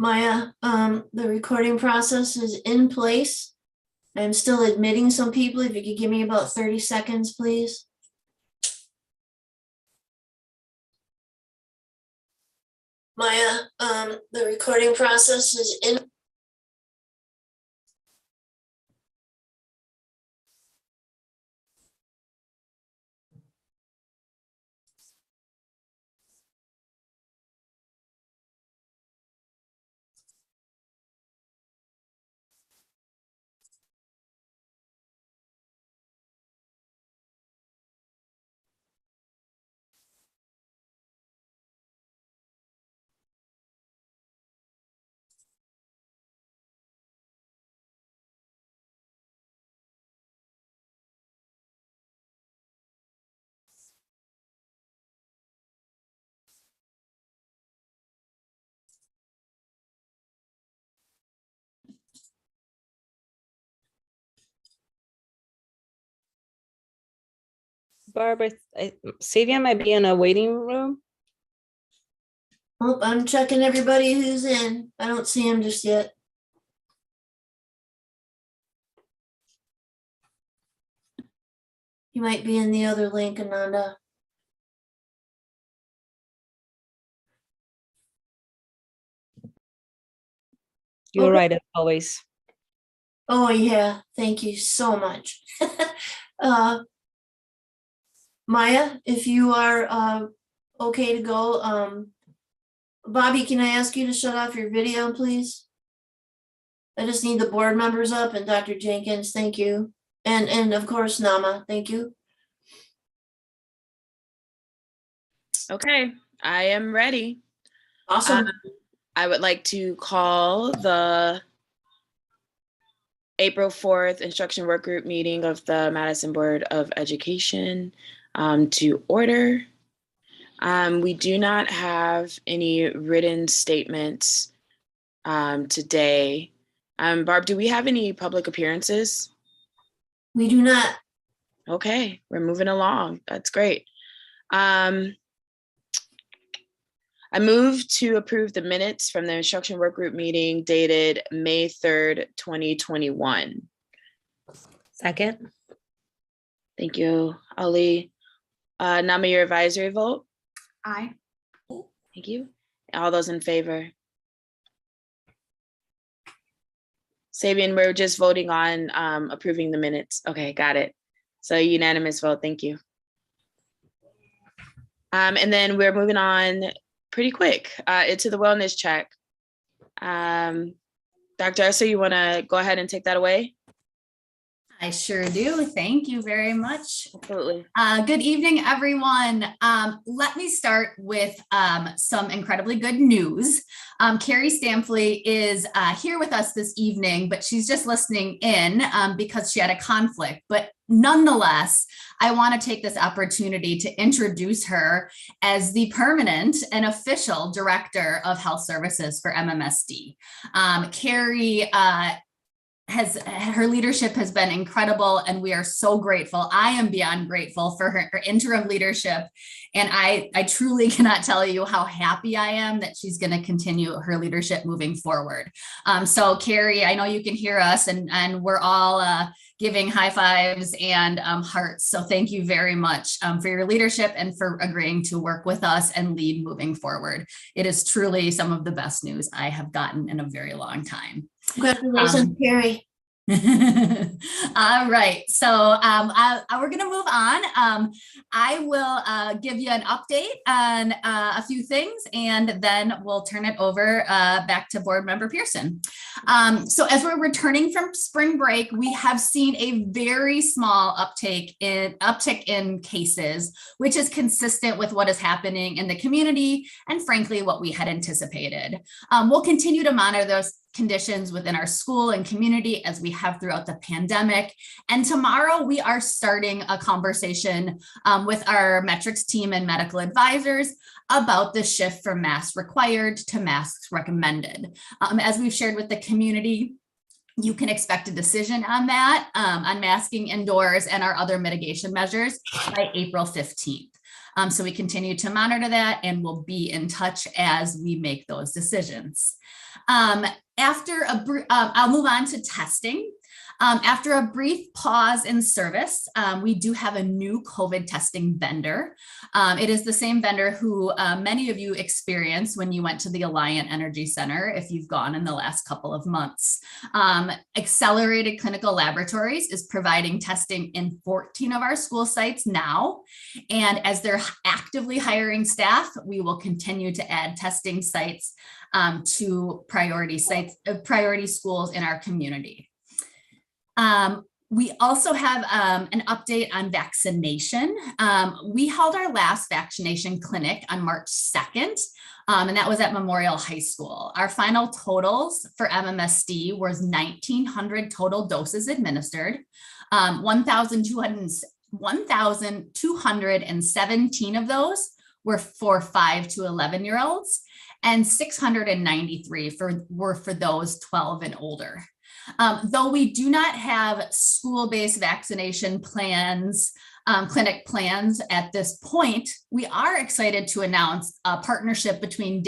Maya, the recording process is in place. I'm still admitting some people. If you could give me about 30 seconds, please. Maya, the recording process is in. Barbara, Savian might be in a waiting room. Oh, I'm checking everybody who's in. I don't see him just yet. He might be in the other link, Ananda. You're Okay. right, as always. Oh, yeah. Thank you so much. Maya, if you are okay to go, Bobby, can I ask you to shut off your video, please? I just need the board members up and Dr. Jenkins, thank you. And of course, Nama, thank you. Okay, I am ready. Awesome. I would like to call the April 4th Instruction Work Group meeting of the Madison Board of Education to order. We do not have any written statements today. Barb, do we have any public appearances? We do not. Okay, we're moving along. That's great. I move to approve the minutes from the Instruction Work Group meeting dated May 3rd, 2021. Second. Thank you, Ali. Nama, your advisory vote? Aye. Thank you. All those in favor? Sabian, we're just voting on approving the minutes. Okay, got it. So unanimous vote, thank you. And then we're moving on pretty quick into the wellness check. Dr. Esther, you wanna go ahead and take that away? I sure do. Thank you very much. Absolutely. Good evening, everyone. Let me start with some incredibly good news. Carrie Stampley is here with us this evening, but she's just listening in because she had a conflict. But nonetheless, I want to take this opportunity to introduce her as the permanent and official Director of Health Services for MMSD. Carrie her leadership has been incredible, and we are so grateful. I am beyond grateful for her interim leadership, and I truly cannot tell you how happy I am that she's going to continue her leadership moving forward. So Carrie, I know you can hear us, and we're all giving high fives and hearts. So thank you very much for your leadership and for agreeing to work with us and lead moving forward. It is truly some of the best news I have gotten in a very long time. Congratulations, Carrie. All right, so we're going to move on. I will give you an update on a few things, and then we'll turn it over back to Board Member Pearson. So as we're returning from spring break, we have seen a very small uptick in cases, which is consistent with what is happening in the community and frankly what we had anticipated. We'll continue to monitor those conditions within our school and community as we have throughout the pandemic. And tomorrow we are starting a conversation with our metrics team and medical advisors about the shift from masks required to masks recommended. As we've shared with the community, you can expect a decision on that, on masking indoors and our other mitigation measures by April 15th. So we continue to monitor that and we'll be in touch as we make those decisions. I'll move on to testing. After a brief pause in service, we do have a new COVID testing vendor. It is the same vendor who many of you experienced when you went to the Alliant Energy Center, if you've gone in the last couple of months. Accelerated Clinical Laboratories is providing testing in 14 of our school sites now. And as they're actively hiring staff, we will continue to add testing sites to priority schools in our community. We also have an update on vaccination. We held our last vaccination clinic on March 2nd, and that was at Memorial High School. Our final totals for MMSD was 1,900 total doses administered. 1,217 of those were for 5 to 11-year-olds, and 693 were for those 12 and older. Though we do not have school-based vaccination plans, clinic plans at this point, we are excited to announce a partnership between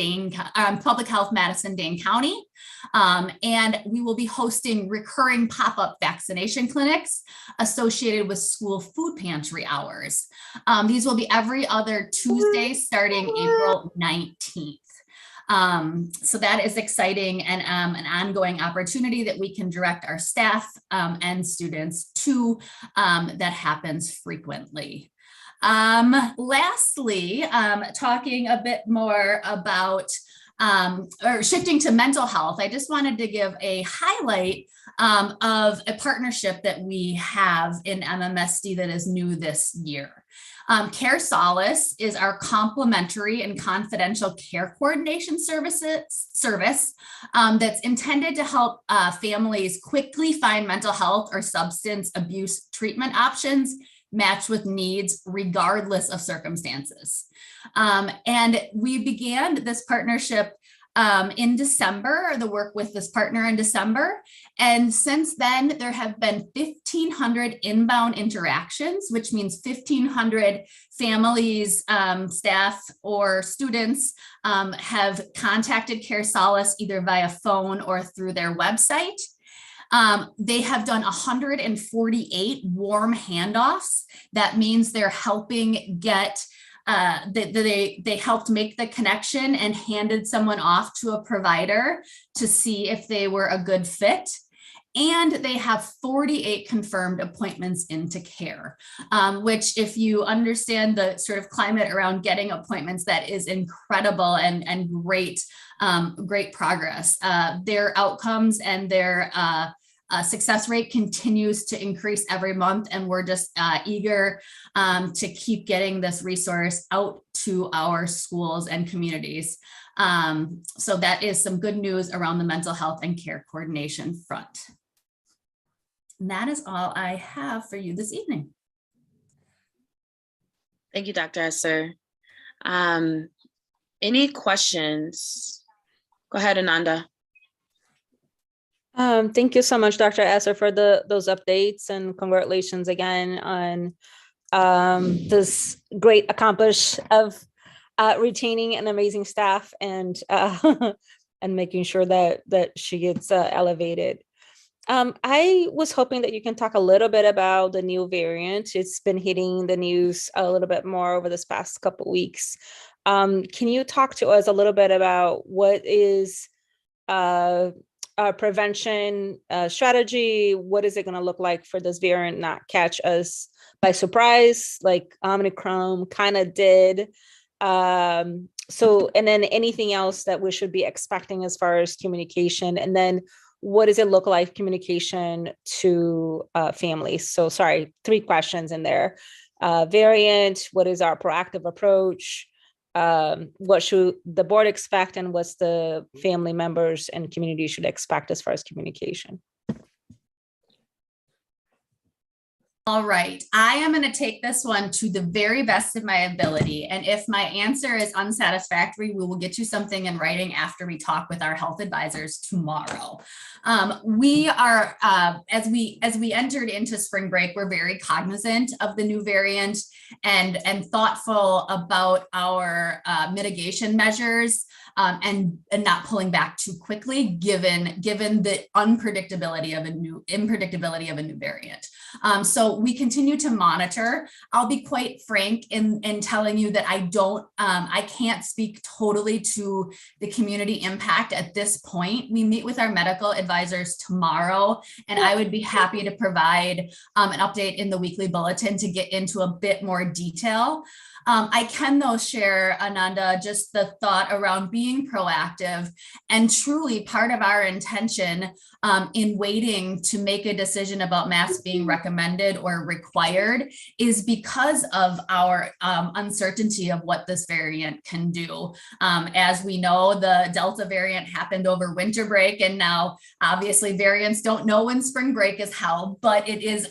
Public Health Madison-Dane County, and we will be hosting recurring pop-up vaccination clinics associated with school food pantry hours. These will be every other Tuesday starting April 19th. So that is exciting and an ongoing opportunity that we can direct our staff and students to that happens frequently. Lastly, talking a bit more about or shifting to mental health, I just wanted to give a highlight of a partnership that we have in MMSD that is new this year. CareSolace is our complimentary and confidential care coordination service that's intended to help families quickly find mental health or substance abuse treatment options matched with needs regardless of circumstances. And we began this partnership in December, the work with this partner in December. And since then, there have been 1,500 inbound interactions, which means 1,500 families, staff, or students have contacted CareSolace either via phone or through their website. They have done 148 warm handoffs. That means they're helping get they helped make the connection and handed someone off to a provider to see if they were a good fit. And they have 48 confirmed appointments into care, which if you understand the sort of climate around getting appointments, that is incredible and great, great progress. Their outcomes and their success rate continues to increase every month, and we're just eager to keep getting this resource out to our schools and communities. So that is some good news around the mental health and care coordination front. And that is all I have for you this evening. Thank you, Dr. Esser. Any questions? Go ahead, Ananda. Thank you so much, Dr. Esser, for those updates, and congratulations again on this great accomplishment of retaining an amazing staff and and making sure that she gets elevated. I was hoping that you can talk a little bit about the new variant. It's been hitting the news a little bit more over this past couple of weeks. Can you talk to us a little bit about what is our prevention strategy? What is it going to look like for this variant not catch us by surprise, like Omicron kind of did? And then anything else that we should be expecting as far as communication, and then what does it look like communication to families? So sorry, 3 questions in there. Variant, what is our proactive approach? What should the board expect, and what's the family members and community should expect as far as communication? All right, I am going to take this one to the very best of my ability. And if my answer is unsatisfactory, we will get you something in writing after we talk with our health advisors tomorrow. We are, as we entered into spring break, we're very cognizant of the new variant and thoughtful about our mitigation measures. And not pulling back too quickly, given the unpredictability of a new variant. So we continue to monitor. I'll be quite frank in telling you that I can't speak totally to the community impact at this point. We meet with our medical advisors tomorrow, and I would be happy to provide an update in the weekly bulletin to get into a bit more detail. I can though share, Ananda, just the thought around being proactive, and truly part of our intention in waiting to make a decision about masks being recommended or required is because of our uncertainty of what this variant can do. As we know, the Delta variant happened over winter break, and now obviously variants don't know when spring break is held, but it is,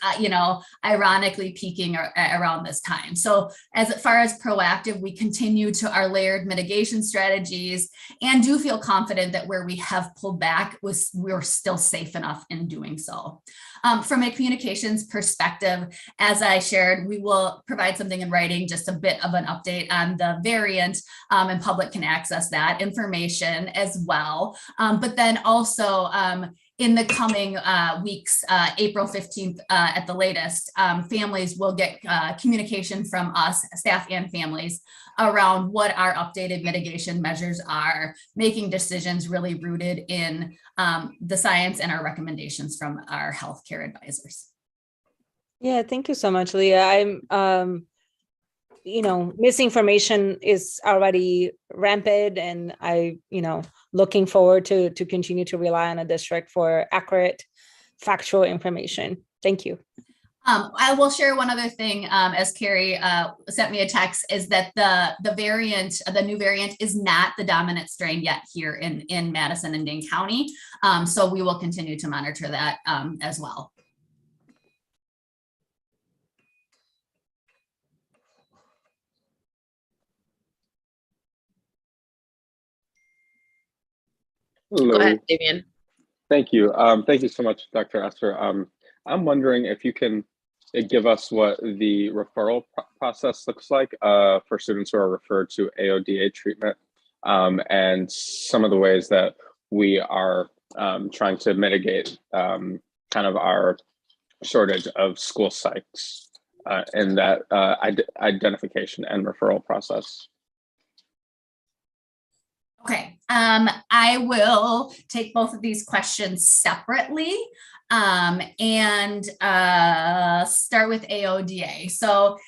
ironically peaking around this time. So as far as proactive, we continue to our layered mitigation strategies and do feel confident that where we have pulled back we're still safe enough in doing so. From a communications perspective, as I shared, we will provide something in writing, just a bit of an update on the variant, and public can access that information as well. But then also, in the coming weeks, April 15th at the latest, families will get communication from us, staff and families, around what our updated mitigation measures are, making decisions really rooted in the science and our recommendations from our healthcare advisors. Yeah, thank you so much, Leah. I'm, misinformation is already rampant, and looking forward to continue to rely on a district for accurate, factual information. Thank you. I will share one other thing, as Carrie sent me a text, is that the new variant is not the dominant strain yet here in Madison and Dane County. So we will continue to monitor that as well. Hello. Go ahead, Davian. Thank you. Thank you so much, Dr. Esser. I'm wondering if you can give us what the referral process looks like for students who are referred to AODA treatment, and some of the ways that we are trying to mitigate kind of our shortage of school psychs in that identification and referral process. Okay, I will take both of these questions separately and start with AODA. So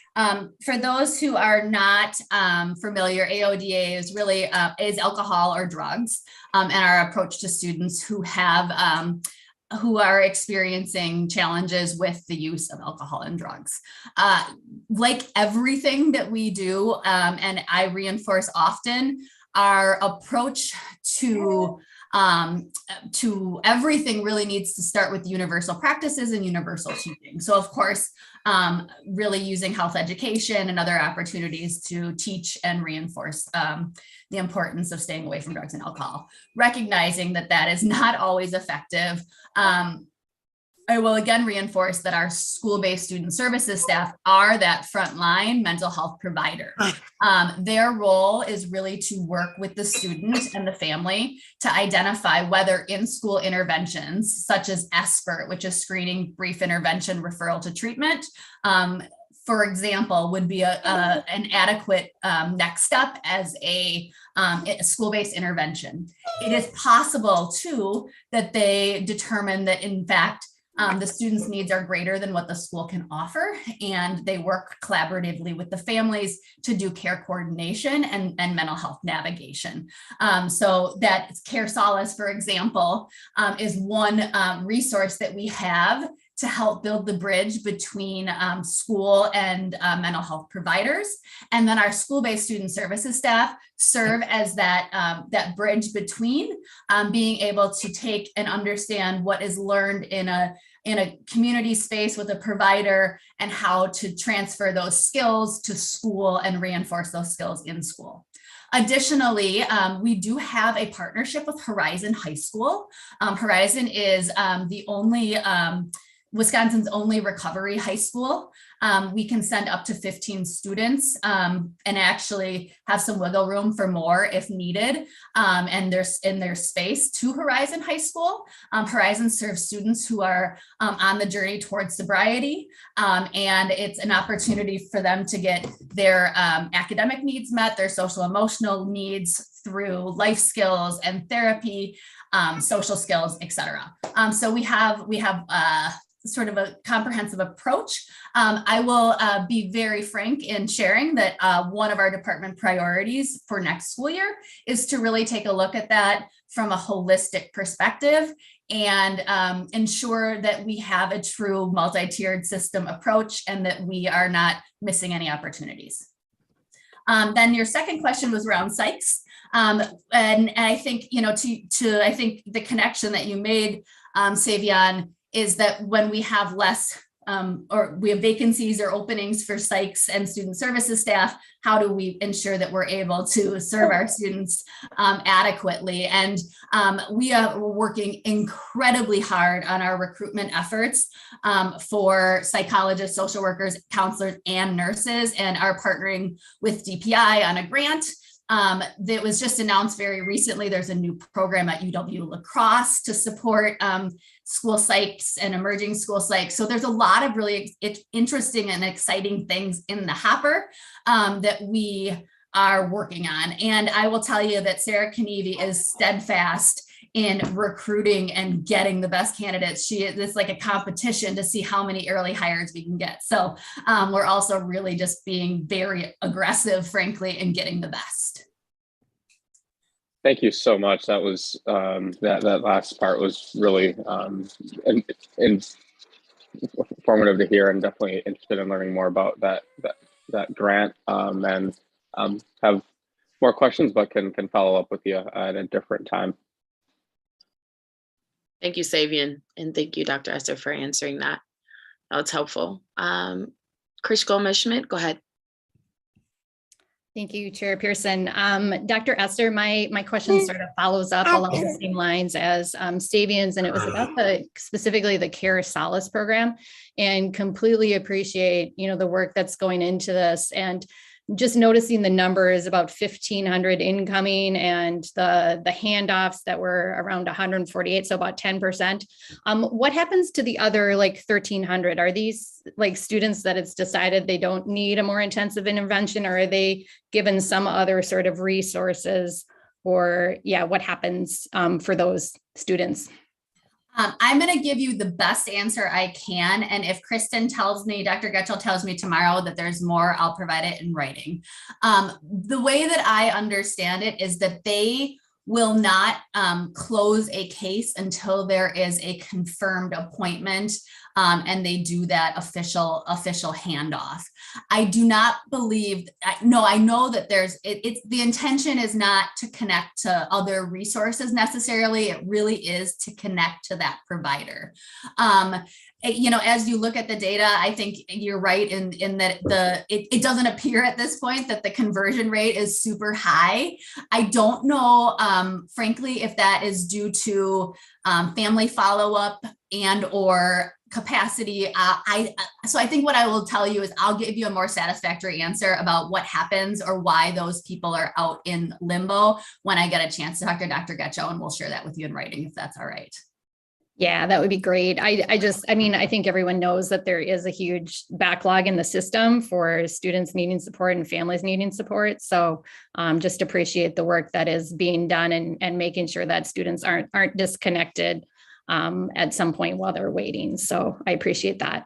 for those who are not familiar, AODA is really is alcohol or drugs, and our approach to students who have who are experiencing challenges with the use of alcohol and drugs. Like everything that we do, and I reinforce often, our approach to everything really needs to start with universal practices and universal teaching. So of course, really using health education and other opportunities to teach and reinforce the importance of staying away from drugs and alcohol, recognizing that that is not always effective. I will again reinforce that our school-based student services staff are that frontline mental health provider. Their role is really to work with the student and the family to identify whether in-school interventions, such as SBIRT, which is screening, brief intervention, referral to treatment, for example, would be an adequate next step as a school-based intervention. It is possible too that they determine that in fact, the students' needs are greater than what the school can offer, and they work collaboratively with the families to do care coordination and mental health navigation. So that CareSolace, for example, is one resource that we have to help build the bridge between school and mental health providers. And then our school-based student services staff serve as that bridge between being able to take and understand what is learned in a in a community space with a provider and how to transfer those skills to school and reinforce those skills in school. Additionally, we do have a partnership with Horizon High School. Horizon is the only Wisconsin's only recovery high school. We can send up to 15 students and actually have some wiggle room for more if needed. And there's in their space to Horizon High School. Horizon serves students who are on the journey towards sobriety. And it's an opportunity for them to get their academic needs met, their social emotional needs through life skills and therapy, social skills, etc. So we have sort of a comprehensive approach. I will be very frank in sharing that one of our department priorities for next school year is to really take a look at that from a holistic perspective and ensure that we have a true multi-tiered system approach and that we are not missing any opportunities. Then your second question was around psychs. And I think, you know, I think the connection that you made, Savion, is that when we have less or we have vacancies or openings for psychs and student services staff, how do we ensure that we're able to serve our students adequately? And we are working incredibly hard on our recruitment efforts for psychologists, social workers, counselors, and nurses, and are partnering with DPI on a grant that was just announced very recently. There's a new program at UW-La Crosse to support school psychs and emerging school psychs. So there's a lot of really interesting and exciting things in the hopper that we are working on. And I will tell you that Sarah Knievy is steadfast in recruiting and getting the best candidates. It's like a competition to see how many early hires we can get. So we're also really just being very aggressive, frankly, in getting the best. Thank you so much. That was that last part was really informative to hear, and definitely interested in learning more about that grant. And have more questions, but can follow up with you at a different time. Thank you, Savion, and thank you, Dr. Esser, for answering that. That was helpful. Krish Goldman-Schmidt, go ahead. Thank you, Chairperson. Dr. Esser, my question sort of follows up along the same lines as Savion's, and it was about specifically the CareSolace program, and completely appreciate, you know, the work that's going into this, and just noticing the numbers about 1,500 incoming and the handoffs that were around 148, so about 10%. What happens to the other like 1,300? Are these like students that it's decided they don't need a more intensive intervention, or are they given some other sort of resources, or what happens for those students? I'm going to give you the best answer I can. And if Kristen tells me, Dr. Getchell tells me tomorrow that there's more, I'll provide it in writing. The way that I understand it is that they will not close a case until there is a confirmed appointment and they do that official handoff. I do not believe, I know that the intention is not to connect to other resources necessarily. It really is to connect to that provider. You know, as you look at the data, I think you're right in that it doesn't appear at this point that the conversion rate is super high. I don't know, frankly, if that is due to family follow-up and or capacity. So I think what I will tell you is I'll give you a more satisfactory answer about what happens or why those people are out in limbo when I get a chance to talk to Dr. Getchell, and we'll share that with you in writing if that's all right. Yeah, that would be great. I mean, I think everyone knows that there is a huge backlog in the system for students needing support and families needing support. So just appreciate the work that is being done and making sure that students aren't disconnected at some point while they're waiting. So I appreciate that.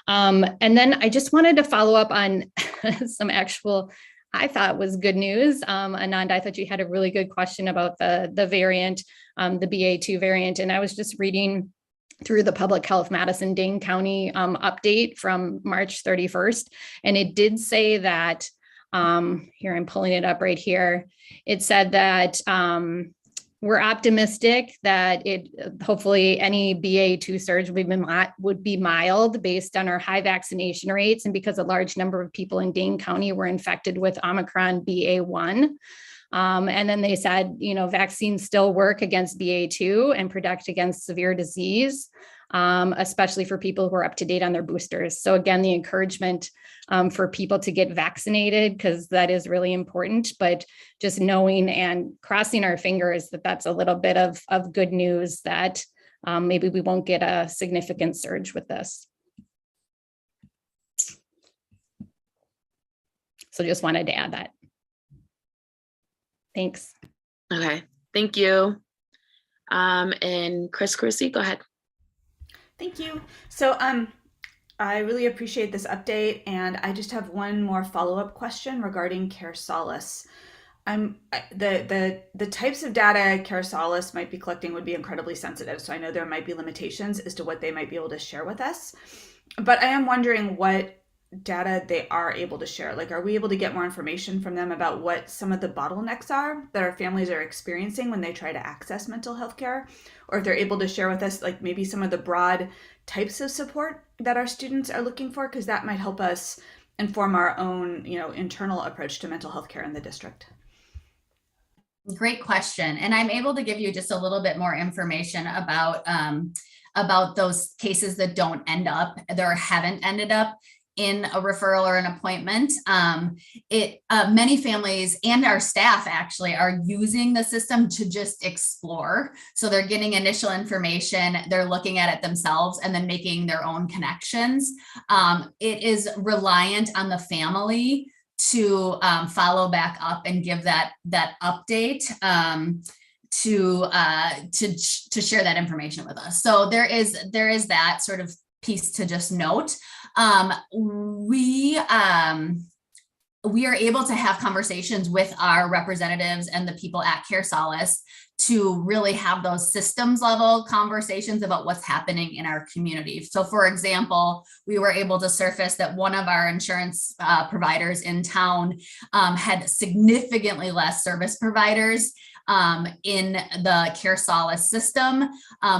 And then I just wanted to follow up on some actual, I thought was good news. Ananda, I thought you had a really good question about the variant, the BA2 variant. And I was just reading through the Public Health Madison-Dane County update from March 31st. And it did say that, here I'm pulling it up right here. It said that We're optimistic that hopefully any BA2 surge would be mild based on our high vaccination rates and because a large number of people in Dane County were infected with Omicron BA1. And then they said, vaccines still work against BA2 and protect against severe disease, especially for people who are up to date on their boosters. So again, the encouragement for people to get vaccinated, because that is really important, but just knowing and crossing our fingers that that's a little bit of good news that maybe we won't get a significant surge with this. So just wanted to add that. Thanks. Okay, thank you. And Chris Carusi, go ahead. Thank you. So I really appreciate this update, and I just have one more follow-up question regarding CareSolace. The types of data CareSolace might be collecting would be incredibly sensitive, so I know there might be limitations as to what they might be able to share with us. But I am wondering what data they are able to share. Like, are we able to get more information from them about what some of the bottlenecks are that our families are experiencing when they try to access mental health care? Or if they're able to share with us, like, maybe some of the broad types of support that our students are looking for, because that might help us inform our own, internal approach to mental health care in the district. Great question. And I'm able to give you just a little bit more information about those cases that don't end up or haven't ended up in a referral or an appointment. Many families and our staff actually are using the system to just explore. So they're getting initial information, they're looking at it themselves and then making their own connections. It is reliant on the family to follow back up and give that update to share that information with us. So there is that sort of piece to just note. We are able to have conversations with our representatives and the people at CareSolace to really have those systems level conversations about what's happening in our community. So for example, we were able to surface that one of our insurance providers in town had significantly less service providers in the CareSolace system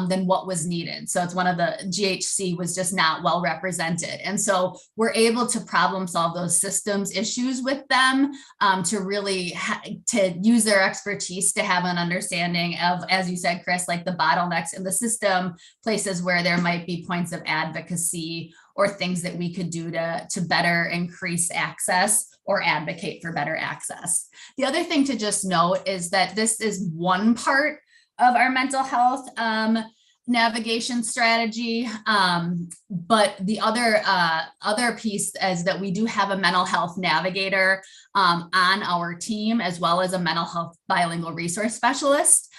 than what was needed. So it's one of the GHC was just not well represented. And so we're able to problem solve those systems issues with them to really to use their expertise to have an understanding of, as you said, Chris, like the bottlenecks in the system, places where there might be points of advocacy or things that we could do to better increase access or advocate for better access. The other thing to just note is that this is one part of our mental health navigation strategy, but the other piece is that we do have a mental health navigator on our team, as well as a mental health bilingual resource specialist,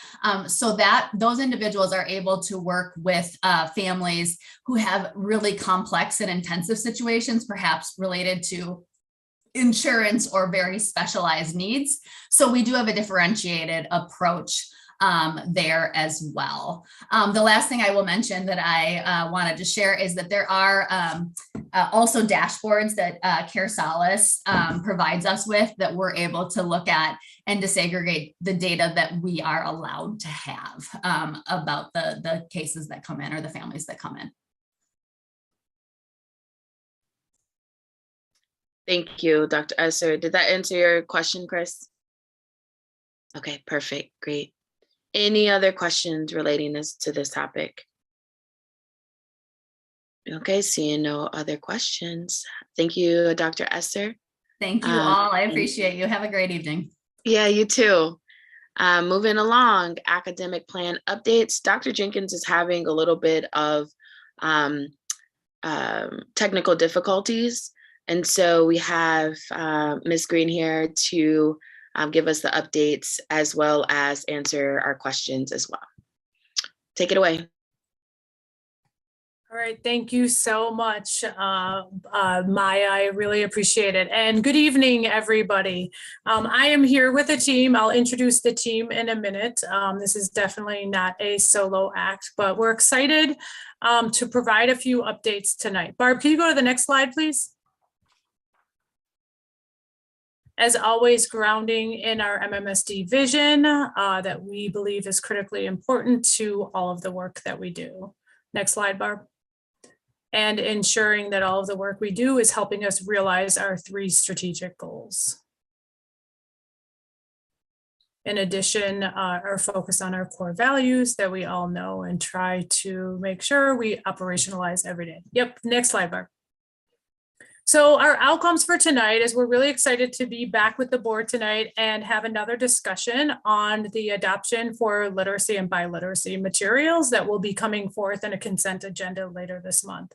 so that those individuals are able to work with families who have really complex and intensive situations, perhaps related to insurance or very specialized needs. So we do have a differentiated approach there as well. The last thing I will mention that I wanted to share is that there are also dashboards that CareSolace provides us with that we're able to look at and disaggregate the data that we are allowed to have about the cases that come in or the families that come in. Thank you, Dr. Esser. Did that answer your question, Chris? Okay, perfect, great. Any other questions relating to this topic? Okay, seeing no other questions. Thank you, Dr. Esser. Thank you all. I appreciate you. Have a great evening. Yeah, you too. Moving along, academic plan updates. Dr. Jenkins is having a little bit of technical difficulties. And so we have Ms. Green here to give us the updates as well as answer our questions as well. Take it away. All right, thank you so much, Maya. I really appreciate it. And good evening, everybody. I am here with a team. I'll introduce the team in a minute. This is definitely not a solo act, but we're excited to provide a few updates tonight. Barb, can you go to the next slide, please? As always, grounding in our MMSD vision that we believe is critically important to all of the work that we do. Next slide, Barb. And ensuring that all of the work we do is helping us realize our 3 strategic goals. In addition, our focus on our core values that we all know and try to make sure we operationalize every day. Yep, next slide, Barb. So our outcomes for tonight is we're really excited to be back with the board tonight and have another discussion on the adoption for literacy and biliteracy materials that will be coming forth in a consent agenda later this month.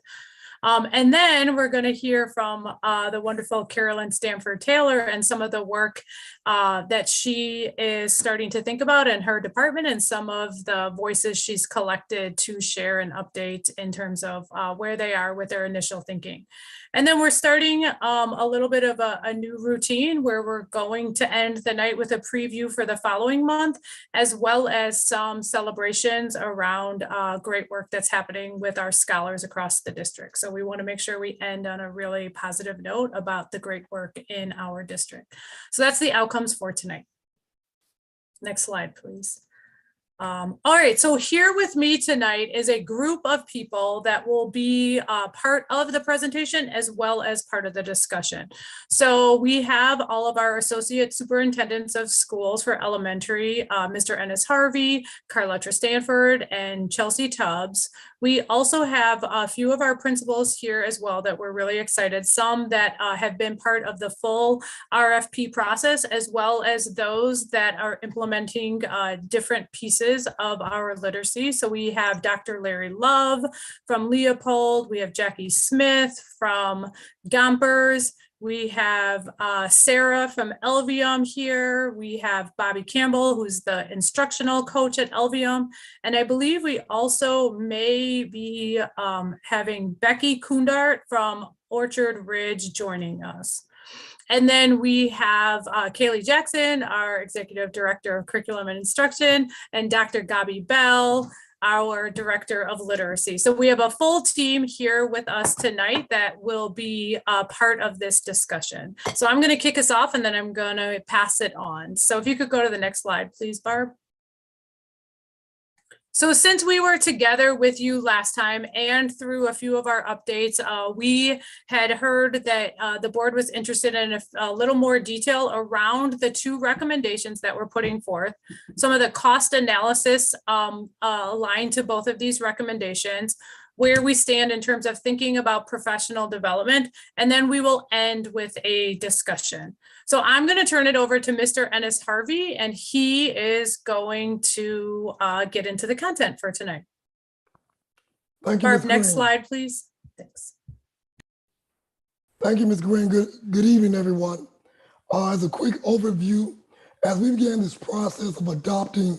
And then we're going to hear from the wonderful Carolyn Stanford Taylor and some of the work that she is starting to think about in her department and some of the voices she's collected to share and update in terms of where they are with their initial thinking. And then we're starting a little bit of a new routine where we're going to end the night with a preview for the following month, as well as some celebrations around great work that's happening with our scholars across the district. So we want to make sure we end on a really positive note about the great work in our district. So that's the outcomes for tonight. Next slide, please. All right, so here with me tonight is a group of people that will be part of the presentation as well as part of the discussion. So we have all of our associate superintendents of schools for elementary, Mr. Ennis Harvey, Carletra Stanford, and Chelsea Tubbs. We also have a few of our principals here as well that we're really excited, some that have been part of the full RFP process, as well as those that are implementing different pieces of our literacy. So we have Dr. Larry Love from Leopold, we have Jackie Smith from Gompers, we have Sarah from Elvium here. We have Bobby Campbell, who's the instructional coach at Elvium. And I believe we also may be having Becky Kundart from Orchard Ridge joining us. And then we have Kaylee Jackson, our Executive Director of Curriculum and Instruction, and Dr. Gabi Bell, our Director of Literacy. So we have a full team here with us tonight that will be a part of this discussion. So I'm going to kick us off and then I'm going to pass it on. So if you could go to the next slide, please, Barb. So since we were together with you last time and through a few of our updates, we had heard that the board was interested in a little more detail around the 2 recommendations that we're putting forth. Some of the cost analysis aligned to both of these recommendations, where we stand in terms of thinking about professional development, and then we will end with a discussion. So I'm going to turn it over to Mr. Ennis Harvey, and he is going to get into the content for tonight. Thank you, Barb, Ms. next Green. slide, please. Thanks. Thank you, Ms. Green. Good evening, everyone. As a quick overview, as we began this process of adopting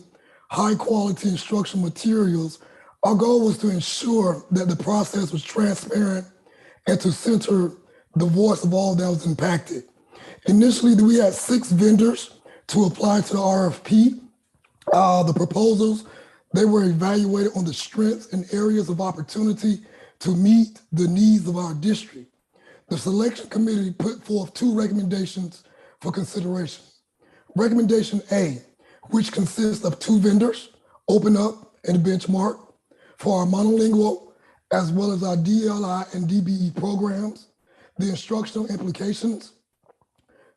high quality instructional materials, our goal was to ensure that the process was transparent and to center the voice of all that was impacted. Initially, we had 6 vendors to apply to the RFP. The proposals, they were evaluated on the strengths and areas of opportunity to meet the needs of our district. The selection committee put forth 2 recommendations for consideration. Recommendation A, which consists of 2 vendors, Open Up and Benchmark, for our monolingual, as well as our DLI and DBE programs. The instructional implications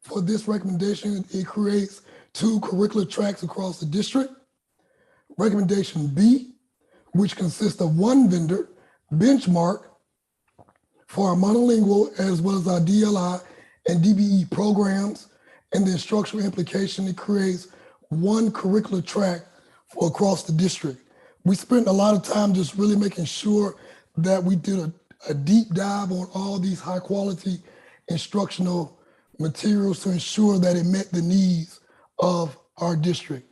for this recommendation, it creates 2 curricular tracks across the district. Recommendation B, which consists of 1 vendor, Benchmark, for our monolingual, as well as our DLI and DBE programs. And the instructional implication, it creates 1 curricular track for across the district. We spent a lot of time just really making sure that we did a deep dive on all these high quality instructional materials to ensure that it met the needs of our district.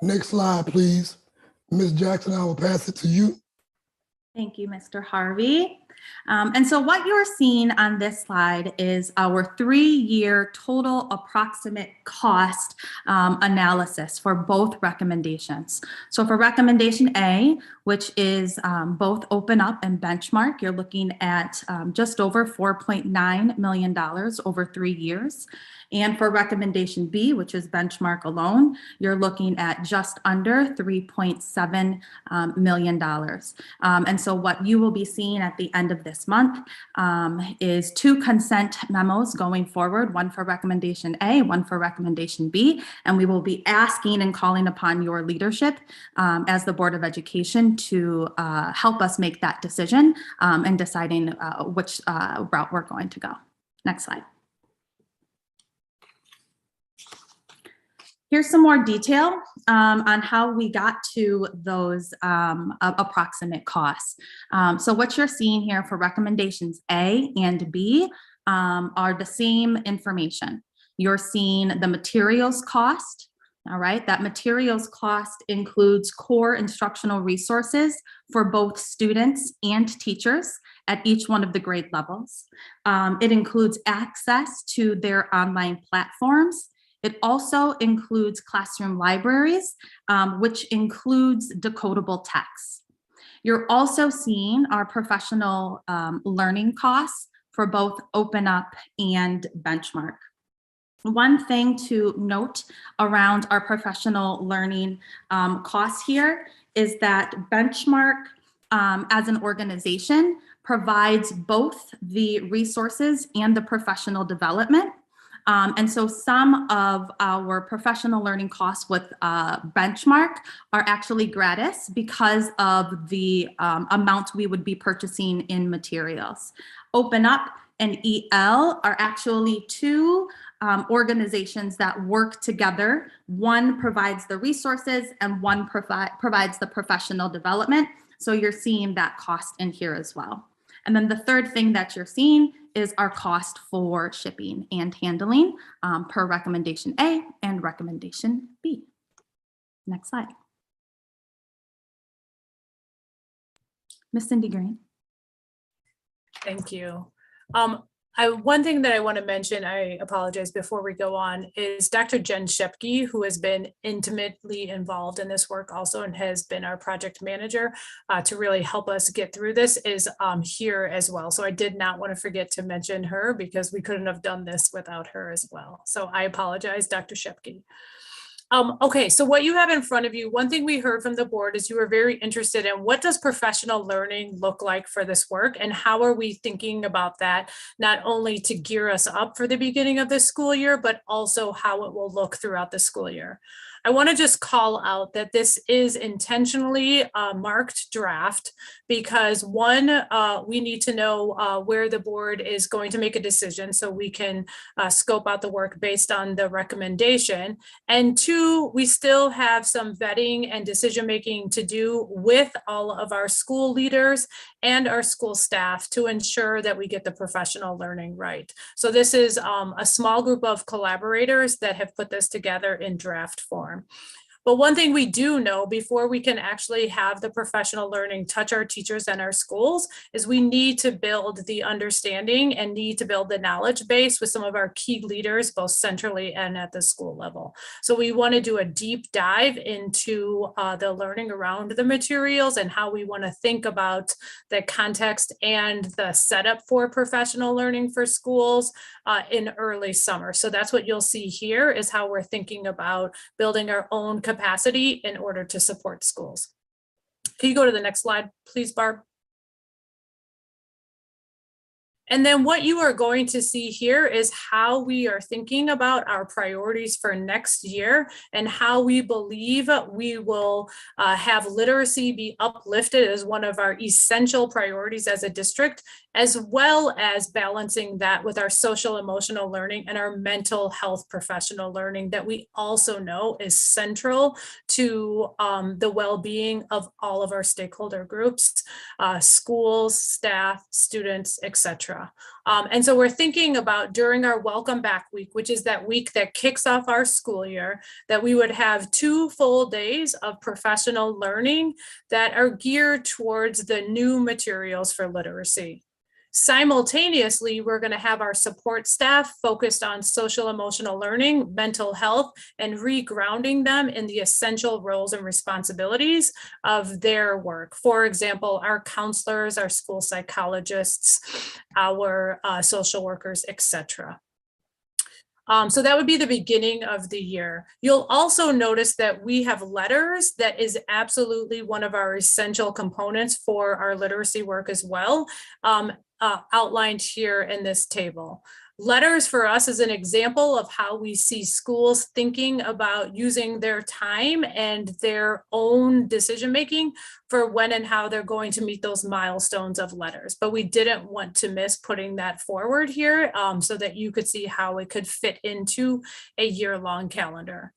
Next slide, please. Ms. Jackson, I will pass it to you. Thank you, Mr. Harvey. And so what you're seeing on this slide is our 3-year total approximate cost analysis for both recommendations. So for recommendation A, which is both open up and benchmark, you're looking at just over $4.9 million over 3 years. And for recommendation B, which is benchmark alone, you're looking at just under $3.7 million. And so what you will be seeing at the end of this month is 2 consent memos going forward, one for recommendation A, one for recommendation B. And we will be asking and calling upon your leadership as the Board of Education to help us make that decision and deciding which route we're going to go. Next slide. Here's some more detail on how we got to those approximate costs. So what you're seeing here for recommendations A and B are the same information. You're seeing the materials cost. All right, that materials cost includes core instructional resources for both students and teachers at each one of the grade levels. It includes access to their online platforms. It also includes classroom libraries, which includes decodable text. You're also seeing our professional learning costs for both Open Up and Benchmark. One thing to note around our professional learning costs here is that Benchmark as an organization provides both the resources and the professional development. And so some of our professional learning costs with Benchmark are actually gratis because of the amount we would be purchasing in materials. Open Up and EL are actually 2 organizations that work together. One provides the resources and one provides the professional development. So you're seeing that cost in here as well. And then the third thing that you're seeing is our cost for shipping and handling per recommendation A and recommendation B. Next slide. Ms. Cindy Green. Thank you. One thing that I want to mention, I apologize before we go on, is Dr. Jen Shepke, who has been intimately involved in this work also and has been our project manager to really help us get through this, is here as well. So I did not want to forget to mention her because we couldn't have done this without her as well. So I apologize, Dr. Shepke. Okay, so what you have in front of you, one thing we heard from the board is you were very interested in what does professional learning look like for this work and how are we thinking about that, not only to gear us up for the beginning of the school year, but also how it will look throughout the school year. I want to just call out that this is intentionally a marked draft because one, we need to know where the board is going to make a decision so we can scope out the work based on the recommendation. And 2, we still have some vetting and decision-making to do with all of our school leaders and our school staff to ensure that we get the professional learning right. So this is a small group of collaborators that have put this together in draft form. But one thing we do know before we can actually have the professional learning touch our teachers and our schools is we need to build the understanding and need to build the knowledge base with some of our key leaders, both centrally and at the school level. So we want to do a deep dive into the learning around the materials and how we want to think about the context and the setup for professional learning for schools in early summer. So that's what you'll see here is how we're thinking about building our own capacity in order to support schools. Can you go to the next slide, please, Barb? And then what you are going to see here is how we are thinking about our priorities for next year and how we believe we will have literacy be uplifted as one of our essential priorities as a district, as well as balancing that with our social emotional learning and our mental health professional learning that we also know is central to the well-being of all of our stakeholder groups, schools, staff, students, etc. And so we're thinking about during our Welcome Back week, which is that week that kicks off our school year, that we would have 2 full days of professional learning that are geared towards the new materials for literacy. Simultaneously, we're going to have our support staff focused on social emotional learning, mental health, and regrounding them in the essential roles and responsibilities of their work. For example, our counselors, our school psychologists, our social workers, etc. So that would be the beginning of the year. You'll also notice that we have letters. That is absolutely one of our essential components for our literacy work as well, outlined here in this table. Letters for us is an example of how we see schools thinking about using their time and their own decision-making for when and how they're going to meet those milestones of letters. But we didn't want to miss putting that forward here so that you could see how it could fit into a year-long calendar.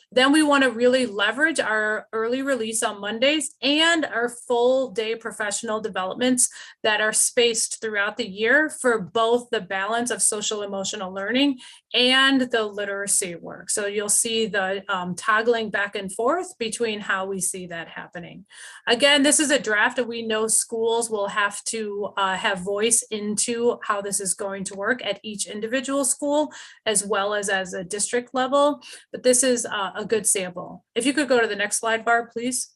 Then we want to really leverage our early release on Mondays and our full day professional developments that are spaced throughout the year for both the balance of social emotional learning and the literacy work. So you'll see the toggling back and forth between how we see that happening. Again, this is a draft, and we know schools will have to have voice into how this is going to work at each individual school, as well as a district level. But this is a good sample. If you could go to the next slide, Barb, please.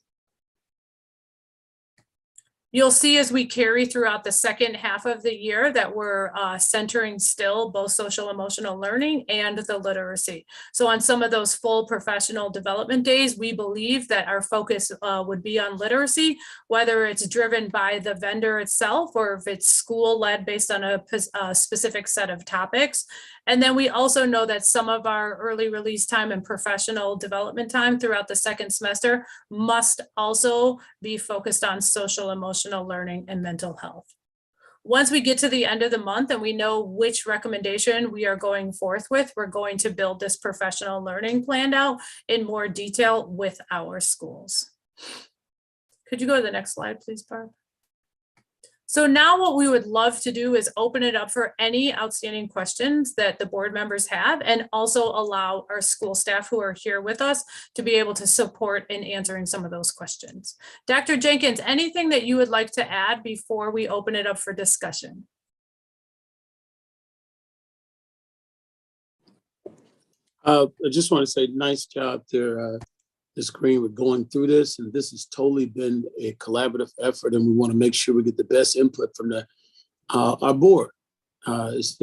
You'll see as we carry throughout the second half of the year that we're centering still both social emotional learning and the literacy. So on some of those full professional development days, we believe that our focus would be on literacy, whether it's driven by the vendor itself or if it's school led based on a specific set of topics. And then we also know that some of our early release time and professional development time throughout the second semester must also be focused on social emotional learning and mental health. Once we get to the end of the month and we know which recommendation we are going forth with, we're going to build this professional learning plan out in more detail with our schools. Could you go to the next slide, please, Barb? So now what we would love to do is open it up for any outstanding questions that the board members have, and also allow our school staff who are here with us to be able to support in answering some of those questions. Dr. Jenkins, anything that you would like to add before we open it up for discussion? I just want to say nice job there, Ms. Green, with going through this, and this has totally been a collaborative effort, and we want to make sure we get the best input from our board as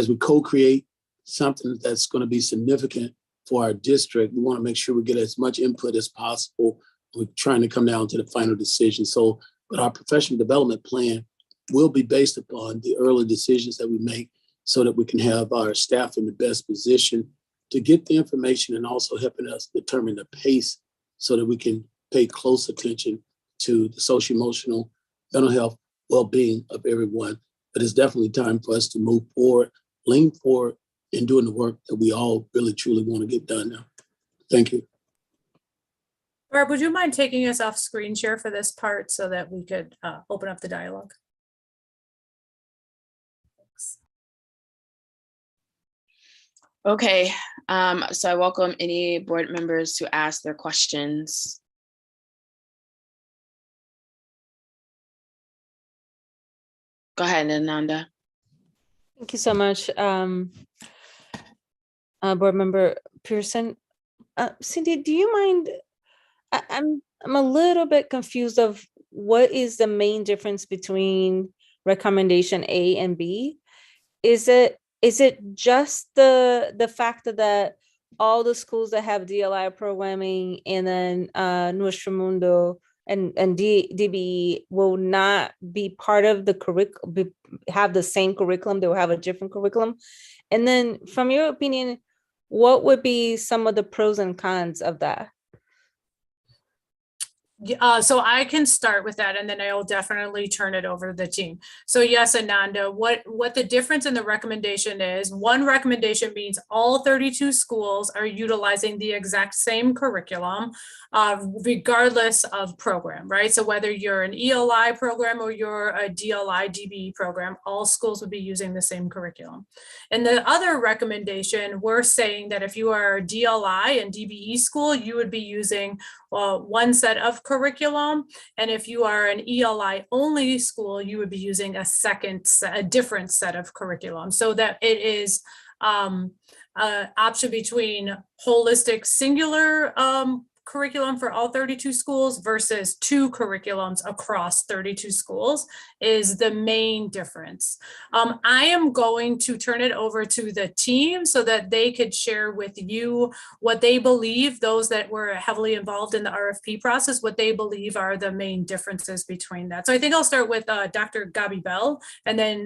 we co-create something that's going to be significant for our district. We want to make sure we get as much input as possible. We're trying to come down to the final decision. So, but our professional development plan will be based upon the early decisions that we make, so that we can have our staff in the best position to get the information, and also helping us determine the pace so that we can pay close attention to the social emotional mental health well-being of everyone. But it's definitely time for us to move forward, lean forward in doing the work that we all really truly want to get done now. Thank you. Barb, would you mind taking us off screen share for this part so that we could open up the dialogue? Okay, so I welcome any board members to ask their questions. Go ahead, Ananda. Thank you so much, Board Member Pearson. Cindy, do you mind? I'm a little bit confused of what is the main difference between recommendation A and B. Is it just the fact that all the schools that have DLI programming and then Nuestro Mundo and DBE will not be part of the curriculum, have the same curriculum, they will have a different curriculum? And then from your opinion, what would be some of the pros and cons of that? So I can start with that, and then I will definitely turn it over to the team. So yes, Ananda, what the difference in the recommendation is, one recommendation means all 32 schools are utilizing the exact same curriculum, regardless of program, right? So whether you're an ELI program or you're a DLI DBE program, all schools would be using the same curriculum. And the other recommendation, we're saying that if you are a DLI and DBE school, you would be using one set of curriculum. And if you are an ELI only school, you would be using a different set of curriculum, so that it is option between holistic singular curriculum for all 32 schools versus 2 curriculums across 32 schools is the main difference. I am going to turn it over to the team so that they could share with you what they believe, those that were heavily involved in the RFP process, what they believe are the main differences between that. So I think I'll start with Dr. Gabi Bell, and then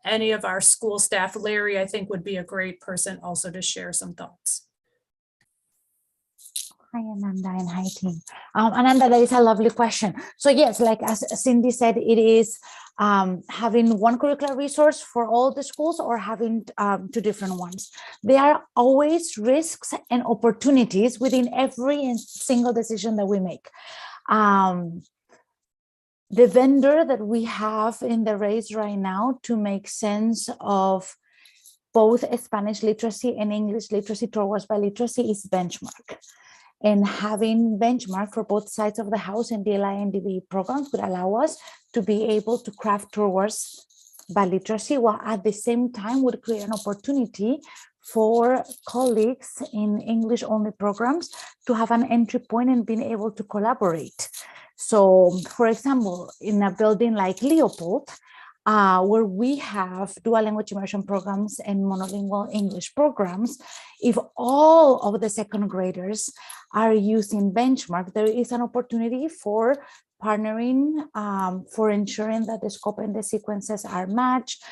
any of our school staff. Larry, I think, would be a great person also to share some thoughts. Hi, Ananda, and hi, team. Ananda, that is a lovely question. So yes, like as Cindy said, it is having one curricular resource for all the schools or having 2 different ones. There are always risks and opportunities within every single decision that we make. The vendor that we have in the race right now to make sense of both Spanish literacy and English literacy towards biliteracy is Benchmark. And having Benchmark for both sides of the house and DLI and DBE programs would allow us to be able to craft towards biliteracy, while at the same time would create an opportunity for colleagues in English only programs to have an entry point and being able to collaborate. So, for example, in a building like Leopold, where we have dual language immersion programs and monolingual English programs, if all of the second graders are using Benchmark, there is an opportunity for partnering, for ensuring that the scope and the sequences are matched,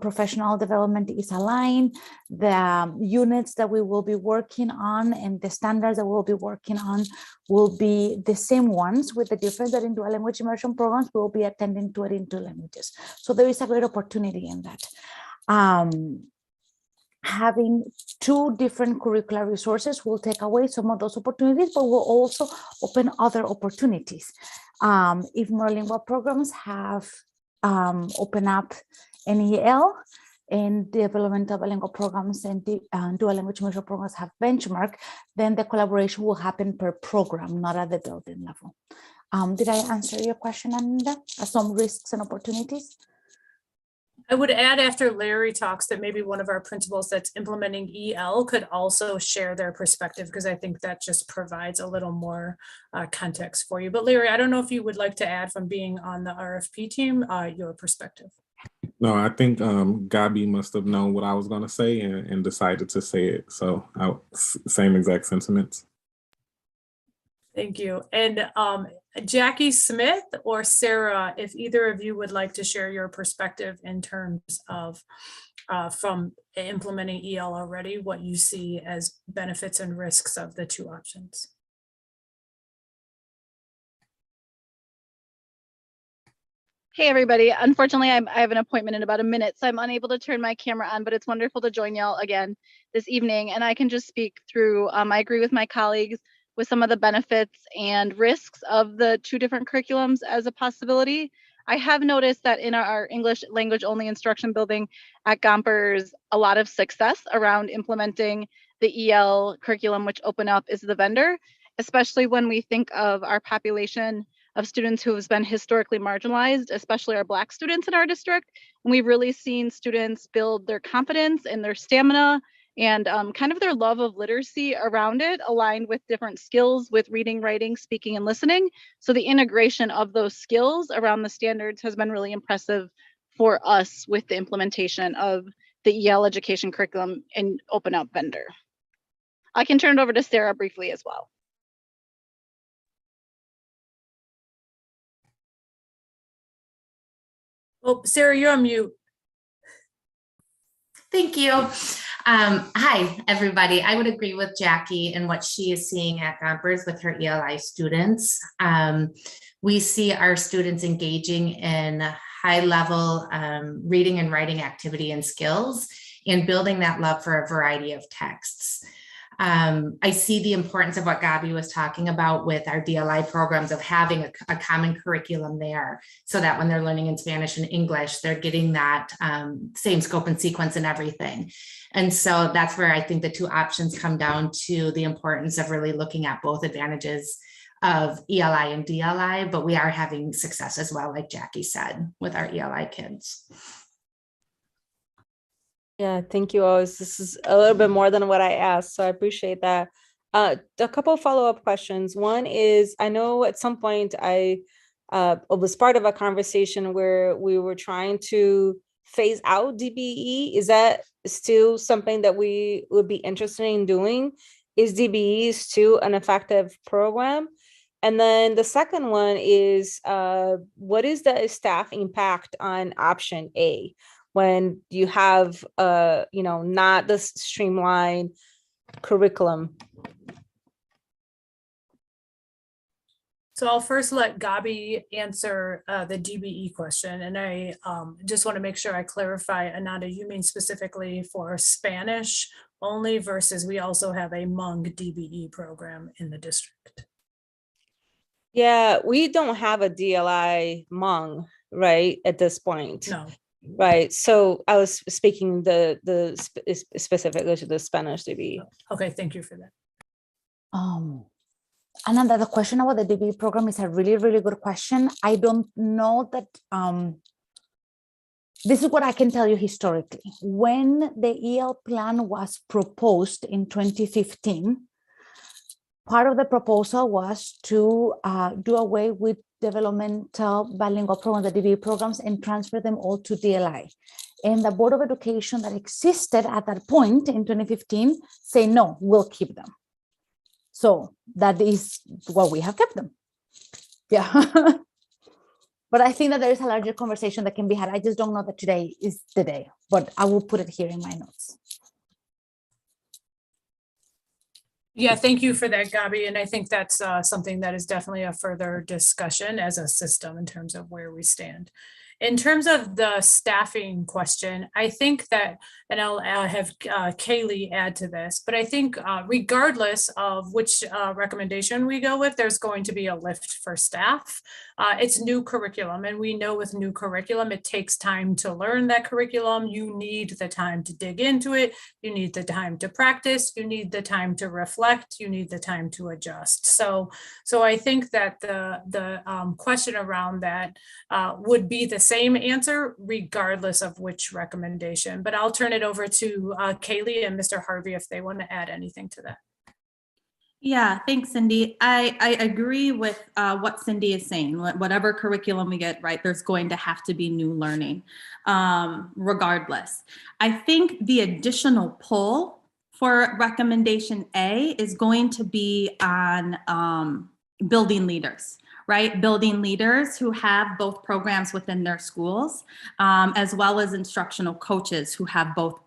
professional development is aligned, the units that we will be working on and the standards that we'll be working on will be the same ones, with the difference that in dual language immersion programs, we'll be attending to it in 2 languages. So there is a great opportunity in that. Having 2 different curricular resources will take away some of those opportunities, but will also open other opportunities. If monolingual programs have open up NEL and developmental bilingual programs and dual language immersion programs have Benchmark, then the collaboration will happen per program, not at the building level. Did I answer your question, Ananda? Some risks and opportunities? I would add, after Larry talks, that maybe one of our principals that's implementing EL could also share their perspective, because I think that just provides a little more context for you. But Larry, I don't know if you would like to add, from being on the RFP team, your perspective. No, I think Gabi must have known what I was going to say and decided to say it. So same exact sentiments. Thank you. And Jackie Smith or Sarah, if either of you would like to share your perspective in terms of from implementing EL already, what you see as benefits and risks of the 2 options. Hey, everybody. Unfortunately, I have an appointment in about a minute, so I'm unable to turn my camera on, but it's wonderful to join y'all again this evening. And I can just speak through, I agree with my colleagues with some of the benefits and risks of the 2 different curriculums as a possibility. I have noticed that in our English language only instruction building at Gompers, a lot of success around implementing the EL curriculum, which Open Up is the vendor, especially when we think of our population of students who have been historically marginalized, especially our Black students in our district. And we've really seen students build their confidence and their stamina and kind of their love of literacy around it, aligned with different skills with reading, writing, speaking, and listening. So the integration of those skills around the standards has been really impressive for us with the implementation of the EL education curriculum and Open Up vendor. I can turn it over to Sarah briefly as well. Oh, Sarah, you're on mute. Thank you. Hi, everybody. I would agree with Jackie and what she is seeing at Gompers with her ELI students. We see our students engaging in high-level reading and writing activity and skills, and building that love for a variety of texts. I see the importance of what Gabi was talking about with our DLI programs, of having a common curriculum there, so that when they're learning in Spanish and English, they're getting that same scope and sequence and everything. And so that's where I think the 2 options come down to the importance of really looking at both advantages of ELI and DLI, but we are having success as well, like Jackie said, with our ELI kids. Yeah, thank you all. This is a little bit more than what I asked, so I appreciate that. A couple of follow-up questions. One is, I know at some point I was part of a conversation where we were trying to phase out DBE. Is that still something that we would be interested in doing? Is DBE still an effective program? And then the second one is, what is the staff impact on option A when you have, not the streamlined curriculum? So I'll first let Gabi answer the DBE question. And I just want to make sure I clarify, Ananda, you mean specifically for Spanish only versus we also have a Hmong DBE program in the district? Yeah, we don't have a DLI Hmong, right, at this point. No. Right, so I was speaking specifically to the Spanish DBE. Okay, thank you for that. Ananda, the question about the DBE program is a really, really good question. I don't know that, this is what I can tell you historically. When the EL plan was proposed in 2015, part of the proposal was to do away with developmental bilingual programs, the DBE programs, and transfer them all to DLI. And the Board of Education that existed at that point in 2015 say, no, we'll keep them. So that is what we have kept them. Yeah. But I think that there is a larger conversation that can be had. I just don't know that today is the day, but I will put it here in my notes. Yeah, thank you for that, Gabi. And I think that's something that is definitely a further discussion as a system in terms of where we stand. In terms of the staffing question, I think that, and I'll have Kaylee add to this, but I think regardless of which recommendation we go with, there's going to be a lift for staff. It's new curriculum, and we know with new curriculum, it takes time to learn that curriculum. You need the time to dig into it. You need the time to practice. You need the time to reflect. You need the time to adjust. So I think that the question around that would be the same answer regardless of which recommendation. But I'll turn it over to Kaylee and Mr. Harvey if they want to add anything to that. Yeah, thanks, Cindy. I agree with what Cindy is saying. Whatever curriculum we get, right, there's going to have to be new learning regardless. I think the additional pull for recommendation A is going to be on building leaders. Right, building leaders who have both programs within their schools, as well as instructional coaches who have both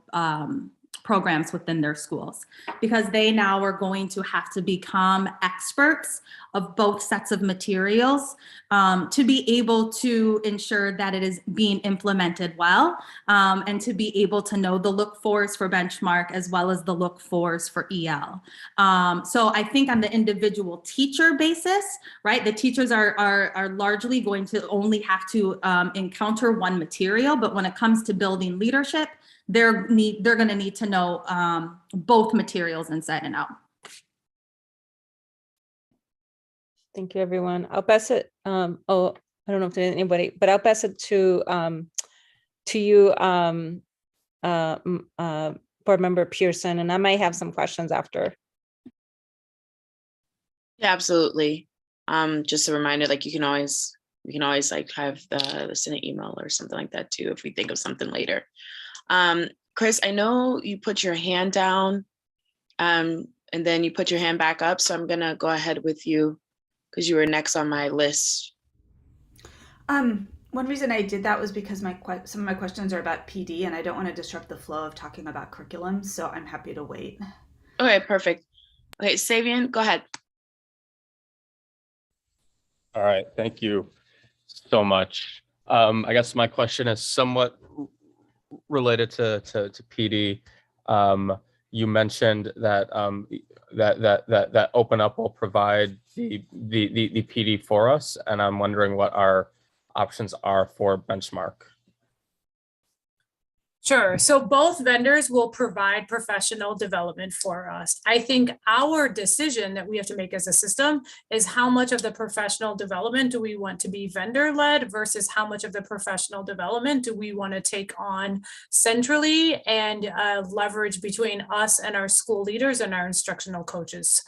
programs within their schools, because they now are going to have to become experts of both sets of materials to be able to ensure that it is being implemented well, and to be able to know the look-fors for benchmark as well as the look-fors for EL. So I think on the individual teacher basis, right, the teachers are largely going to only have to encounter one material, but when it comes to building leadership, they're going to need to know both materials inside and out. Thank you, everyone. I'll pass it. I don't know if there's anybody, but I'll pass it to you, Board Member Pearson, and I might have some questions after. Yeah, absolutely. Just a reminder, like we can always like have the Senate email or something like that too, if we think of something later. Chris, I know you put your hand down and then you put your hand back up. So I'm going to go ahead with you because you were next on my list. One reason I did that was because some of my questions are about PD and I don't want to disrupt the flow of talking about curriculum. So I'm happy to wait. Okay, perfect. Okay, Savian, go ahead. All right, thank you so much. I guess my question is somewhat related to PD. You mentioned that that Open Up will provide the PD for us, and I'm wondering what our options are for benchmark. Sure. So both vendors will provide professional development for us. I think our decision that we have to make as a system is how much of the professional development do we want to be vendor-led versus how much of the professional development do we want to take on centrally and leverage between us and our school leaders and our instructional coaches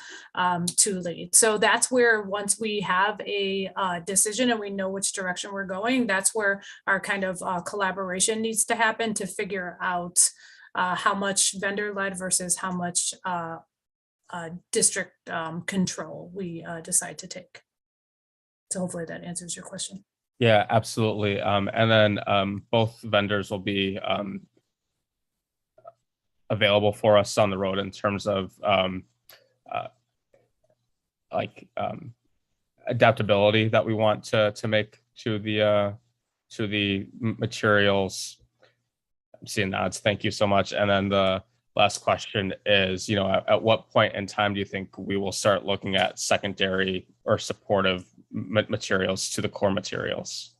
to lead. So that's where once we have a decision and we know which direction we're going, that's where our kind of collaboration needs to happen to figure out how much vendor-led versus how much district control we decide to take. So hopefully that answers your question. Yeah, absolutely. And then both vendors will be available for us on the road in terms of adaptability that we want to make to the materials. I'm seeing nods. Thank you so much. And then the last question is, at what point in time do you think we will start looking at secondary or supportive materials to the core materials?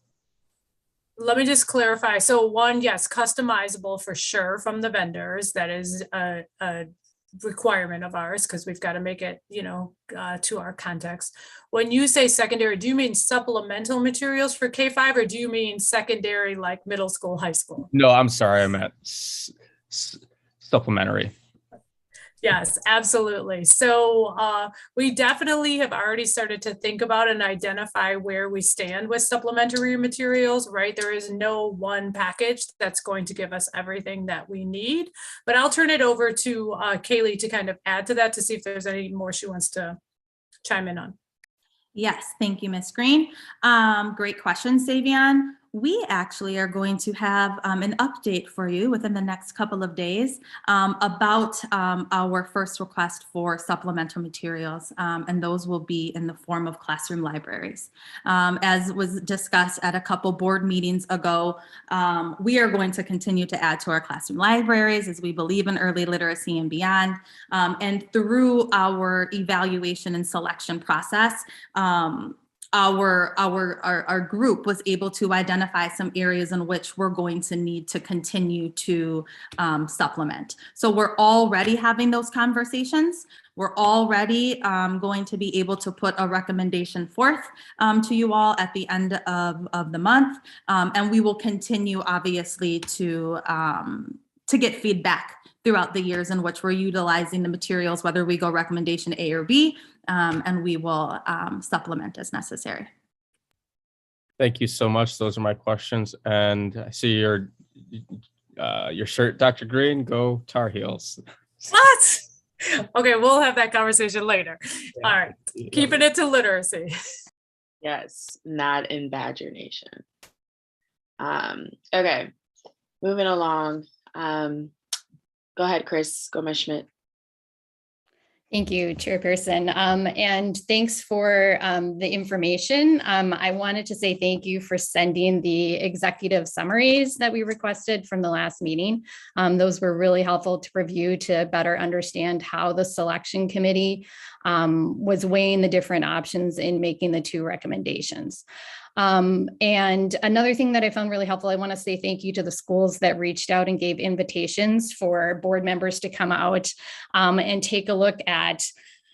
Let me just clarify. So one, yes, customizable for sure from the vendors. That is a requirement of ours because we've got to make it, to our context. When you say secondary, do you mean supplemental materials for K-5 or do you mean secondary like middle school, high school? No, I'm sorry. I meant supplementary. Yes, absolutely. So we definitely have already started to think about and identify where we stand with supplementary materials, right? There is no one package that's going to give us everything that we need, but I'll turn it over to Kaylee to kind of add to that to see if there's any more she wants to chime in on. Yes, thank you, Ms. Green. Great question, Savion. We actually are going to have an update for you within the next couple of days about our first request for supplemental materials, and those will be in the form of classroom libraries. As was discussed at a couple board meetings ago, we are going to continue to add to our classroom libraries as we believe in early literacy and beyond. And through our evaluation and selection process, our group was able to identify some areas in which we're going to need to continue to supplement. So we're already having those conversations. We're already going to be able to put a recommendation forth to you all at the end of the month. And we will continue obviously to get feedback throughout the years in which we're utilizing the materials, whether we go recommendation A or B, and we will supplement as necessary. Thank you so much. Those are my questions. And I see your shirt, Dr. Green. Go Tar Heels. What? Okay, we'll have that conversation later. Yeah. All right, keeping it to literacy. Yes, not in Badger Nation. Okay, moving along. Go ahead, Chris Gomez-Schmidt. Thank you, Chairperson. And thanks for the information. I wanted to say thank you for sending the executive summaries that we requested from the last meeting. Those were really helpful to review to better understand how the selection committee was weighing the different options in making the two recommendations. And another thing that I found really helpful, I want to say thank you to the schools that reached out and gave invitations for board members to come out and take a look at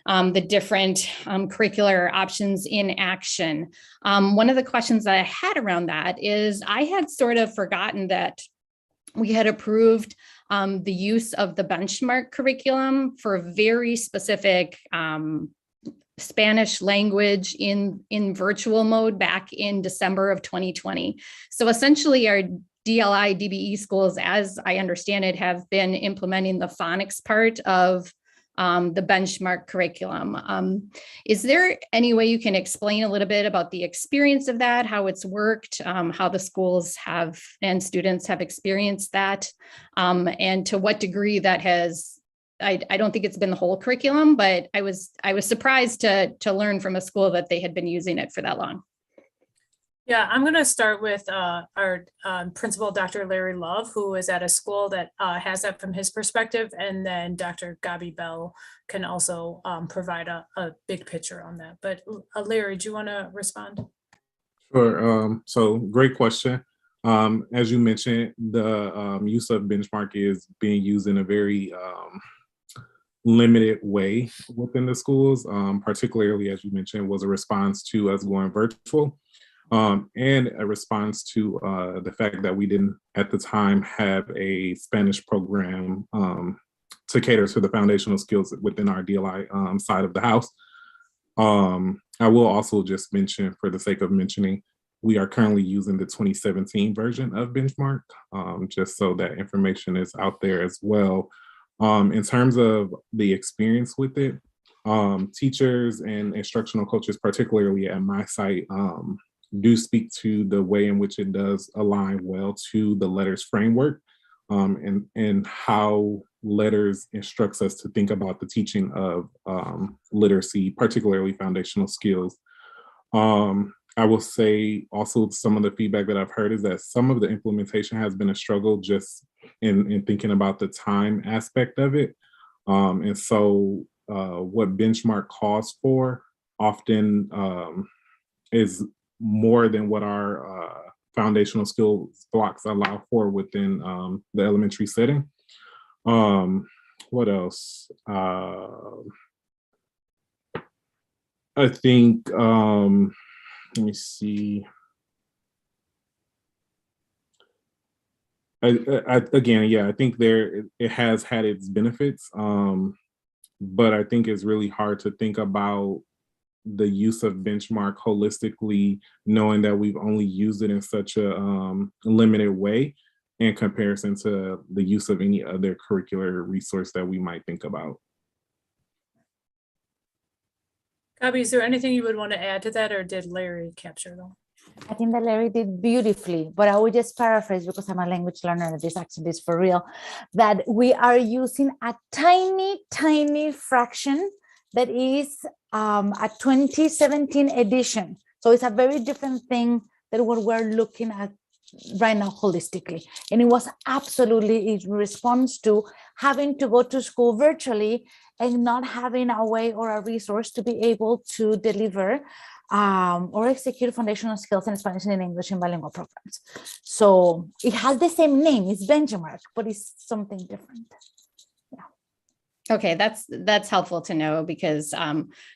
the different curricular options in action. One of the questions that I had around that is I had sort of forgotten that we had approved the use of the benchmark curriculum for very specific Spanish language in virtual mode back in December of 2020. So essentially our DLI DBE schools, as I understand it, have been implementing the phonics part of the benchmark curriculum. Is there any way you can explain a little bit about the experience of that, how it's worked, how the schools have and students have experienced that, and to what degree that has, I don't think it's been the whole curriculum, but I was surprised to learn from a school that they had been using it for that long. Yeah, I'm going to start with our principal, Dr. Larry Love, who is at a school that has that from his perspective. And then Dr. Gabi Bell can also provide a big picture on that. But Larry, do you want to respond? Sure. So great question. As you mentioned, the use of benchmark is being used in a very limited way within the schools, particularly, as you mentioned, was a response to us going virtual, and a response to the fact that we didn't at the time have a Spanish program to cater to the foundational skills within our DLI side of the house. I will also just mention, for the sake of mentioning, we are currently using the 2017 version of benchmark, just so that information is out there as well. In terms of the experience with it, teachers and instructional coaches, particularly at my site, do speak to the way in which it does align well to the LETTERS framework, and how LETTERS instructs us to think about the teaching of literacy, particularly foundational skills. I will say also some of the feedback that I've heard is that some of the implementation has been a struggle just in thinking about the time aspect of it. And so what benchmark calls for often is more than what our foundational skills blocks allow for within the elementary setting. What else? I think, let me see. Again, yeah, I think it has had its benefits, but I think it's really hard to think about the use of benchmark holistically, knowing that we've only used it in such a limited way in comparison to the use of any other curricular resource that we might think about. Gabby, is there anything you would want to add to that, or did Larry capture it all? I think that Larry did beautifully, but I would just paraphrase, because I'm a language learner and this actually is for real, that we are using a tiny, tiny fraction that is a 2017 edition. So it's a very different thing than what we're looking at right now holistically. And it was absolutely in response to having to go to school virtually and not having a way or a resource to be able to deliver or execute foundational skills in Spanish and in English in bilingual programs. So it has the same name, it's benchmark, but it's something different. Okay, that's helpful to know, because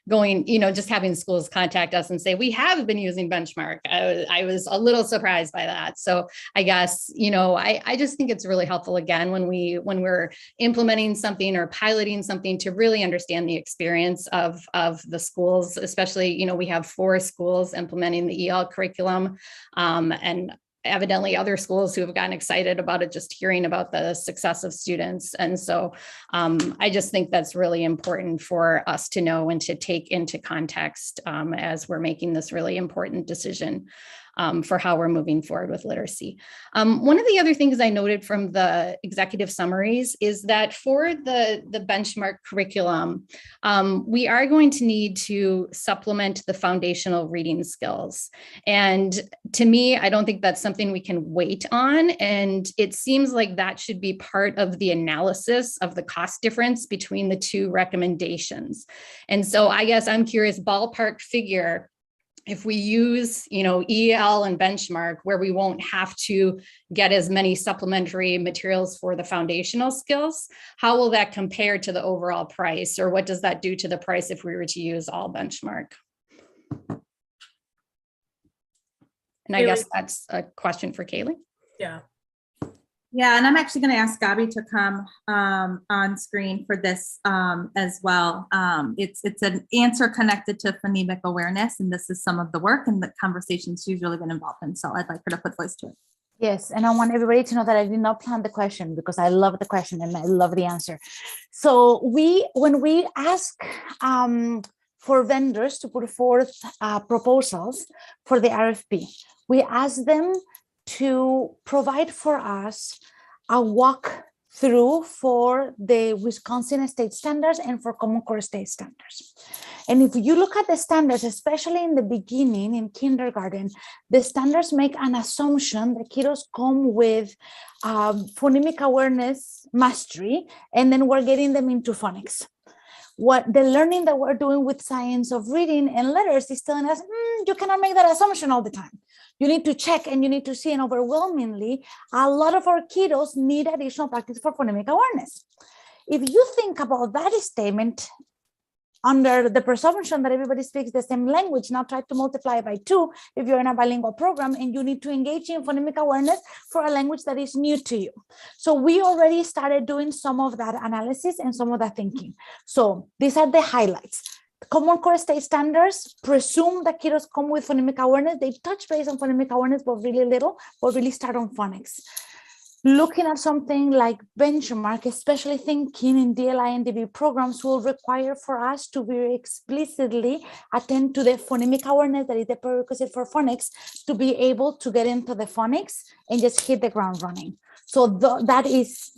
going, just having schools contact us and say, we have been using benchmark. I was a little surprised by that. So I guess, I just think it's really helpful, again, when we're implementing something or piloting something, to really understand the experience of the schools, especially, we have 4 schools implementing the EL curriculum, and evidently other schools who have gotten excited about it, just hearing about the success of students. And so I just think that's really important for us to know and to take into context as we're making this really important decision for how we're moving forward with literacy. One of the other things I noted from the executive summaries is that for the benchmark curriculum, we are going to need to supplement the foundational reading skills. And to me, I don't think that's something we can wait on. And it seems like that should be part of the analysis of the cost difference between the 2 recommendations. And so I guess I'm curious, ballpark figure, if we use, EL and benchmark, where we won't have to get as many supplementary materials for the foundational skills, how will that compare to the overall price? Or what does that do to the price if we were to use all benchmark? And I guess that's a question for Kaylee. Yeah. Yeah, and I'm actually going to ask Gabby to come on screen for this as well. It's an answer connected to phonemic awareness, and this is some of the work and the conversations she's really been involved in. So I'd like her to put voice to it. Yes, and I want everybody to know that I did not plan the question, because I love the question and I love the answer. So when we ask for vendors to put forth proposals for the RFP, we ask them to provide for us a walkthrough for the Wisconsin state standards and for Common Core state standards. And if you look at the standards, especially in the beginning, in kindergarten, the standards make an assumption that kiddos come with phonemic awareness mastery, and then we're getting them into phonics. What the learning that we're doing with science of reading and letters is telling us, you cannot make that assumption all the time. You need to check and you need to see, and overwhelmingly, a lot of our kiddos need additional practice for phonemic awareness. If you think about that statement, under the presumption that everybody speaks the same language, now try to multiply by 2 if you're in a bilingual program and you need to engage in phonemic awareness for a language that is new to you. So we already started doing some of that analysis and some of that thinking. So these are the highlights. Common Core State Standards presume that kiddos come with phonemic awareness. They touch base on phonemic awareness, but really little, but really start on phonics. Looking at something like benchmark, especially thinking in DLI and DBE programs, will require for us to very explicitly attend to the phonemic awareness that is the prerequisite for phonics to be able to get into the phonics and just hit the ground running. So that is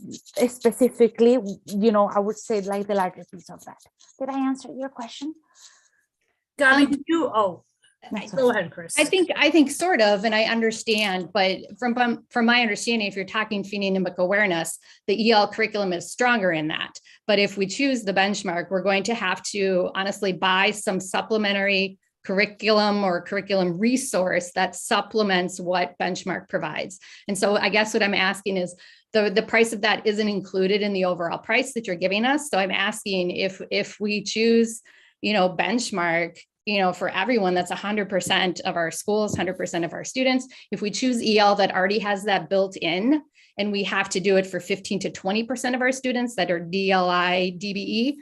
specifically, I would say like the larger piece of that. Did I answer your question? Gabby, go ahead, Chris. I think sort of, and I understand, but from my understanding, if you're talking phonemic awareness, the EL curriculum is stronger in that. But if we choose the benchmark, we're going to have to honestly buy some supplementary curriculum or curriculum resource that supplements what benchmark provides. And so I guess what I'm asking is the price of that isn't included in the overall price that you're giving us. So I'm asking if we choose, benchmark, for everyone, that's 100% of our schools, 100% of our students. If we choose EL that already has that built in, and we have to do it for 15 to 20% of our students that are DLI, DBE,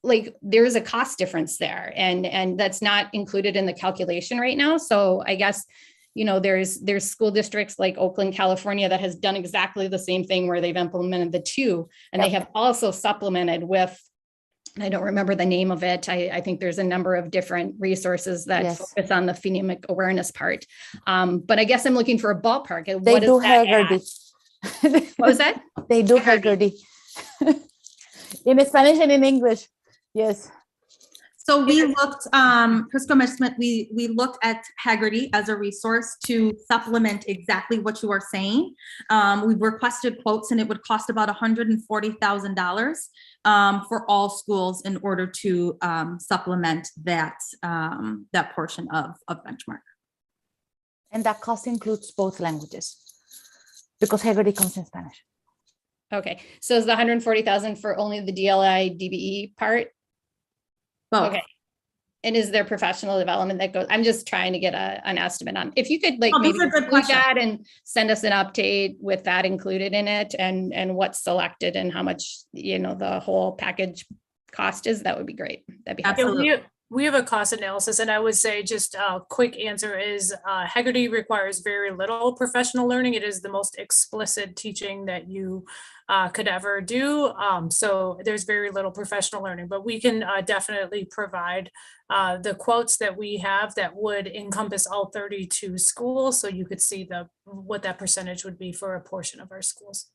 like there's a cost difference there, and that's not included in the calculation right now. So I guess, there's school districts like Oakland, California, that has done exactly the same thing where they've implemented the 2, and they have also supplemented with, I don't remember the name of it. I think there's a number of different resources that focus on the phonemic awareness part. But I guess I'm looking for a ballpark. They do Haggerty. What was that? They do Haggerty. In Spanish and in English. Yes. So we looked, Prisco Smith, we looked at Haggerty as a resource to supplement exactly what you are saying. We requested quotes, and it would cost about $140,000 for all schools in order to supplement that portion of benchmark. And that cost includes both languages because Haggerty comes in Spanish. Okay, so is the $140,000 for only the DLI DBE part? Both. Okay. And is there professional development that goes? I'm just trying to get an estimate on, if you could maybe include that and send us an update with that included in it, and what's selected and how much, the whole package cost is, that would be great. That'd be helpful. Yeah, we have a cost analysis, and I would say just a quick answer is Haggerty requires very little professional learning. It is the most explicit teaching that you could ever do. So there's very little professional learning, but we can definitely provide the quotes that we have that would encompass all 32 schools. So you could see what that percentage would be for a portion of our schools.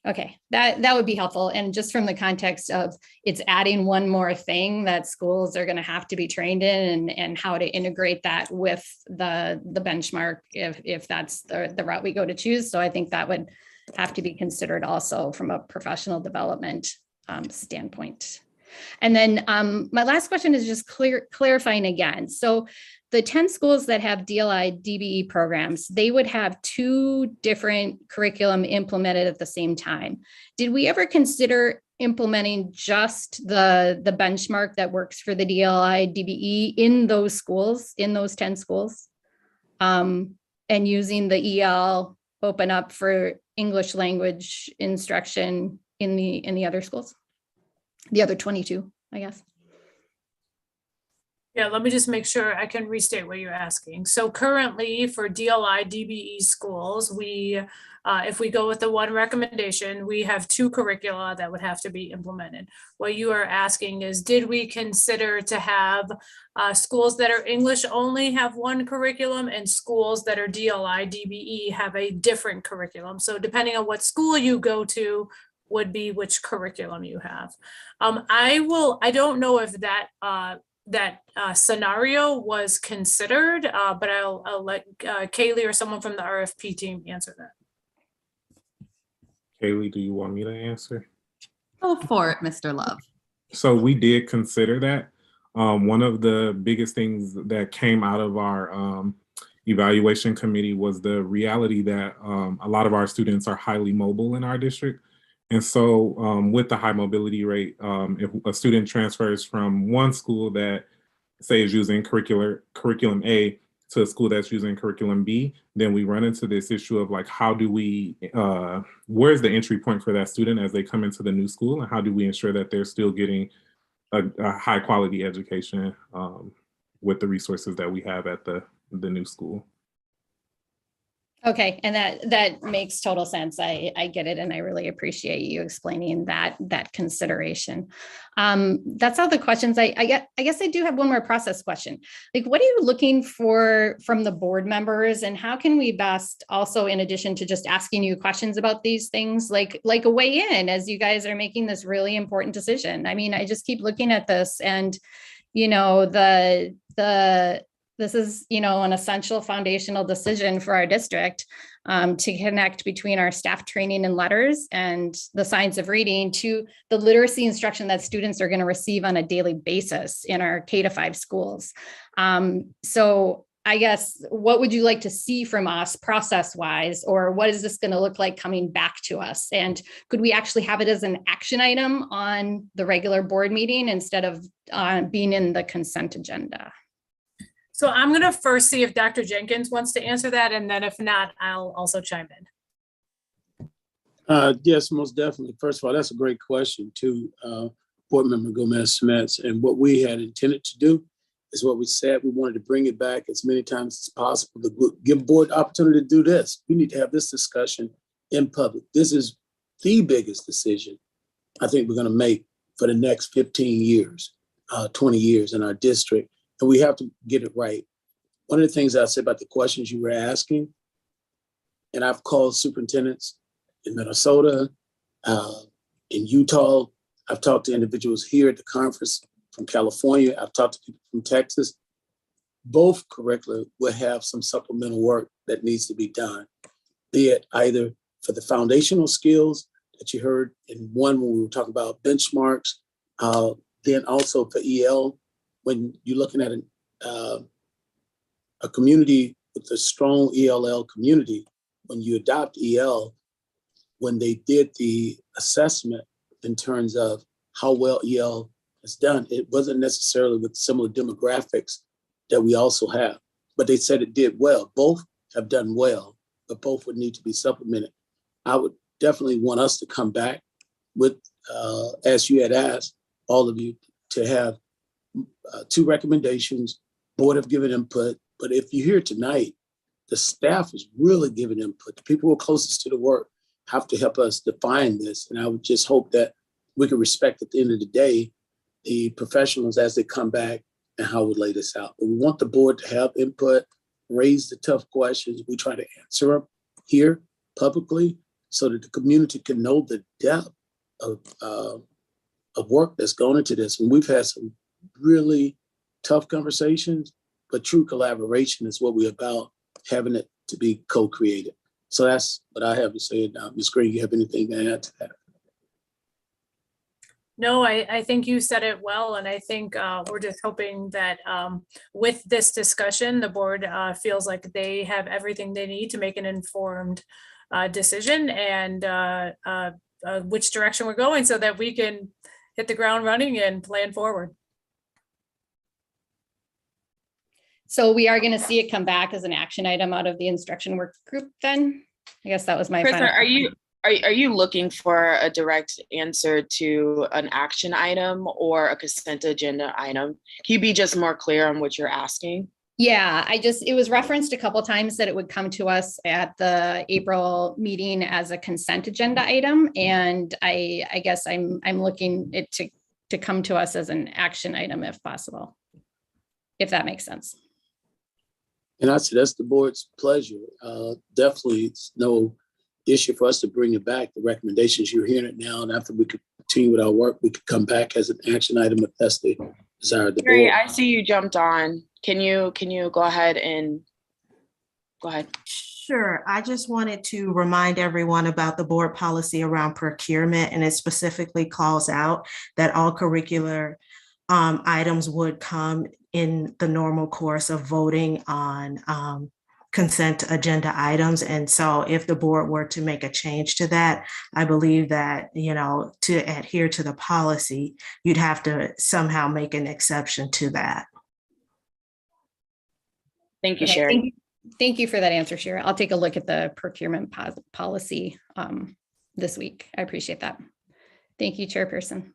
Okay, that would be helpful. And just from the context of it's adding one more thing that schools are going to have to be trained in, and how to integrate that with the benchmark if that's the route we go to choose. So I think that would have to be considered also from a professional development standpoint. And then my last question is just clarifying again. So the 10 schools that have DLI DBE programs, they would have 2 different curriculum implemented at the same time. Did we ever consider implementing just the benchmark that works for the DLI DBE in those schools, in those 10 schools, and using the EL open up for English language instruction in the other schools, the other 22, I guess? Yeah, let me just make sure I can restate what you're asking. So currently for DLI DBE schools, if we go with the 1 recommendation, we have 2 curricula that would have to be implemented. What you are asking is, did we consider to have schools that are English only have 1 curriculum, and schools that are DLI DBE have a different curriculum? So depending on what school you go to would be which curriculum you have. I don't know if that scenario was considered, but I'll let Kaylee or someone from the RFP team answer that. Kaylee, do you want me to answer? Go for it, Mr. Love. So we did consider that. One of the biggest things that came out of our evaluation committee was the reality that a lot of our students are highly mobile in our district. And so with the high mobility rate, if a student transfers from one school that say is using curriculum A to a school that's using curriculum B, then we run into this issue of like, how do we, where's the entry point for that student as they come into the new school, and how do we ensure that they're still getting a high quality education with the resources that we have at the new school? Okay, and that makes total sense. I get it, and I really appreciate you explaining that consideration. That's all the questions I guess I do have one more process question. Like, what are you looking for from the board members, and how can we best also, in addition to just asking you questions about these things, like a weigh in as you guys are making this really important decision? I mean, I just keep looking at this, and you know, this is, you know, an essential foundational decision for our district to connect between our staff training and letters and the science of reading to the literacy instruction that students are going to receive on a daily basis in our K-5 schools. So I guess, what would you like to see from us process-wise, or what is this going to look like coming back to us? And could we actually have it as an action item on the regular board meeting instead of being in the consent agenda? So I'm going to first see if Dr. Jenkins wants to answer that, and then if not, I'll also chime in. Yes, most definitely. First of all, that's a great question to Board Member Gomez-Smets. And what we had intended to do is what we said. We wanted to bring it back as many times as possible to give board opportunity to do this. We need to have this discussion in public. This is the biggest decision I think we're going to make for the next 15 years, 20 years in our district. And we have to get it right. One of the things I said about the questions you were asking, and I've called superintendents in Minnesota, in Utah. I've talked to individuals here at the conference from California. I've talked to people from Texas. Both curricula will have some supplemental work that needs to be done, be it either for the foundational skills that you heard in one when we were talking about benchmarks, then also for EL. When you're looking at a community with a strong ELL community, when you adopt EL, when they did the assessment in terms of how well EL has done, it wasn't necessarily with similar demographics that we also have, but they said it did well. Both have done well, but both would need to be supplemented. I would definitely want us to come back with, as you had asked, all of you, to have 2 recommendations. Board have given input, but if you hear tonight, the staff is really giving input. The people who are closest to the work have to help us define this. And I would just hope that we can respect at the end of the day, the professionals as they come back and how we lay this out. But we want the board to have input, raise the tough questions. We try to answer them here publicly so that the community can know the depth of work that's gone into this. And we've had some really tough conversations, but true collaboration is what we're about, having it to be co-created. So that's what I have to say now. Ms. Green, you have anything to add to that? No, I think you said it well, and I think we're just hoping that with this discussion, the board feels like they have everything they need to make an informed decision and which direction we're going so that we can hit the ground running and plan forward. So we are going to see it come back as an action item out of the instruction work group then? I guess that was my Chris, final are you looking for a direct answer to an action item or a consent agenda item? Can you be just more clear on what you're asking? Yeah, it was referenced a couple of times that it would come to us at the April meeting as a consent agenda item. And I guess I'm looking it to come to us as an action item if possible, if that makes sense. And I said, that's the board's pleasure. Definitely, it's no issue for us to bring it back. The recommendations, you're hearing it now, and after we could continue with our work, we could come back as an action item if that's the desire of the board. I see you jumped on. Can you go ahead and go ahead? Sure. I just wanted to remind everyone about the board policy around procurement, and it specifically calls out that all curricular items would come in the normal course of voting on consent agenda items. And so if the board were to make a change to that, I believe that, to adhere to the policy, you'd have to somehow make an exception to that. Thank you, Okay, Sherry. Thank you for that answer, Sherry. I'll take a look at the procurement policy this week. I appreciate that. Thank you, Chairperson.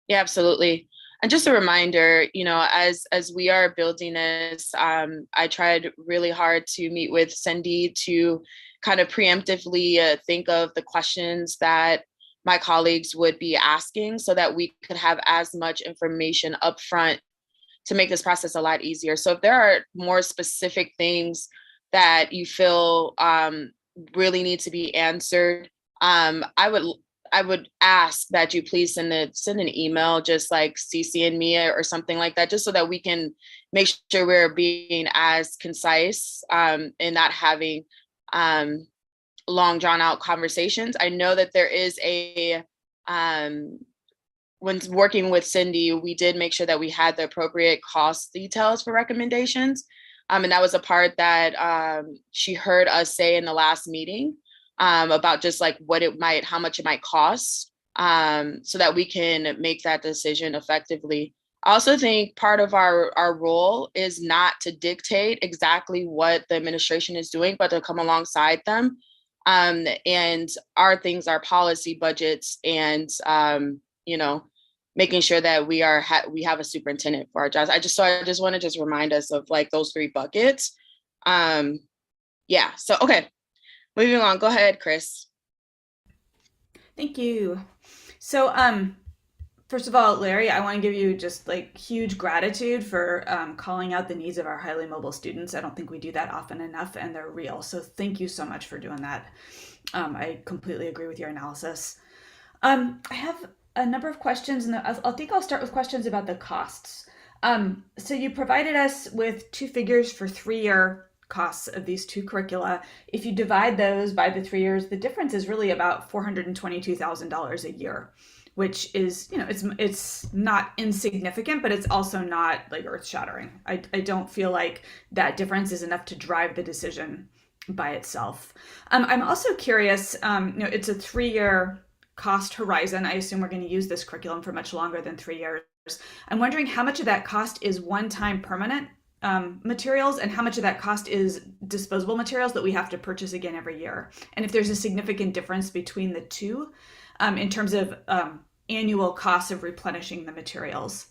Yeah, absolutely. And just a reminder, as we are building this, I tried really hard to meet with Cindy to kind of preemptively think of the questions that my colleagues would be asking so that we could have as much information up front to make this process a lot easier. So if there are more specific things that you feel really need to be answered, I would ask that you please send an email, just like CCing me or something like that, just so that we can make sure we're being as concise and not having long drawn out conversations. I know that there is when working with Cindy, we did make sure that we had the appropriate cost details for recommendations. And that was a part that she heard us say in the last meeting. About just like how much it might cost, so that we can make that decision effectively. I also think part of our role is not to dictate exactly what the administration is doing, but to come alongside them. And our things are policy, budgets, and making sure that we have a superintendent for our jobs. I just want to remind us of like those three buckets. Yeah. So okay. Moving on, go ahead, Chris. Thank you. So, first of all, Larry, I want to give you just like huge gratitude for calling out the needs of our highly mobile students. I don't think we do that often enough, and they're real. So thank you so much for doing that. I completely agree with your analysis. I have a number of questions, and I think I'll start with questions about the costs. So you provided us with two figures for 3-year costs of these two curricula. If you divide those by the 3 years, the difference is really about $422,000 a year, which is, it's not insignificant, but it's also not like earth-shattering. I don't feel like that difference is enough to drive the decision by itself. I'm also curious, it's a 3-year cost horizon. I assume we're going to use this curriculum for much longer than 3 years. I'm wondering how much of that cost is one-time permanent materials, and how much of that cost is disposable materials that we have to purchase again every year, and if there's a significant difference between the two in terms of annual costs of replenishing the materials.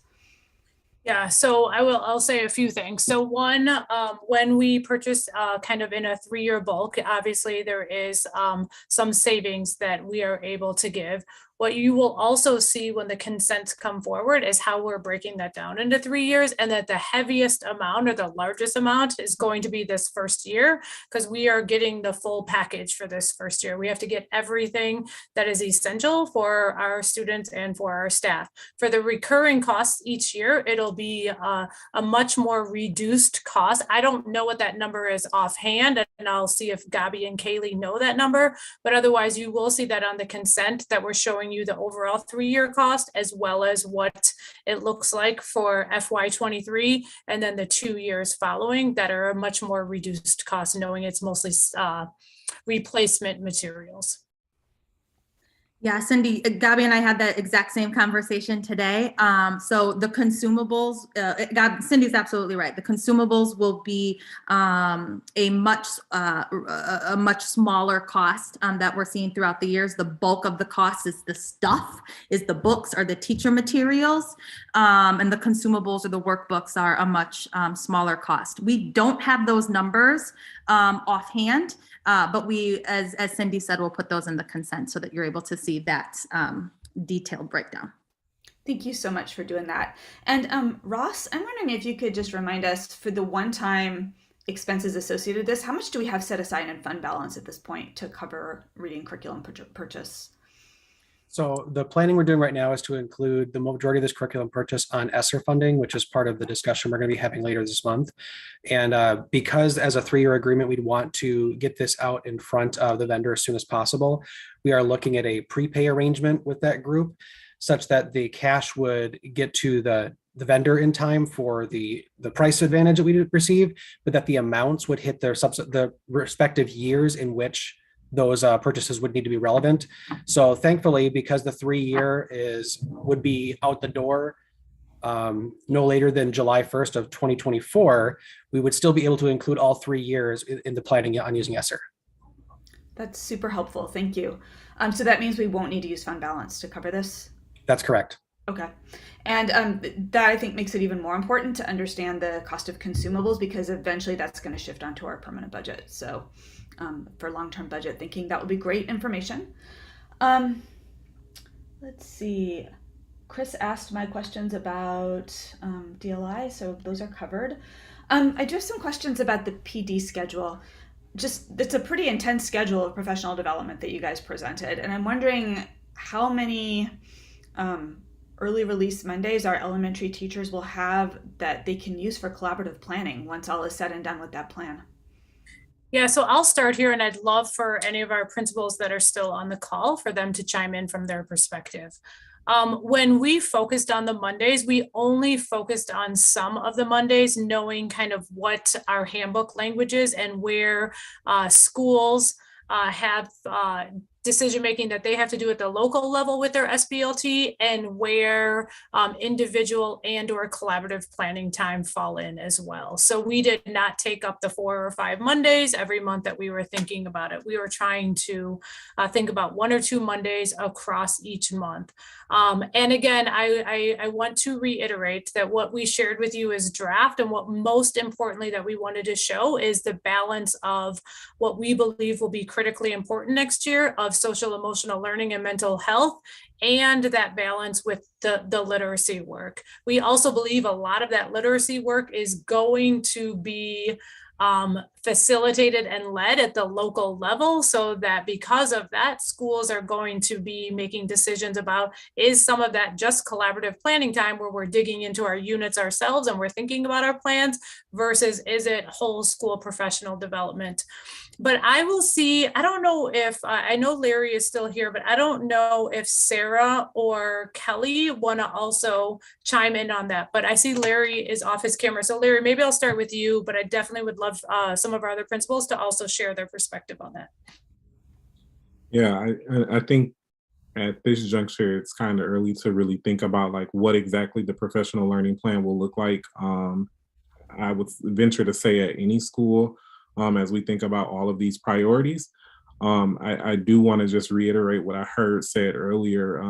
Yeah, so I'll say a few things. So one, when we purchase kind of in a 3-year bulk, obviously there is some savings that we are able to give. What you will also see when the consents come forward is how we're breaking that down into 3 years, and that the heaviest amount or the largest amount is going to be this first year, because we are getting the full package for this first year. We have to get everything that is essential for our students and for our staff. For the recurring costs each year, it'll be a much more reduced cost. I don't know what that number is offhand, and I'll see if Gabi and Kaylee know that number, but otherwise you will see that on the consent that we're showing you the overall 3-year cost, as well as what it looks like for FY23, and then the 2 years following that are a much more reduced cost, knowing it's mostly replacement materials. Yeah, Cindy, Gabi and I had that exact same conversation today. So the consumables, Cindy's absolutely right. The consumables will be a much smaller cost that we're seeing throughout the years. The bulk of the cost is the stuff, is the books or the teacher materials, and the consumables or the workbooks are a much smaller cost. We don't have those numbers offhand. But we, as Cindy said, we'll put those in the consent so that you're able to see that detailed breakdown. Thank you so much for doing that. And Ross, I'm wondering if you could just remind us, for the one-time expenses associated with this, how much do we have set aside in fund balance at this point to cover reading curriculum purchase? So the planning we're doing right now is to include the majority of this curriculum purchase on ESSER funding, which is part of the discussion we're going to be having later this month. And because as a 3-year agreement, we'd want to get this out in front of the vendor as soon as possible, we are looking at a prepay arrangement with that group, such that the cash would get to the the vendor in time for the price advantage that we did receive, but that the amounts would hit the respective years in which those purchases would need to be relevant. So thankfully, because the 3-year would be out the door no later than July 1st of 2024, we would still be able to include all 3 years in the planning on using ESSER. That's super helpful. Thank you. So that means we won't need to use fund balance to cover this? That's correct. Okay. And that I think makes it even more important to understand the cost of consumables, because eventually that's going to shift onto our permanent budget. So for long-term budget thinking, that would be great information. Let's see. Chris asked my questions about DLI, so those are covered. I do have some questions about the PD schedule. It's a pretty intense schedule of professional development that you guys presented, and I'm wondering how many early release Mondays our elementary teachers will have that they can use for collaborative planning once all is said and done with that plan. Yeah, so I'll start here, and I'd love for any of our principals that are still on the call for them to chime in from their perspective. When we focused on the Mondays, we only focused on some of the Mondays, knowing kind of what our handbook language is and where schools have decision-making that they have to do at the local level with their SBLT, and where individual and or collaborative planning time fall in as well. So we did not take up the 4 or 5 Mondays every month that we were thinking about it. We were trying to think about 1 or 2 Mondays across each month. And again, I want to reiterate that what we shared with you is draft, and what most importantly that we wanted to show is the balance of what we believe will be critically important next year of social emotional learning and mental health, and that balance with the literacy work. We also believe a lot of that literacy work is going to be facilitated and led at the local level, so that because of that, schools are going to be making decisions about, is some of that just collaborative planning time where we're digging into our units ourselves and we're thinking about our plans, versus is it whole school professional development. But I will see, I don't know if, I know Larry is still here, but I don't know if Sarah or Kelly want to also chime in on that. But I see Larry is off his camera. So Larry, maybe I'll start with you, but I definitely would love some of our other principals to also share their perspective on that. Yeah, I think at this juncture, it's kind of early to really think about like what exactly the professional learning plan will look like. I would venture to say at any school, as we think about all of these priorities. I do want to just reiterate what I heard said earlier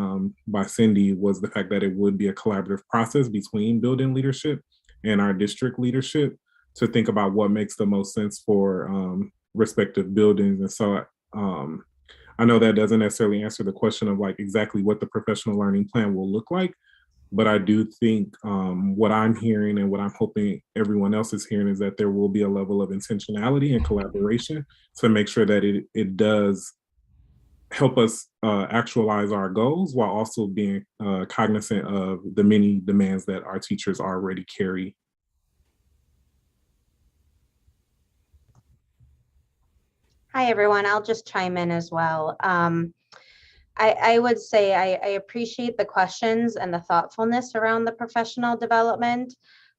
by Cindy, was the fact that it would be a collaborative process between building leadership and our district leadership to think about what makes the most sense for respective buildings. And so I know that doesn't necessarily answer the question of like exactly what the professional learning plan will look like, but I do think what I'm hearing and what I'm hoping everyone else is hearing is that there will be a level of intentionality and collaboration to make sure that it does help us actualize our goals while also being cognizant of the many demands that our teachers already carry. Hi, everyone. I'll just chime in as well. I would say I appreciate the questions and the thoughtfulness around the professional development.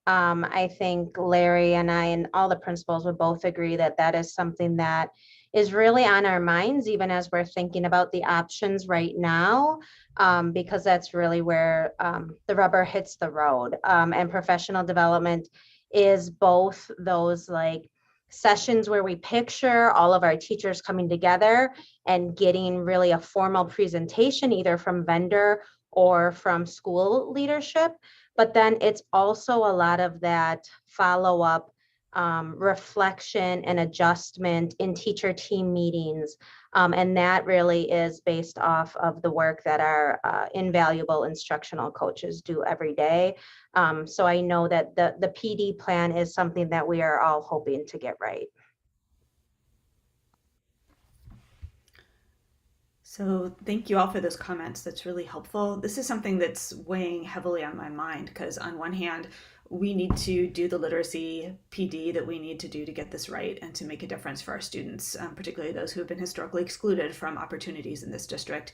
I think Larry and I and all the principals would both agree that that is something that is really on our minds, even as we're thinking about the options right now, because that's really where the rubber hits the road. And professional development is both those like sessions where we picture all of our teachers coming together and getting really a formal presentation, either from vendor or from school leadership. But then it's also a lot of that follow-up reflection and adjustment in teacher team meetings. And that really is based off of the work that our invaluable instructional coaches do every day. So I know that the PD plan is something that we are all hoping to get right. So thank you all for those comments. That's really helpful. This is something that's weighing heavily on my mind because on one hand, we need to do the literacy PD that we need to do to get this right and to make a difference for our students, particularly those who have been historically excluded from opportunities in this district.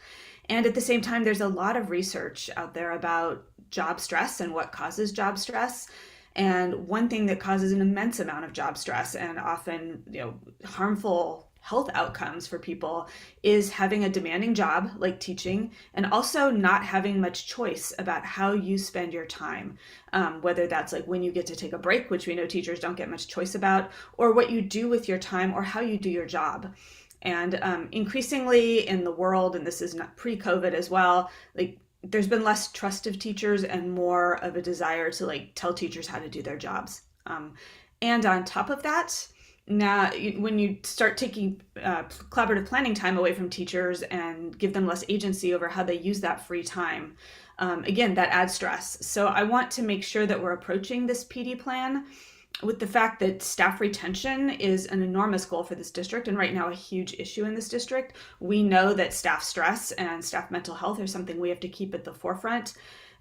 And at the same time, there's a lot of research out there about job stress and what causes job stress. And one thing that causes an immense amount of job stress and often, harmful health outcomes for people is having a demanding job like teaching, and also not having much choice about how you spend your time, whether that's like when you get to take a break, which we know teachers don't get much choice about, or what you do with your time or how you do your job. And increasingly in the world, and this is not pre-COVID as well, like there's been less trust of teachers and more of a desire to like tell teachers how to do their jobs. And on top of that, now, when you start taking collaborative planning time away from teachers and give them less agency over how they use that free time, again, that adds stress. So I want to make sure that we're approaching this PD plan with the fact that staff retention is an enormous goal for this district, and right now a huge issue in this district. We know that staff stress and staff mental health are something we have to keep at the forefront.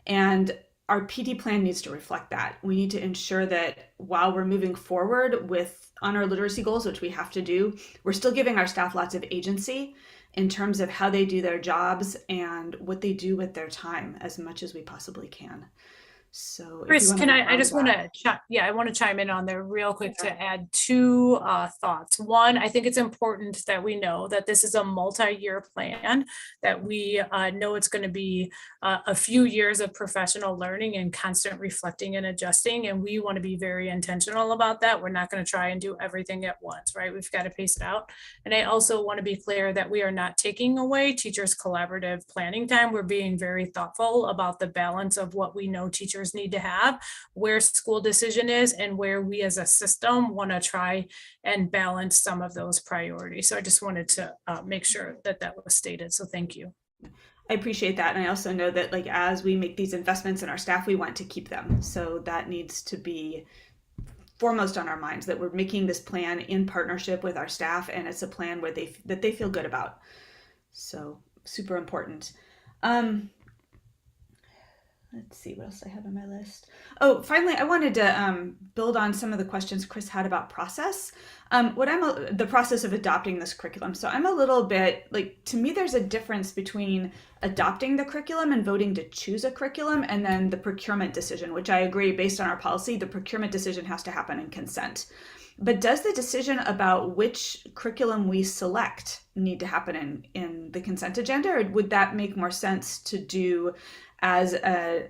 And our PD plan needs to reflect that. We need to ensure that while we're moving forward on our literacy goals, which we have to do, we're still giving our staff lots of agency in terms of how they do their jobs and what they do with their time as much as we possibly can. So Chris, I just want to, I want to chime in on there real quick to add two thoughts. One, I think it's important that we know that this is a multi-year plan, that we know it's going to be a few years of professional learning and constant reflecting and adjusting. And we want to be very intentional about that. We're not going to try and do everything at once, right? We've got to pace it out. And I also want to be clear that we are not taking away teachers' collaborative planning time. We're being very thoughtful about the balance of what we know teachers need to have, where school decision is, and where we as a system want to try and balance some of those priorities. So I just wanted to make sure that that was stated. So thank you. I appreciate that. And I also know that like as we make these investments in our staff, we want to keep them. So that needs to be foremost on our minds, that we're making this plan in partnership with our staff, and it's a plan where that they feel good about. So super important. Let's see what else I have on my list. Oh, finally, I wanted to build on some of the questions Chris had about process. The process of adopting this curriculum. So I'm a little bit to me, there's a difference between adopting the curriculum and voting to choose a curriculum, and then the procurement decision, which I agree, based on our policy, the procurement decision has to happen in consent. But does the decision about which curriculum we select need to happen in the consent agenda, or would that make more sense to do as a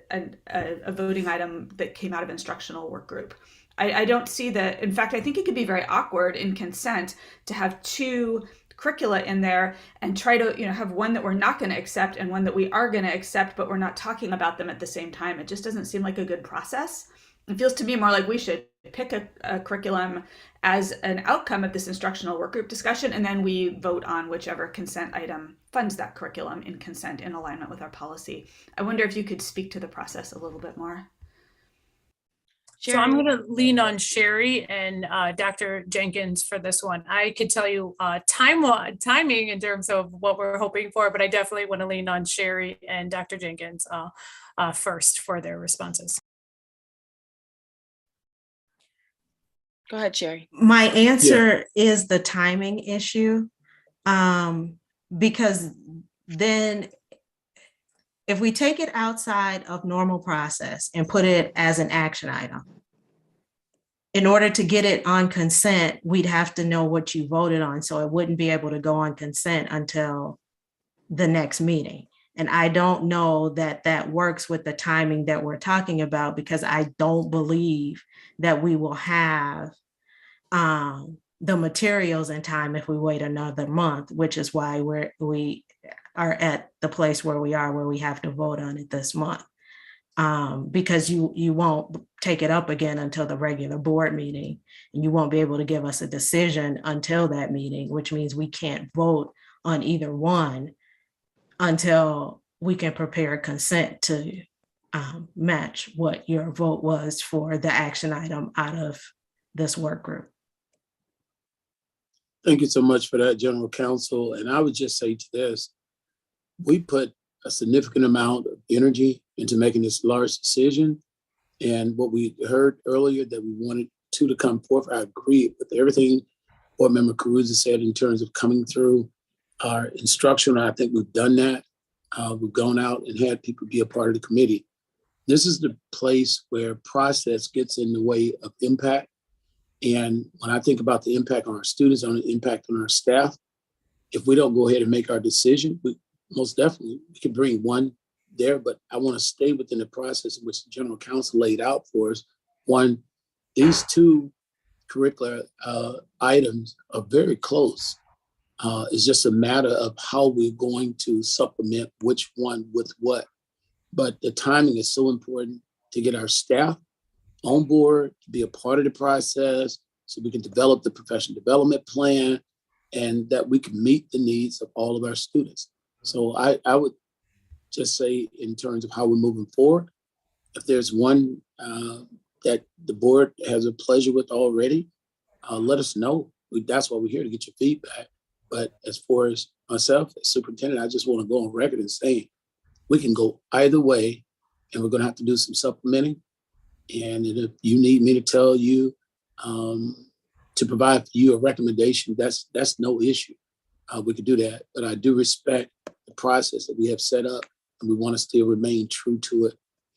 voting item that came out of instructional work group? I don't see that. In fact, I think it could be very awkward in consent to have two curricula in there and try to have one that we're not going to accept and one that we are going to accept, but we're not talking about them at the same time. It just doesn't seem like a good process. It feels to me more like we should pick a curriculum as an outcome of this instructional work group discussion, and then we vote on whichever consent item funds that curriculum in consent in alignment with our policy. I wonder if you could speak to the process a little bit more. So I'm going to lean on Sherry and Dr. Jenkins for this one. I could tell you timing in terms of what we're hoping for, but I definitely want to lean on Sherry and Dr. Jenkins first for their responses. Go ahead, Sherry. My answer is the timing issue, because then if we take it outside of normal process and put it as an action item, in order to get it on consent, we'd have to know what you voted on. So it wouldn't be able to go on consent until the next meeting. And I don't know that that works with the timing that we're talking about, because I don't believe that we will have the materials in time if we wait another month, which is why we are at the place where we are, where we have to vote on it this month, because you won't take it up again until the regular board meeting, and you won't be able to give us a decision until that meeting, which means we can't vote on either one until we can prepare consent to match what your vote was for the action item out of this work group. Thank you so much for that, General Counsel. And I would just say to this, we put a significant amount of energy into making this large decision. And what we heard earlier that we wanted to come forth, I agree with everything Board Member Caruza said in terms of coming through our instruction. I think we've done that. We've gone out and had people be a part of the committee. This is the place where process gets in the way of impact. And when I think about the impact on our students, on the impact on our staff, if we don't go ahead and make our decision, we most definitely we can bring one there, but I want to stay within the process which the General Counsel laid out for us. One, these two curricular items are very close. It's just a matter of how we're going to supplement which one with what. But the timing is so important to get our staff on board, to be a part of the process, so we can develop the professional development plan and that we can meet the needs of all of our students. So I would just say in terms of how we're moving forward, if there's one that the board has a pleasure with already, let us know. That's why we're here, to get your feedback. But as far as myself, as superintendent, I just want to go on record and say we can go either way, and we're going to have to do some supplementing. And if you need me to tell you to provide for you a recommendation, that's no issue. We could do that, but I do respect the process that we have set up, and we want to still remain true to it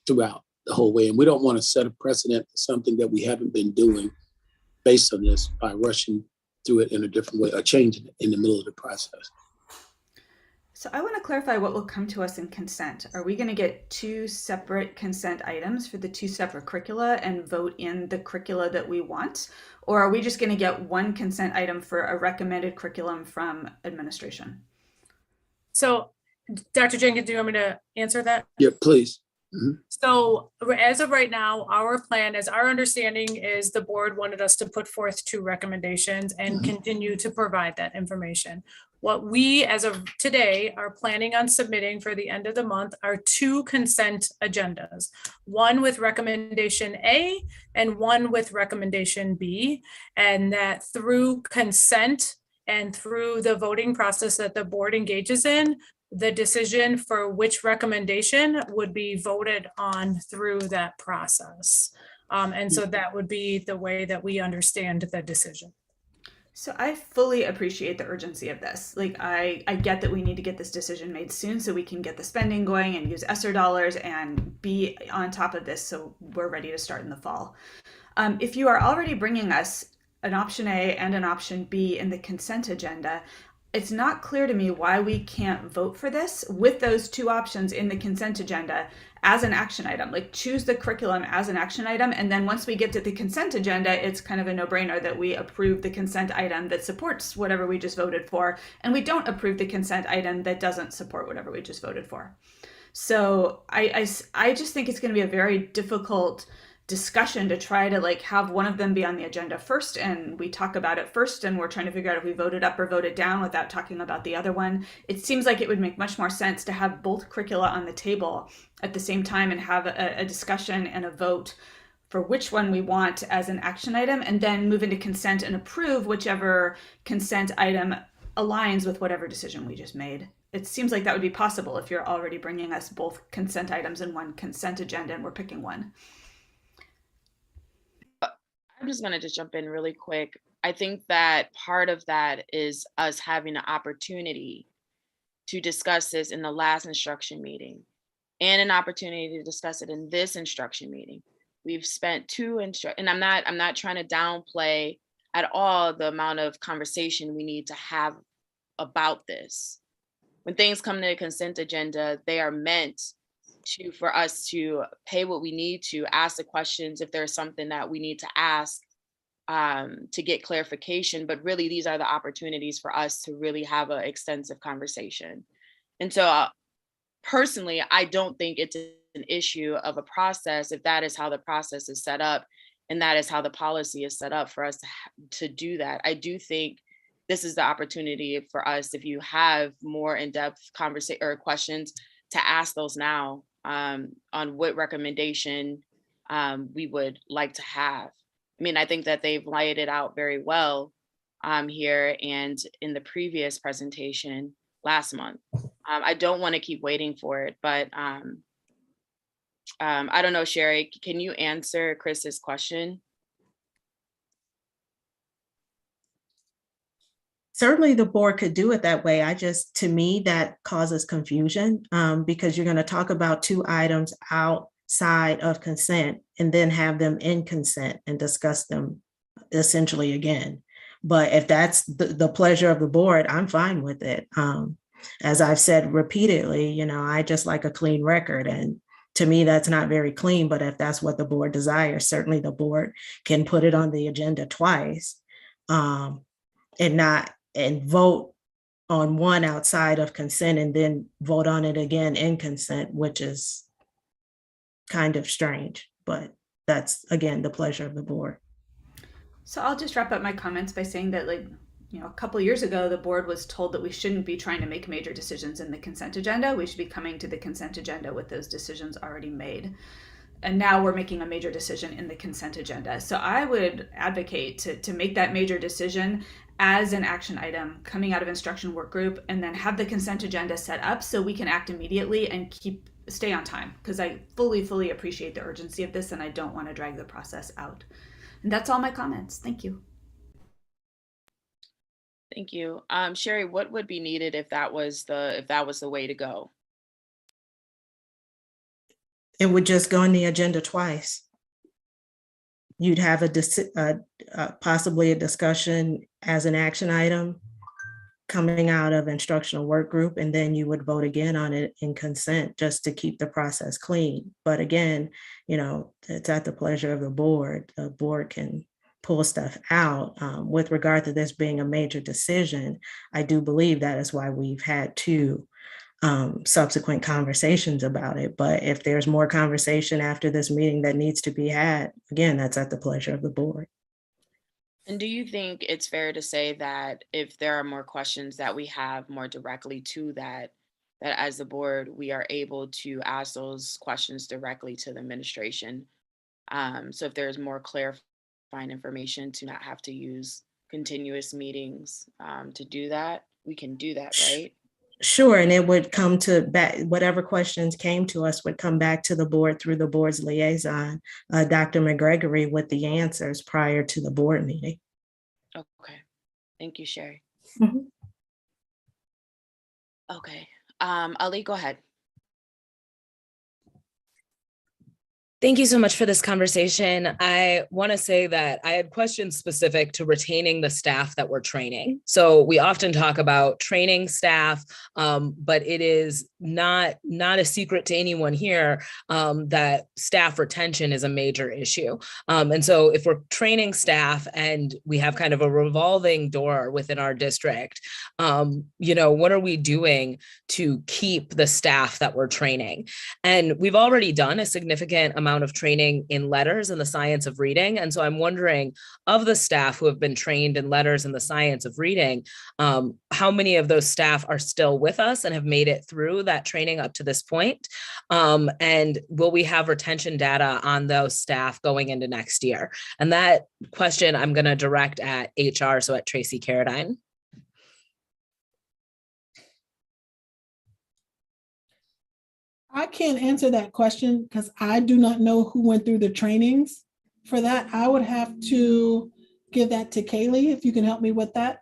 throughout the whole way. And we don't want to set a precedent for something that we haven't been doing based on this by rushing through it in a different way or changing it in the middle of the process. So I want to clarify what will come to us in consent. Are we going to get two separate consent items for the two separate curricula and vote in the curricula that we want? Or are we just going to get one consent item for a recommended curriculum from administration? So Dr. Jenkins, do you want me to answer that? Yeah, please. So as of right now, our plan, as our understanding is, the board wanted us to put forth two recommendations and continue to provide that information. What we, as of today, are planning on submitting for the end of the month are two consent agendas, one with recommendation A and one with recommendation B, and that through consent and through the voting process that the board engages in, the decision for which recommendation would be voted on through that process. And so that would be the way that we understand the decision. So I fully appreciate the urgency of this. Like, I get that we need to get this decision made soon so we can get the spending going and use ESSER dollars and be on top of this so we're ready to start in the fall. If you are already bringing us an option A and an option B in the consent agenda, it's not clear to me why we can't vote for this with those two options in the consent agenda as an action item. Like, choose the curriculum as an action item, and then once we get to the consent agenda, it's kind of a no-brainer that we approve the consent item that supports whatever we just voted for, and we don't approve the consent item that doesn't support whatever we just voted for. So I just think it's going to be a very difficult discussion to try to like have one of them be on the agenda first and we talk about it first and we're trying to figure out if we voted up or voted down without talking about the other one. It seems like it would make much more sense to have both curricula on the table at the same time and have a discussion and a vote for which one we want as an action item, and then move into consent and approve whichever consent item aligns with whatever decision we just made. It seems like that would be possible if you're already bringing us both consent items in one consent agenda and we're picking one. I'm just going to jump in really quick. I think that part of that is us having an opportunity to discuss this in the last instruction meeting and an opportunity to discuss it in this instruction meeting. We've spent and I'm not trying to downplay at all the amount of conversation we need to have about this. When things come to the consent agenda, they are meant for us to pay what we need to, ask the questions if there's something that we need to ask to get clarification. But really, these are the opportunities for us to really have an extensive conversation. And so personally, I don't think it's an issue of a process if that is how the process is set up and that is how the policy is set up for us to do that. I do think this is the opportunity for us, if you have more in-depth conversation or questions, to ask those now on what recommendation we would like to have. I mean, I think that they've laid it out very well here and in the previous presentation last month. I don't want to keep waiting for it, but I don't know, Sherry, can you answer Chris's question? Certainly the board could do it that way. To me, that causes confusion because you're going to talk about 2 items outside of consent and then have them in consent and discuss them essentially again. But if that's the pleasure of the board, I'm fine with it. As I've said repeatedly, I just like a clean record. And to me, that's not very clean, but if that's what the board desires, certainly the board can put it on the agenda twice and vote on one outside of consent and then vote on it again in consent, which is kind of strange, but that's, again, the pleasure of the board. So I'll just wrap up my comments by saying that, a couple of years ago, the board was told that we shouldn't be trying to make major decisions in the consent agenda. We should be coming to the consent agenda with those decisions already made. And now we're making a major decision in the consent agenda. So I would advocate to make that major decision as an action item coming out of instruction work group, and then have the consent agenda set up so we can act immediately and stay on time, because I fully appreciate the urgency of this and I don't want to drag the process out. And that's all my comments. Thank you. Thank you. Sherry, what would be needed if that was the way to go? It would just go on the agenda twice. You'd have possibly a discussion as an action item coming out of instructional work group, and then you would vote again on it in consent just to keep the process clean. But again, it's at the pleasure of the board. The board can pull stuff out. With regard to this being a major decision, I do believe that is why we've had 2 subsequent conversations about it. But if there's more conversation after this meeting that needs to be had, again, that's at the pleasure of the board. And do you think it's fair to say that if there are more questions that we have more directly to that as the board, we are able to ask those questions directly to the administration? So if there's more clarifying information, to not have to use continuous meetings to do that, we can do that, right? Sure, and it would come to back, whatever questions came to us would come back to the board through the board's liaison, Dr. McGregory, with the answers prior to the board meeting. Okay, thank you, Sherry. Mm-hmm. Okay, Ali, go ahead. Thank you so much for this conversation. I want to say that I had questions specific to retaining the staff that we're training. So we often talk about training staff, but it is not a secret to anyone here that staff retention is a major issue. And so if we're training staff and we have kind of a revolving door within our district, what are we doing to keep the staff that we're training? And we've already done a significant amount of training in letters and the science of reading. And so I'm wondering, of the staff who have been trained in letters and the science of reading, how many of those staff are still with us and have made it through that training up to this point? And will we have retention data on those staff going into next year? And that question I'm going to direct at HR, so at Tracy Carradine. I can't answer that question because I do not know who went through the trainings for that. I would have to give that to Kaylee, if you can help me with that.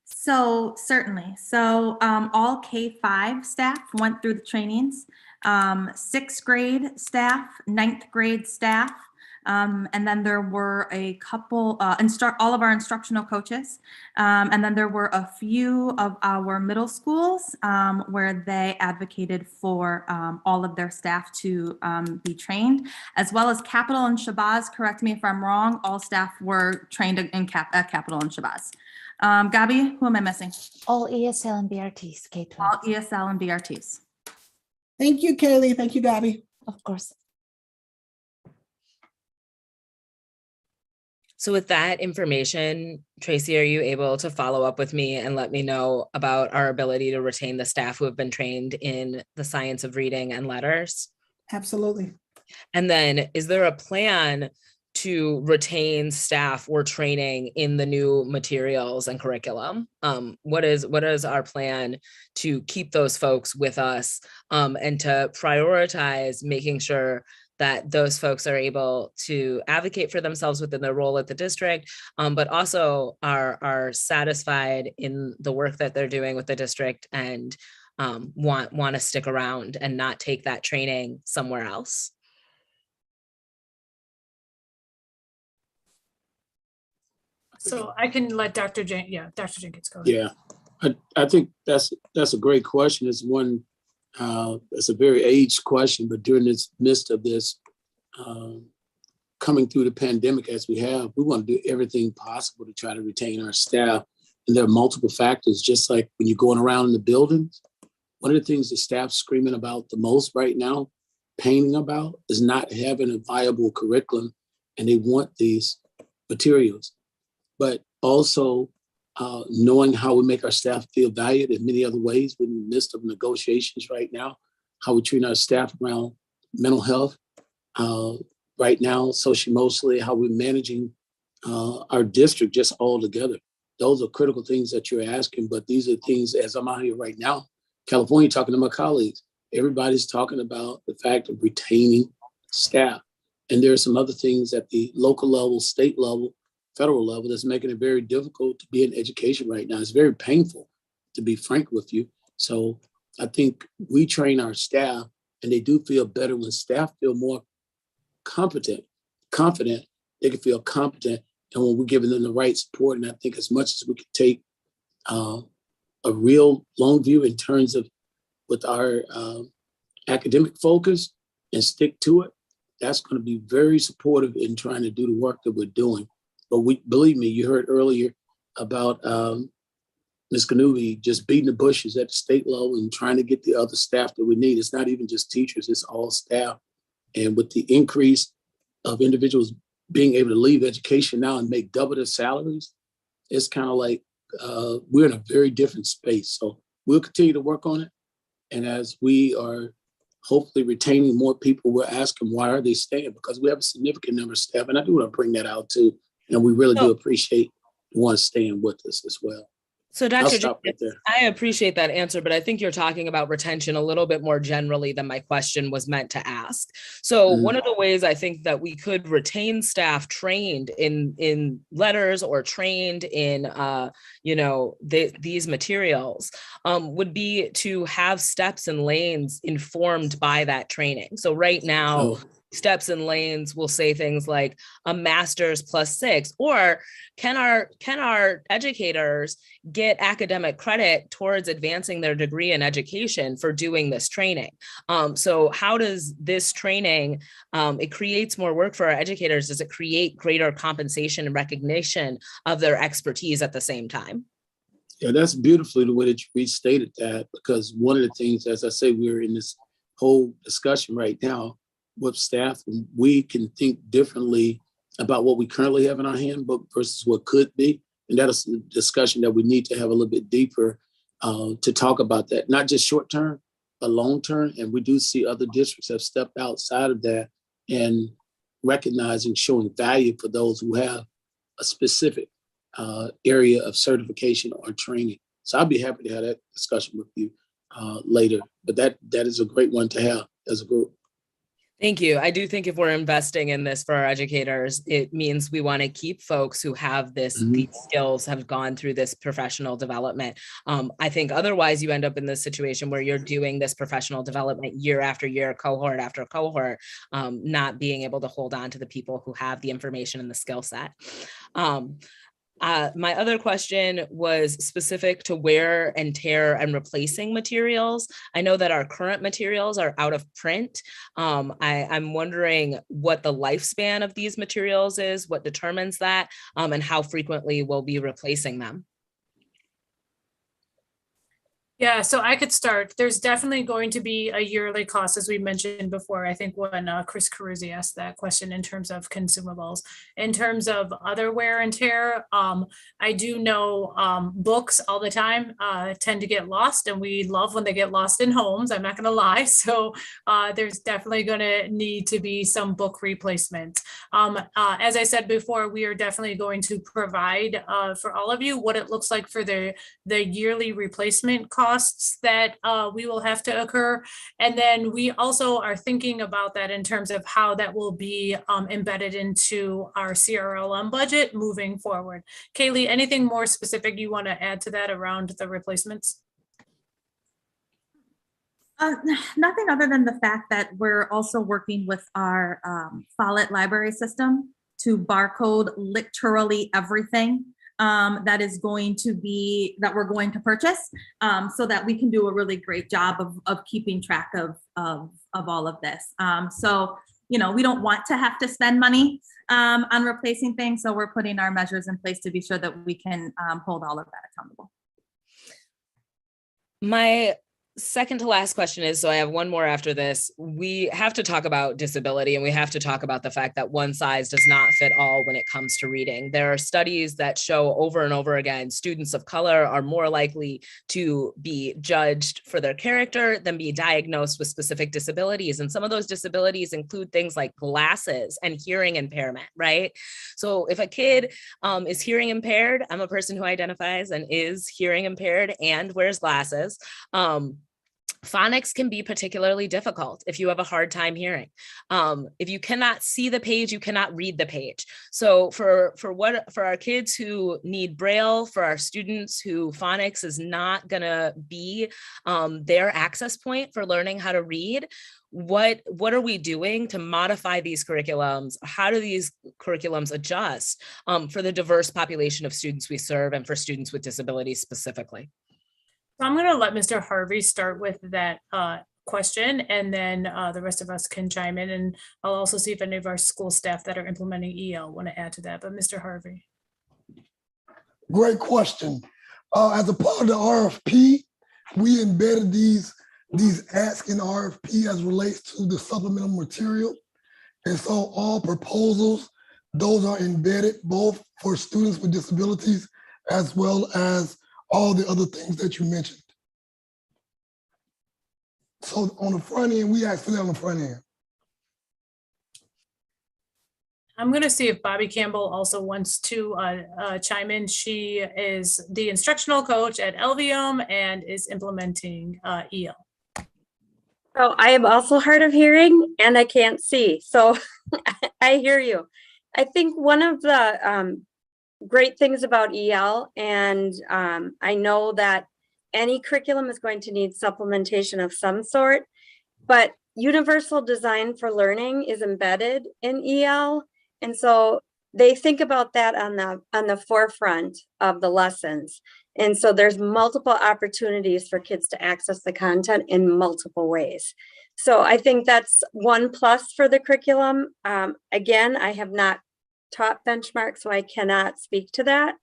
So certainly. So all K-5 staff went through the trainings, 6th grade staff, 9th grade staff, and then there were a couple, all of our instructional coaches. And then there were a few of our middle schools where they advocated for all of their staff to be trained, as well as Capital and Shabazz. Correct me if I'm wrong. All staff were trained in Capital and Shabazz. Gabby, who am I missing? All ESL and BRTs, K-12. All ESL and BRTs. Thank you, Kaylee. Thank you, Gabby. Of course. So with that information, Tracy, are you able to follow up with me and let me know about our ability to retain the staff who have been trained in the science of reading and letters? Absolutely. And then is there a plan to retain staff we're training in the new materials and curriculum? What is our plan to keep those folks with us, and to prioritize making sure that those folks are able to advocate for themselves within their role at the district, but also are satisfied in the work that they're doing with the district and want to stick around and not take that training somewhere else? So I can let Dr. Dr. Jenkins go. Yeah, I think that's a great question. It's one, it's a very aged question, but during this midst of this, coming through the pandemic as we have, we want to do everything possible to try to retain our staff. And there are multiple factors, just like when you're going around in the buildings. One of the things the staff's screaming about the most right now, painting about, is not having a viable curriculum, and they want these materials. But also knowing how we make our staff feel valued in many other ways. We're in the midst of negotiations right now, how we treat our staff around mental health right now, social-emotionally, how we're managing our district just all together. Those are critical things that you're asking, but these are things, as I'm out here right now, California, talking to my colleagues, everybody's talking about the fact of retaining staff. And there are some other things at the local level, state level, federal level that's making it very difficult to be in education right now. It's very painful, to be frank with you. So I think we train our staff, and they do feel better when staff feel more confident, they can feel competent, and when we're giving them the right support. And I think as much as we can take a real long view in terms of with our academic focus and stick to it, that's going to be very supportive in trying to do the work that we're doing. But believe me, you heard earlier about Ms. Kanubi just beating the bushes at the state level and trying to get the other staff that we need. It's not even just teachers, it's all staff. And with the increase of individuals being able to leave education now and make double their salaries, it's kind of like we're in a very different space. So we'll continue to work on it. And as we are hopefully retaining more people, we're asking why are they staying? Because we have a significant number of staff. And I do want to bring that out too. And we really do appreciate the ones staying with us as well. So Dr. Jenkins, I appreciate that answer, but I think you're talking about retention a little bit more generally than my question was meant to ask. So one of the ways I think that we could retain staff trained in letters or trained in, these materials would be to have steps and lanes informed by that training. So right now, steps and lanes will say things like a master's +6, or can our educators get academic credit towards advancing their degree in education for doing this training? So how does this training, it creates more work for our educators? Does it create greater compensation and recognition of their expertise at the same time? Yeah, that's beautifully the way that you restated that, because one of the things, as I say, we're in this whole discussion right now with staff, and we can think differently about what we currently have in our handbook versus what could be. And that is a discussion that we need to have a little bit deeper to talk about that, not just short term, but long term. And we do see other districts have stepped outside of that and recognizing, showing value for those who have a specific area of certification or training. So I'd be happy to have that discussion with you later, but that is a great one to have as a group. Thank you. I do think if we're investing in this for our educators, it means we want to keep folks who have these skills, have gone through this professional development. I think otherwise you end up in this situation where you're doing this professional development year after year, cohort after cohort, not being able to hold on to the people who have the information and the skill set. My other question was specific to wear and tear and replacing materials. I know that our current materials are out of print. I'm wondering what the lifespan of these materials is, what determines that, and how frequently we'll be replacing them. Yeah, so I could start. There's definitely going to be a yearly cost, as we mentioned before. I think when Chris Caruzzi asked that question in terms of consumables. In terms of other wear and tear, I do know books all the time tend to get lost, and we love when they get lost in homes. I'm not going to lie. So there's definitely going to need to be some book replacement. As I said before, we are definitely going to provide for all of you what it looks like for the yearly replacement costs that we will have to occur. And then we also are thinking about that in terms of how that will be embedded into our CRLM budget moving forward. Kaylee, anything more specific you want to add to that around the replacements? Nothing other than the fact that we're also working with our FollowUp library system to barcode literally everything that we're going to purchase, so that we can do a really great job of keeping track of all of this. So, we don't want to have to spend money on replacing things. So we're putting our measures in place to be sure that we can hold all of that accountable. My second to last question is, so I have one more after this. We have to talk about disability, and we have to talk about the fact that one size does not fit all when it comes to reading. There are studies that show over and over again, students of color are more likely to be judged for their character than be diagnosed with specific disabilities. And some of those disabilities include things like glasses and hearing impairment, right? So if a kid is hearing impaired, I'm a person who identifies and is hearing impaired and wears glasses. Phonics can be particularly difficult if you have a hard time hearing. If you cannot see the page, you cannot read the page. So for our kids who need Braille, for our students who phonics is not gonna be their access point for learning how to read, what are we doing to modify these curriculums? How do these curriculums adjust for the diverse population of students we serve and for students with disabilities specifically? I'm going to let Mr. Harvey start with that question, and then the rest of us can chime in. And I'll also see if any of our school staff that are implementing EL want to add to that. But Mr. Harvey. Great question. As a part of the RFP, we embedded these asks in RFP as relates to the supplemental material. And so all proposals, those are embedded both for students with disabilities as well as all the other things that you mentioned. So on the front end, we asked for that on the front end. I'm going to see if Bobby Campbell also wants to chime in. She is the instructional coach at LVM and is implementing EL. So I am also hard of hearing and I can't see. So I hear you. I think one of the great things about EL, and I know that any curriculum is going to need supplementation of some sort, but universal design for learning is embedded in EL. And so they think about that on the forefront of the lessons. And so there's multiple opportunities for kids to access the content in multiple ways. So I think that's one plus for the curriculum. Again, I have not taught benchmark, so I cannot speak to that.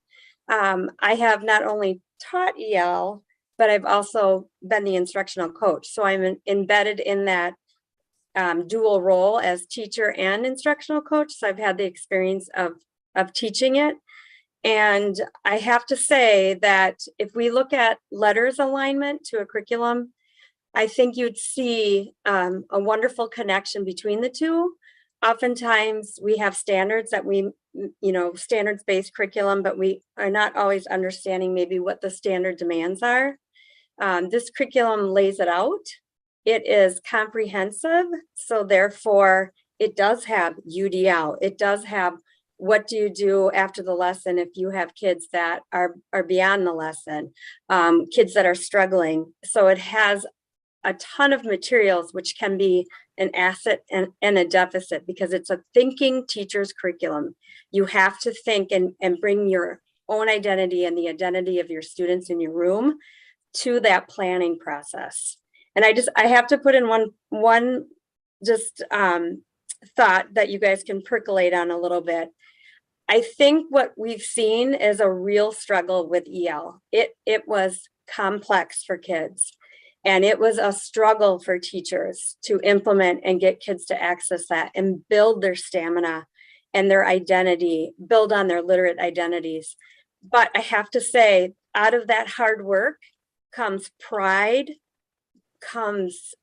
I have not only taught EL, but I've also been the instructional coach. So I'm embedded in that dual role as teacher and instructional coach. So I've had the experience of teaching it. And I have to say that if we look at letters alignment to a curriculum, I think you'd see a wonderful connection between the two. Oftentimes we have standards that standards-based curriculum, but we are not always understanding maybe what the standard demands are. This curriculum lays it out. It is comprehensive. So therefore it does have UDL. It does have what do you do after the lesson if you have kids that are beyond the lesson, kids that are struggling. So it has a ton of materials, which can be an asset and a deficit because it's a thinking teacher's curriculum. You have to think and bring your own identity and the identity of your students in your room to that planning process. And I have to put in one thought that you guys can percolate on a little bit. I think what we've seen is a real struggle with EL. It was complex for kids. And it was a struggle for teachers to implement and get kids to access that and build their stamina and their identity, build on their literate identities. But I have to say, out of that hard work comes pride, comes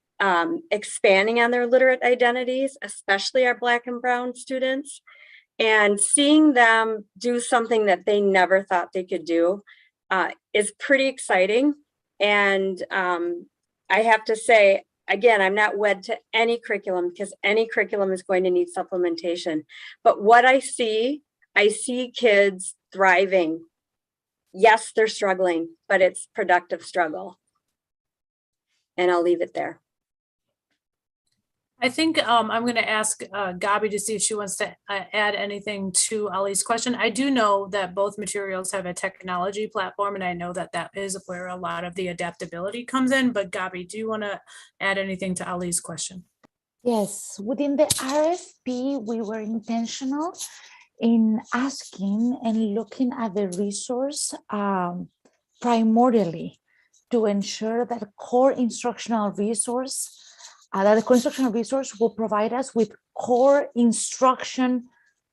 expanding on their literate identities, especially our Black and Brown students, and seeing them do something that they never thought they could do is pretty exciting. And I have to say, again, I'm not wed to any curriculum because any curriculum is going to need supplementation. But what I see kids thriving. Yes, they're struggling, but it's productive struggle. And I'll leave it there. I think I'm going to ask Gabi to see if she wants to add anything to Ali's question. I do know that both materials have a technology platform, and I know that that is where a lot of the adaptability comes in. But Gabi, do you want to add anything to Ali's question? Yes, within the RFP, we were intentional in asking and looking at the resource primordially to ensure that core instructional resource will provide us with core instruction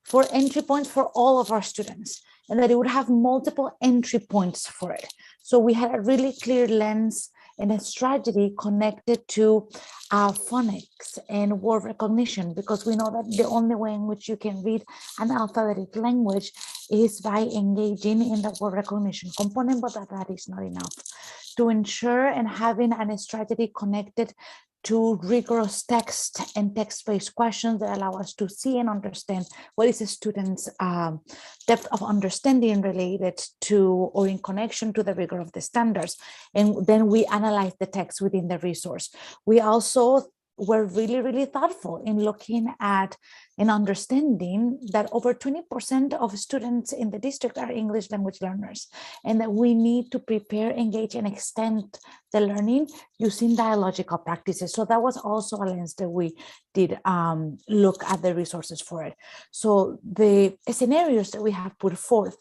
for entry points for all of our students, and that it would have multiple entry points for it. So we had a really clear lens and a strategy connected to phonics and word recognition, because we know that the only way in which you can read an alphabetic language is by engaging in the word recognition component, but that is not enough. To ensure and having a strategy connected to rigorous text and text-based questions that allow us to see and understand what is a student's depth of understanding related to or in connection to the rigor of the standards. And then we analyze the text within the resource. We also were really, really thoughtful in looking at and understanding that over 20% of students in the district are English language learners, and that we need to prepare, engage, and extend the learning using dialogical practices. So that was also a lens that we did look at the resources for it. So the scenarios that we have put forth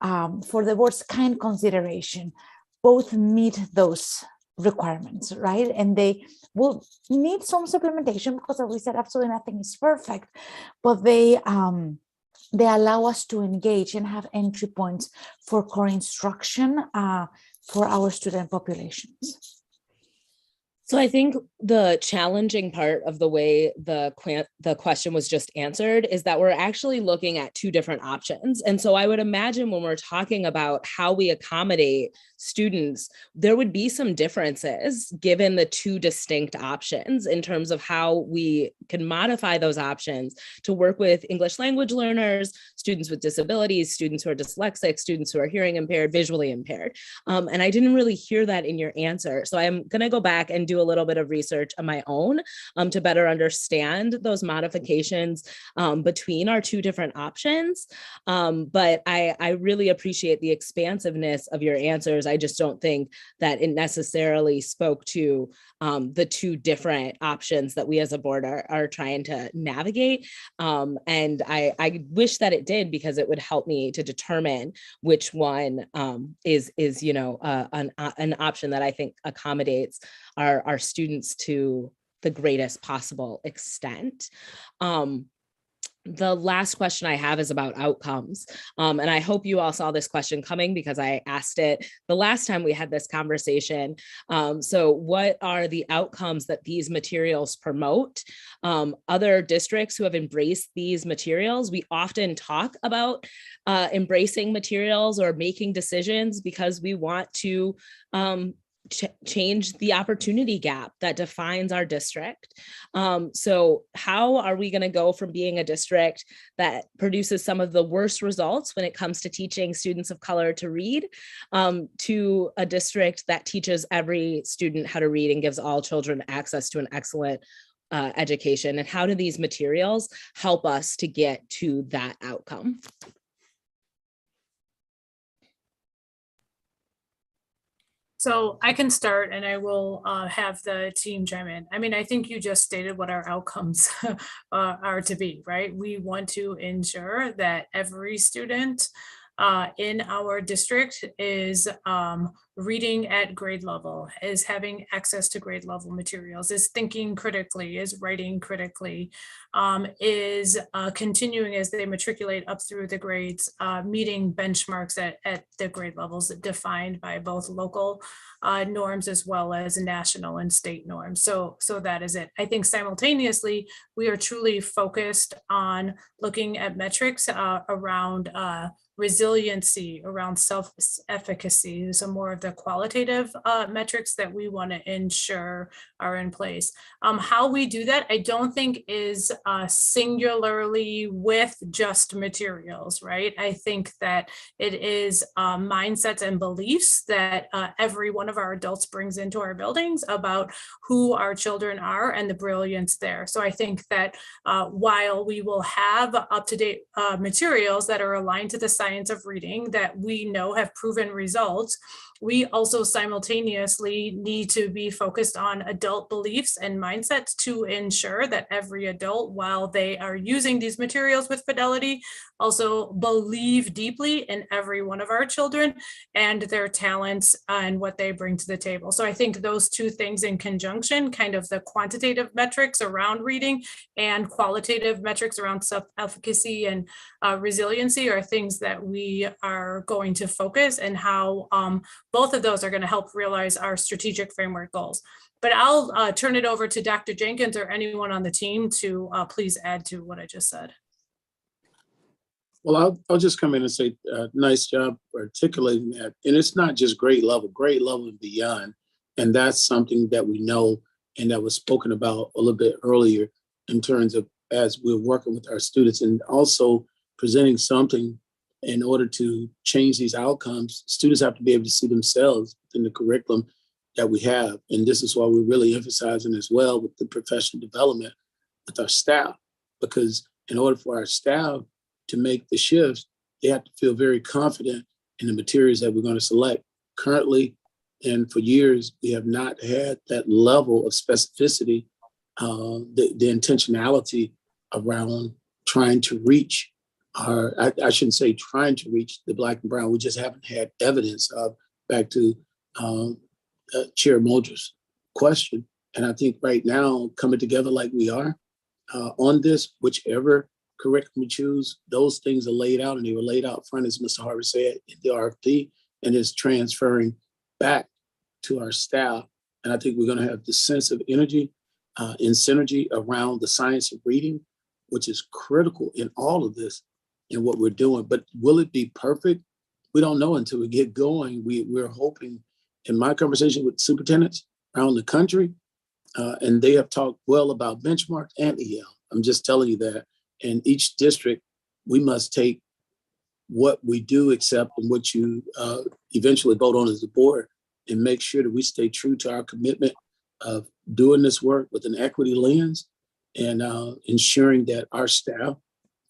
for the board's kind consideration both meet those requirements, right? And they will need some supplementation because, as we said, absolutely nothing is perfect, but they allow us to engage and have entry points for core instruction for our student populations. So I think the challenging part of the way the question was just answered is that we're actually looking at two different options. And so I would imagine when we're talking about how we accommodate students, there would be some differences given the two distinct options in terms of how we can modify those options to work with English language learners, students with disabilities, students who are dyslexic, students who are hearing impaired, visually impaired. And I didn't really hear that in your answer. So I'm going to go back and do a little bit of research on my own to better understand those modifications between our two different options. But I really appreciate the expansiveness of your answers. I just don't think that it necessarily spoke to the two different options that we as a board are trying to navigate. And I wish that it did, because it would help me to determine which one is an option that I think accommodates our students to the greatest possible extent. The last question I have is about outcomes. And I hope you all saw this question coming because I asked it the last time we had this conversation. So what are the outcomes that these materials promote? Other districts who have embraced these materials, we often talk about embracing materials or making decisions because we want to change the opportunity gap that defines our district. So how are we going to go from being a district that produces some of the worst results when it comes to teaching students of color to read to a district that teaches every student how to read and gives all children access to an excellent education? And how do these materials help us to get to that outcome? So I can start, and I will have the team chime in. I mean, I think you just stated what our outcomes are to be, right? We want to ensure that every student in our district is reading at grade level, is having access to grade level materials, is thinking critically, is writing critically, is continuing as they matriculate up through the grades, meeting benchmarks at the grade levels defined by both local norms as well as national and state norms. So that is it. I think simultaneously, we are truly focused on looking at metrics around resiliency, around self-efficacy, so more of the qualitative metrics that we want to ensure are in place. How we do that, I don't think is singularly with just materials, right? I think that it is mindsets and beliefs that every one of our adults brings into our buildings about who our children are and the brilliance there. So I think that while we will have up-to-date materials that are aligned to the science of reading that we know have proven results, we also simultaneously need to be focused on adult beliefs and mindsets to ensure that every adult, while they are using these materials with fidelity, also believe deeply in every one of our children and their talents and what they bring to the table. So I think those two things in conjunction, kind of the quantitative metrics around reading and qualitative metrics around self-efficacy and resiliency, are things that we are going to focus, and how both of those are going to help realize our strategic framework goals. But I'll turn it over to Dr. Jenkins or anyone on the team to please add to what I just said. Well, I'll just come in and say, nice job for articulating that. And it's not just grade level and beyond. And that's something that we know and that was spoken about a little bit earlier in terms of as we're working with our students, and also presenting something in order to change these outcomes. Students have to be able to see themselves in the curriculum that we have. And this is why we're really emphasizing as well with the professional development with our staff, because in order for our staff to make the shifts, they have to feel very confident in the materials that we're going to select. Currently, and for years, we have not had that level of specificity, the intentionality around trying to reach I shouldn't say trying to reach the Black and brown. We just haven't had evidence of, back to Chair Mulder's question. And I think right now, coming together like we are on this, whichever curriculum we choose, those things are laid out, and they were laid out front, as Mr. Harvey said, in the RFP, and it's transferring back to our staff. And I think we're going to have the sense of energy and synergy around the science of reading, which is critical in all of this and what we're doing. But will it be perfect? We don't know until we get going. We're hoping, in my conversation with superintendents around the country, and they have talked well about benchmarks and EL. I'm just telling you that. In each district, we must take what we do accept and what you eventually vote on as a board, and make sure that we stay true to our commitment of doing this work with an equity lens, and ensuring that our staff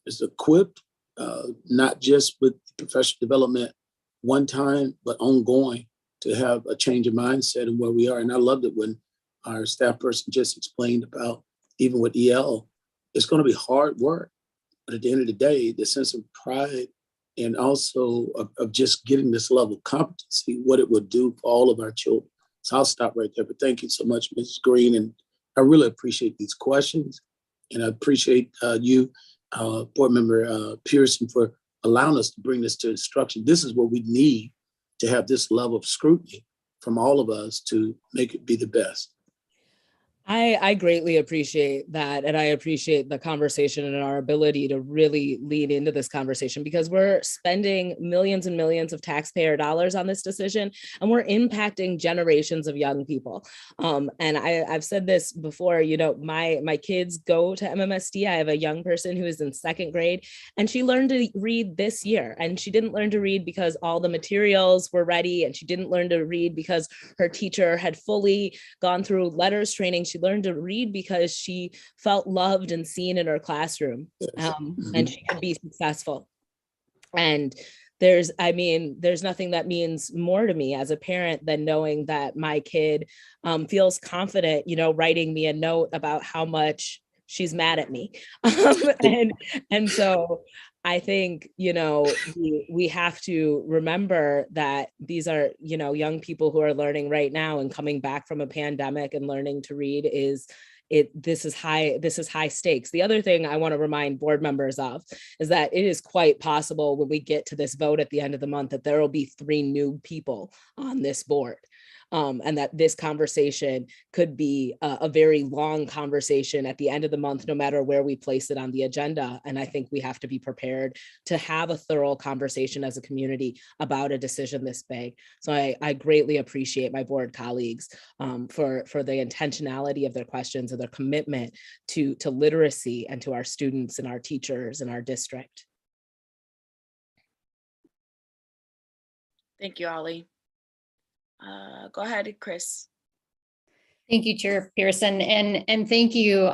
is equipped, not just with professional development one time, but ongoing, to have a change of mindset and where we are. And I loved it when our staff person just explained about, even with EL, it's going to be hard work. But at the end of the day, the sense of pride and also of just getting this level of competency, what it would do for all of our children. So I'll stop right there. But thank you so much, Mrs. Green. And I really appreciate these questions. And I appreciate you, Board Member Pearson, for allowing us to bring this to instruction. This is what we need to have this level of scrutiny from all of us to make it be the best. I greatly appreciate that. And I appreciate the conversation and our ability to really lean into this conversation, because we're spending millions and millions of taxpayer dollars on this decision, and we're impacting generations of young people. And I've said this before, you know, my kids go to MMSD. I have a young person who is in 2nd grade, and she learned to read this year. And she didn't learn to read because all the materials were ready, and she didn't learn to read because her teacher had fully gone through letters training. She learned to read because she felt loved and seen in her classroom, and she could be successful. And there's nothing that means more to me as a parent than knowing that my kid feels confident, you know, writing me a note about how much she's mad at me. And so I think, you know, we have to remember that these are, you know, young people who are learning right now, and coming back from a pandemic and learning to read this is high stakes. The other thing I want to remind board members of is that it is quite possible when we get to this vote at the end of the month that there will be 3 new people on this board. And that this conversation could be a very long conversation at the end of the month, no matter where we place it on the agenda. And I think we have to be prepared to have a thorough conversation as a community about a decision this big. So I greatly appreciate my board colleagues for the intentionality of their questions and their commitment to literacy and to our students and our teachers and our district. Thank you, Ollie. Go ahead, Chris. Thank you, Chairperson, and thank you,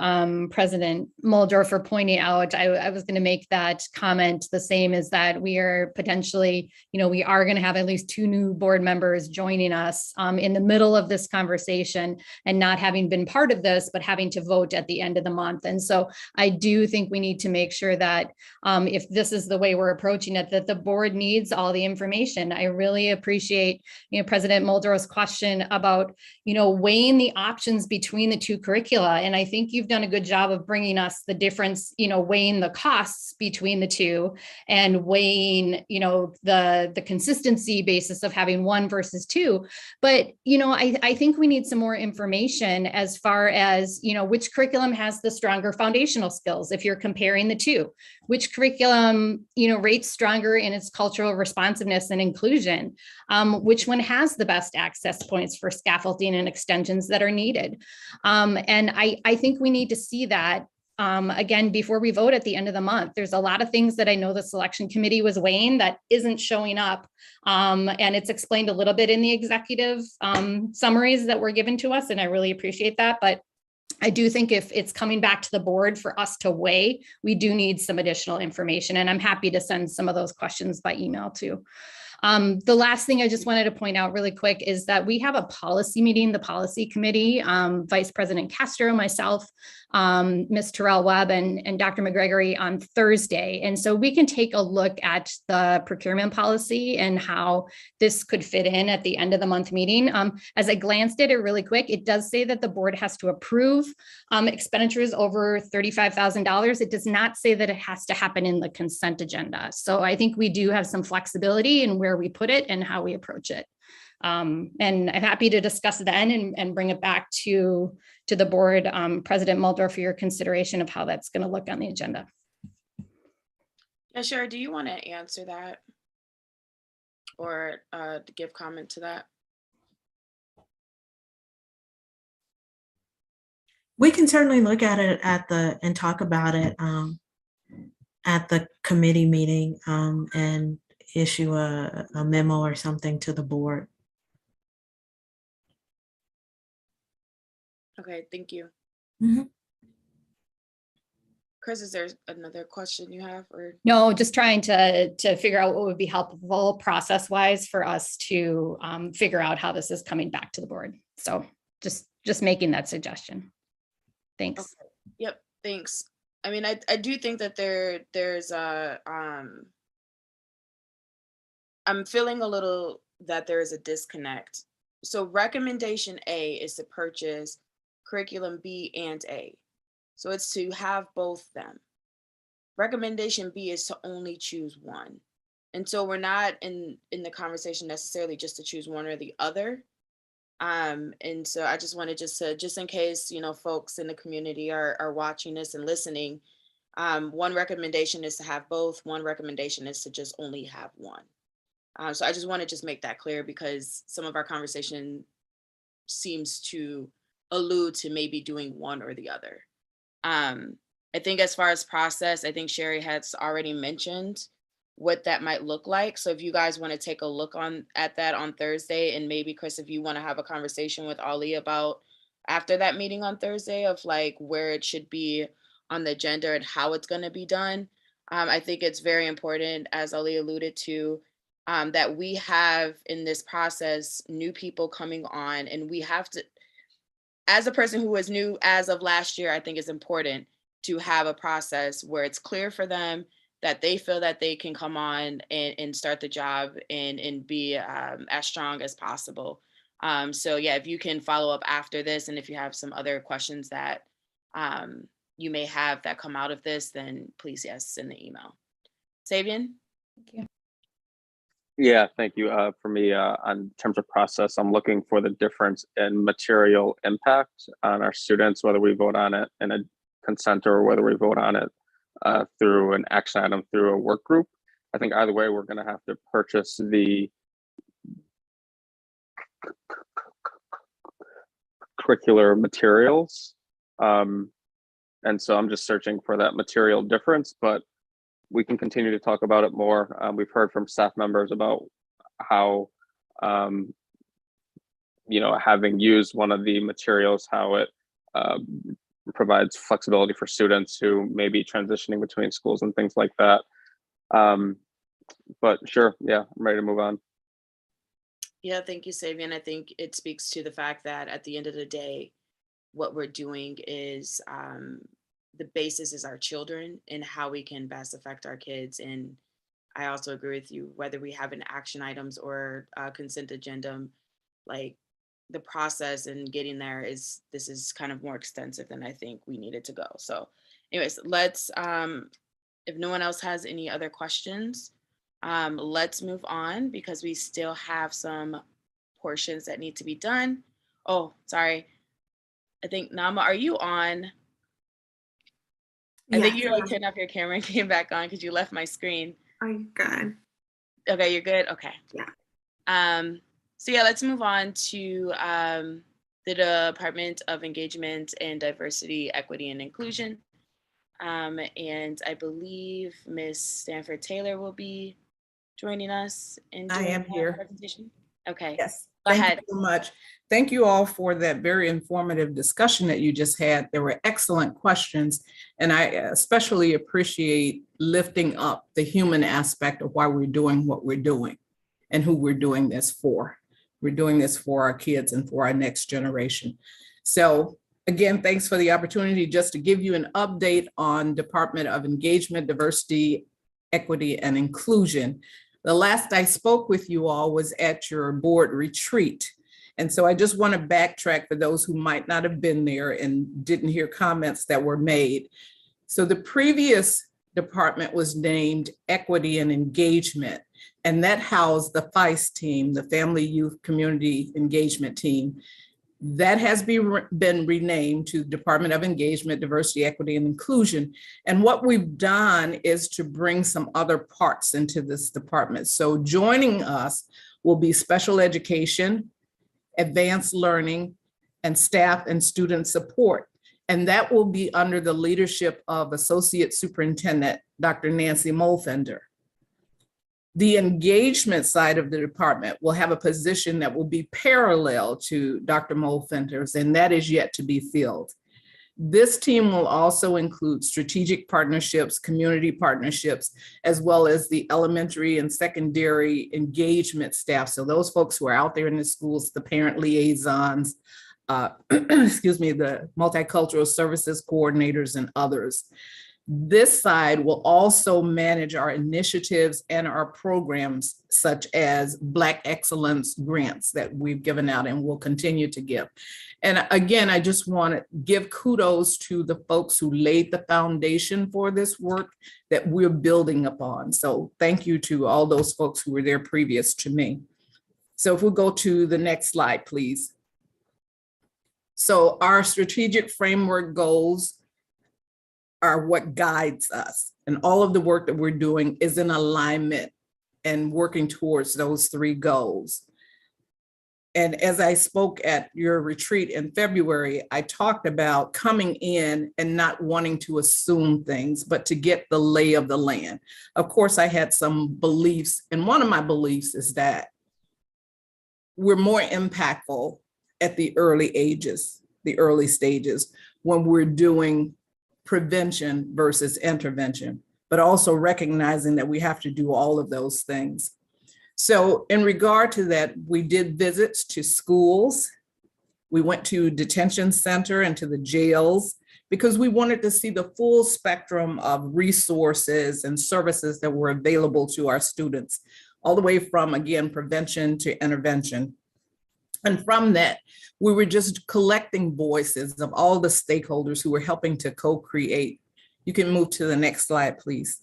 President Muldrow, for pointing out. I was going to make that comment the same, as that we are potentially, you know, we are going to have at least 2 new board members joining us in the middle of this conversation, and not having been part of this, but having to vote at the end of the month. And so I do think we need to make sure that if this is the way we're approaching it, that the board needs all the information. I really appreciate, you know, President Muldrow's question about, you know, weighing the options between the 2 curricula. And I think you've done a good job of bringing us the difference, you know, weighing the costs between the 2, and weighing, you know, the consistency basis of having 1 versus 2. But, you know, I think we need some more information as far as, you know, which curriculum has the stronger foundational skills. If you're comparing the 2, which curriculum, you know, rates stronger in its cultural responsiveness and inclusion, which one has the best access points for scaffolding and extensions that are needed. And I think we need to see that again before we vote at the end of the month. There's a lot of things that I know the selection committee was weighing that isn't showing up. And it's explained a little bit in the executive summaries that were given to us, and I really appreciate that. But I do think if it's coming back to the board for us to weigh, we do need some additional information, and I'm happy to send some of those questions by email too. The last thing I just wanted to point out really quick is that we have a policy meeting, the policy committee, Vice President Castro, myself, Ms. Terrell Webb, and Dr. McGregory on Thursday. And so we can take a look at the procurement policy and how this could fit in at the end of the month meeting. As I glanced at it really quick, it does say that the board has to approve expenditures over $35,000. It does not say that it has to happen in the consent agenda. So I think we do have some flexibility in where we put it and how we approach it. And I'm happy to discuss it then and bring it back to the board, President Muldrow, for your consideration of how that's going to look on the agenda. Yeah, sure. Do you want to answer that or give comment to that? We can certainly look at it and talk about it at the committee meeting and issue a memo or something to the board. Okay, thank you. Mm-hmm. Chris, is there another question you have? Or no, just trying to figure out what would be helpful process-wise for us to figure out how this is coming back to the board. So just making that suggestion. Thanks. Okay. Yep, thanks. I mean, I do think that there's a I'm feeling a little that there is a disconnect. So recommendation A is to purchase curriculum B and A. So it's to have both them. Recommendation B is to only choose one. And so we're not in the conversation necessarily just to choose one or the other. And so I just wanted just in case, you know, folks in the community are watching this and listening, one recommendation is to have both. One recommendation is to just only have one. So I just want to just make that clear because some of our conversation seems to allude to maybe doing one or the other. I think as far as process, I think Sherry has already mentioned what that might look like. So if you guys want to take a look at that on Thursday, and maybe Chris, if you want to have a conversation with Ollie about after that meeting on Thursday of like where it should be on the agenda and how it's going to be done. I think it's very important, as Ollie alluded to, that we have in this process new people coming on, and we have to, as a person who was new as of last year, I think it's important to have a process where it's clear for them that they feel that they can come on and start the job and be as strong as possible. So yeah, if you can follow up after this, and if you have some other questions that you may have that come out of this, then please, yes, send the email. Sabian? Thank you. Yeah, thank you. For me, on terms of process, I'm looking for the difference in material impact on our students, whether we vote on it in a consent or whether we vote on it through an action item through a work group. I think either way, we're going to have to purchase the curricular materials. And so I'm just searching for that material difference, but we can continue to talk about it more. We've heard from staff members about how, having used one of the materials, how it provides flexibility for students who may be transitioning between schools and things like that. But sure, yeah, I'm ready to move on. Yeah, thank you, Sabian. I think it speaks to the fact that at the end of the day, what we're doing is the basis is our children and how we can best affect our kids. And I also agree with you, whether we have an action items or a consent agenda, like the process and getting there this is kind of more extensive than I think we needed to go. So anyways, let's, if no one else has any other questions, let's move on because we still have some portions that need to be done. Oh, sorry. I think Nama, are you on? I think you turned off your camera and came back on because you left my screen. Are you good? Okay, you're good? Okay. Yeah. So yeah, let's move on to the Department of Engagement and Diversity, Equity, and Inclusion. And I believe Ms. Stanford Taylor will be joining us in doing I am here. Presentation. Okay. Yes. Go Thank ahead. you so much. Thank you all for that very informative discussion that you just had. There were excellent questions, and I especially appreciate lifting up the human aspect of why we're doing what we're doing and who we're doing this for. We're doing this for our kids and for our next generation. So again, thanks for the opportunity just to give you an update on Department of Engagement, Diversity, Equity, and Inclusion. The last I spoke with you all was at your board retreat. And so I just want to backtrack for those who might not have been there and didn't hear comments that were made. So the previous department was named Equity and Engagement, and that housed the FICE team, the Family Youth Community Engagement Team. That has been renamed to Department of Engagement, Diversity, Equity, and Inclusion. And what we've done is to bring some other parts into this department. So joining us will be special education, advanced learning, and staff and student support. And that will be under the leadership of Associate Superintendent, Dr. Nancy Molfender. The engagement side of the department will have a position that will be parallel to Dr. Molfender's, and that is yet to be filled. This team will also include strategic partnerships, community partnerships, as well as the elementary and secondary engagement staff. So those folks who are out there in the schools, the parent liaisons, the multicultural services coordinators and others. This side will also manage our initiatives and our programs, such as Black Excellence grants that we've given out and will continue to give. And again, I just want to give kudos to the folks who laid the foundation for this work that we're building upon. So thank you to all those folks who were there previous to me. So if we'll go to the next slide, please. So our strategic framework goals are what guides us. And all of the work that we're doing is in alignment and working towards those three goals. And as I spoke at your retreat in February, I talked about coming in and not wanting to assume things, but to get the lay of the land. Of course, I had some beliefs, and one of my beliefs is that we're more impactful at the early ages, the early stages, when we're doing prevention versus intervention, but also recognizing that we have to do all of those things. So in regard to that, we did visits to schools. We went to detention center and to the jails. because we wanted to see the full spectrum of resources and services that were available to our students, all the way from, again, prevention to intervention. And from that, we were just collecting voices of all the stakeholders who were helping to co-create. You can move to the next slide, please.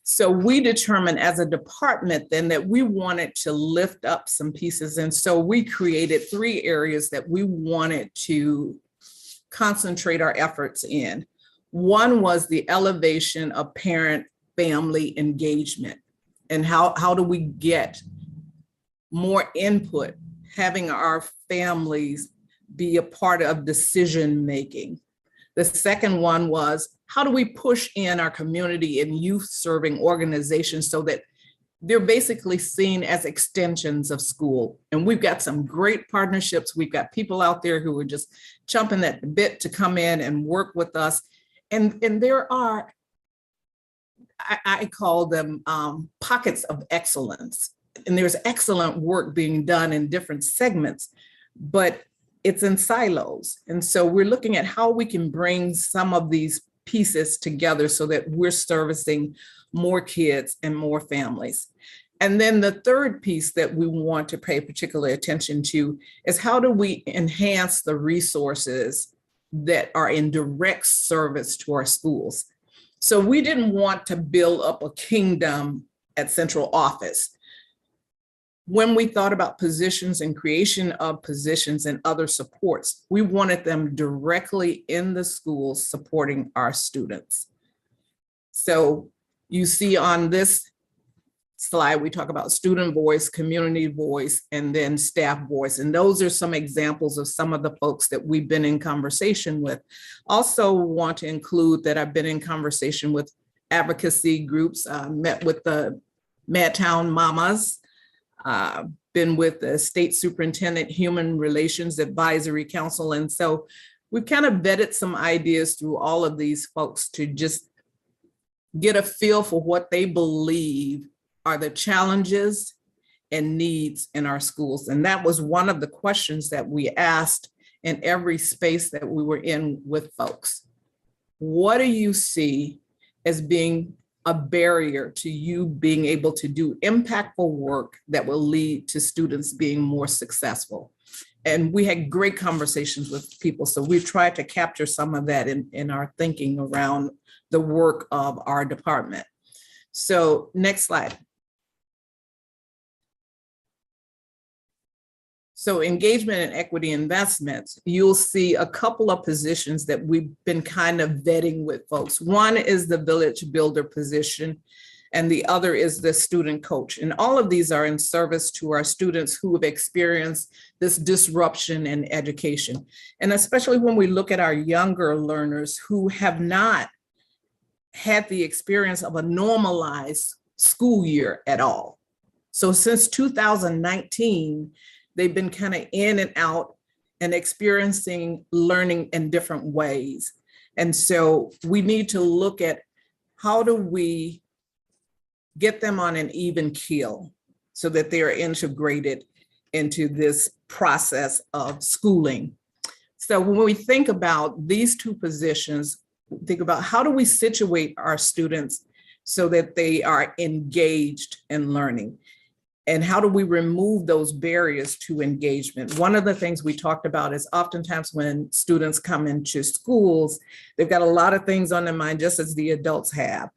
So we determined as a department then that we wanted to lift up some pieces. And so we created 3 areas that we wanted to concentrate our efforts in. One was the elevation of parent-family engagement. And how do we get more input, having our families be a part of decision-making. The second one was, how do we push in our community and youth serving organizations so that they're basically seen as extensions of school? And we've got some great partnerships. We've got people out there who are just chomping at the bit to come in and work with us. And there are, I call them pockets of excellence. And there's excellent work being done in different segments, but it's in silos. And so we're looking at how we can bring some of these pieces together so that we're servicing more kids and more families. And then the third piece that we want to pay particular attention to is how do we enhance the resources that are in direct service to our schools. So we didn't want to build up a kingdom at central office. When we thought about positions and creation of positions and other supports, we wanted them directly in the schools supporting our students. So you see on this slide, we talk about student voice, community voice, and then staff voice. And those are some examples of some of the folks that we've been in conversation with. Also want to include that I've been in conversation with advocacy groups, met with the Madtown Mamas, been with the State Superintendent Human Relations Advisory Council. And so we've kind of vetted some ideas through all of these folks to just get a feel for what they believe are the challenges and needs in our schools. And that was one of the questions that we asked in every space that we were in with folks. What do you see as being a barrier to you being able to do impactful work that will lead to students being more successful? And we had great conversations with people. So we've tried to capture some of that in our thinking around the work of our department. So next slide. So engagement and equity investments, you'll see a couple of positions that we've been kind of vetting with folks. One is the village builder position, and the other is the student coach. And all of these are in service to our students who have experienced this disruption in education. And especially when we look at our younger learners who have not had the experience of a normalized school year at all. So since 2019, they've been kind of in and out and experiencing learning in different ways. And so we need to look at how do we get them on an even keel so that they are integrated into this process of schooling. So when we think about these two positions, think about how do we situate our students so that they are engaged in learning? And how do we remove those barriers to engagement? One of the things we talked about is oftentimes when students come into schools, they've got a lot of things on their mind, just as the adults have.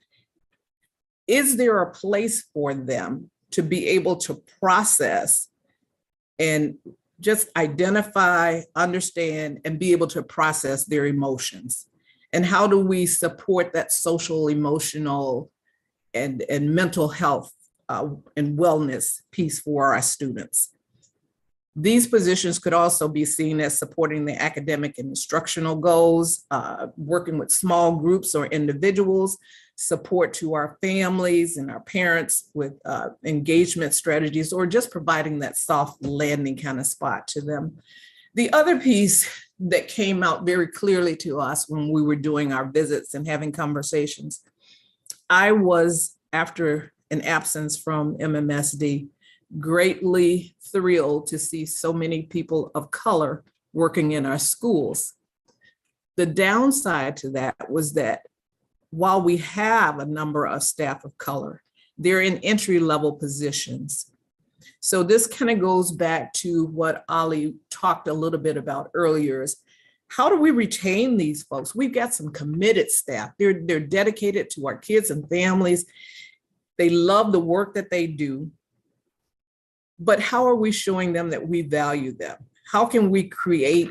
Is there a place for them to be able to process and just identify, understand, and be able to process their emotions? And how do we support that social, emotional, and mental health and wellness piece for our students? These positions could also be seen as supporting the academic and instructional goals, working with small groups or individuals, support to our families and our parents with engagement strategies, or just providing that soft landing kind of spot to them. The other piece that came out very clearly to us when we were doing our visits and having conversations, I was, after an absence from MMSD, greatly thrilled to see so many people of color working in our schools. The downside to that was that while we have a number of staff of color, they're in entry-level positions. So this kind of goes back to what Ali talked a little bit about earlier, is how do we retain these folks? We've got some committed staff. They're dedicated to our kids and families. They love the work that they do. But how are we showing them that we value them? How can we create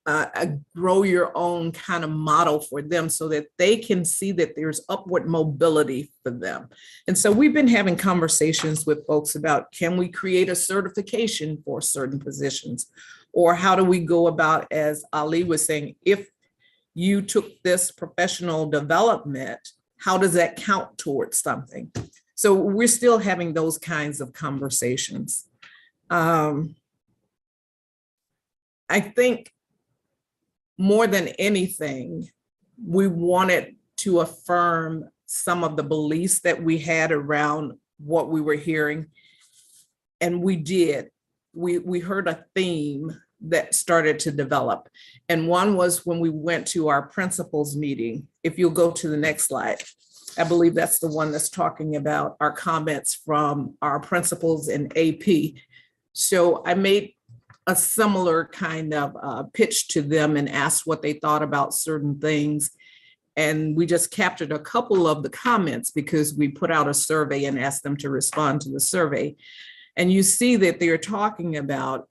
a grow your own kind of model for them so that they can see that there's upward mobility for them? And so we've been having conversations with folks about, can we create a certification for certain positions? Or how do we go about, as Ali was saying, if you took this professional development, how does that count towards something? So we're still having those kinds of conversations. I think more than anything, we wanted to affirm some of the beliefs that we had around what we were hearing. And we did. We heard a theme that started to develop. And one was when we went to our principals meeting. If you'll go to the next slide, I believe that's the one that's talking about our comments from our principals in AP. So I made a similar kind of pitch to them and asked what they thought about certain things. And we just captured a couple of the comments because we put out a survey and asked them to respond to the survey. And you see that they're talking about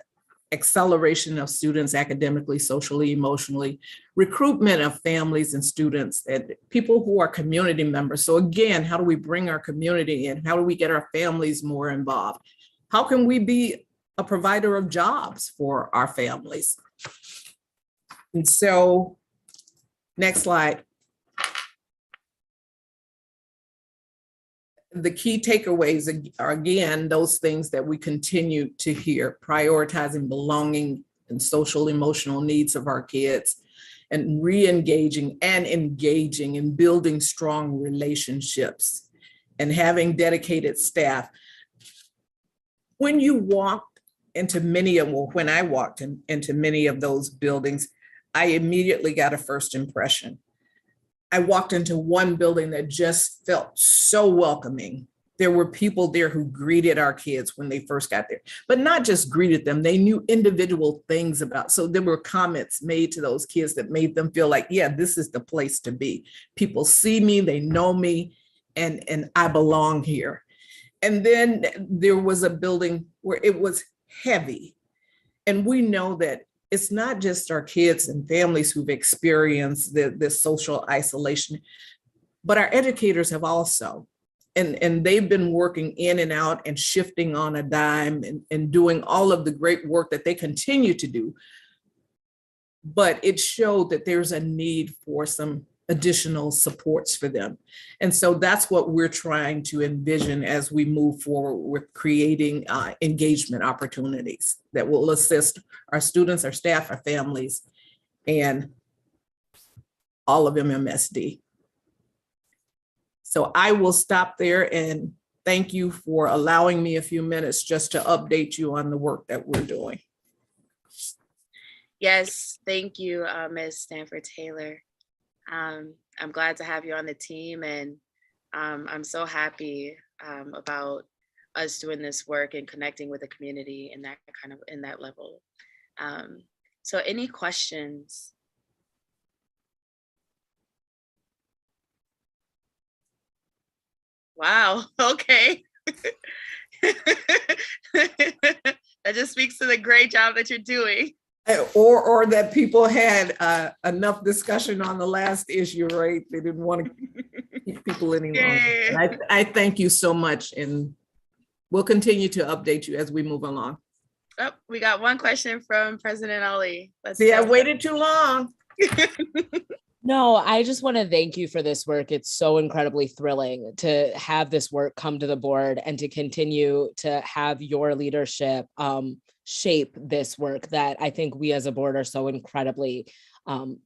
acceleration of students academically, socially, emotionally, recruitment of families and students, and people who are community members. So again, how do we bring our community in? How do we get our families more involved? How can we be a provider of jobs for our families? And so, next slide. The key takeaways are, again, those things that we continue to hear: prioritizing belonging and social emotional needs of our kids, and re-engaging and engaging and building strong relationships, and having dedicated staff. When you walk into many of, well, when I walked into many of those buildings, I immediately got a first impression. I walked into one building that just felt so welcoming. There were people there who greeted our kids when they first got there, but not just greeted them, they knew individual things about. So there were comments made to those kids that made them feel like, yeah, this is the place to be. People see me, they know me, and I belong here. And then there was a building where it was heavy. And we know that it's not just our kids and families who've experienced this social isolation, but our educators have also. And they've been working in and out and shifting on a dime and doing all of the great work that they continue to do. But it showed that there's a need for some additional supports for them. And so that's what we're trying to envision as we move forward with creating engagement opportunities that will assist our students, our staff, our families, and all of MMSD. So I will stop there and thank you for allowing me a few minutes just to update you on the work that we're doing. Yes, thank you, Ms. Stanford-Taylor. I'm glad to have you on the team, and I'm so happy about us doing this work and connecting with the community in that kind of, in that level. So any questions? Wow, okay. That just speaks to the great job that you're doing. Or that people had enough discussion on the last issue, right? They didn't want to keep people any longer. I thank you so much, and we'll continue to update you as we move along. Oh, we got one question from President Ali. Let's see, I waited too long. No, I just want to thank you for this work. It's so incredibly thrilling to have this work come to the board and to continue to have your leadership shape this work that I think we as a board are so incredibly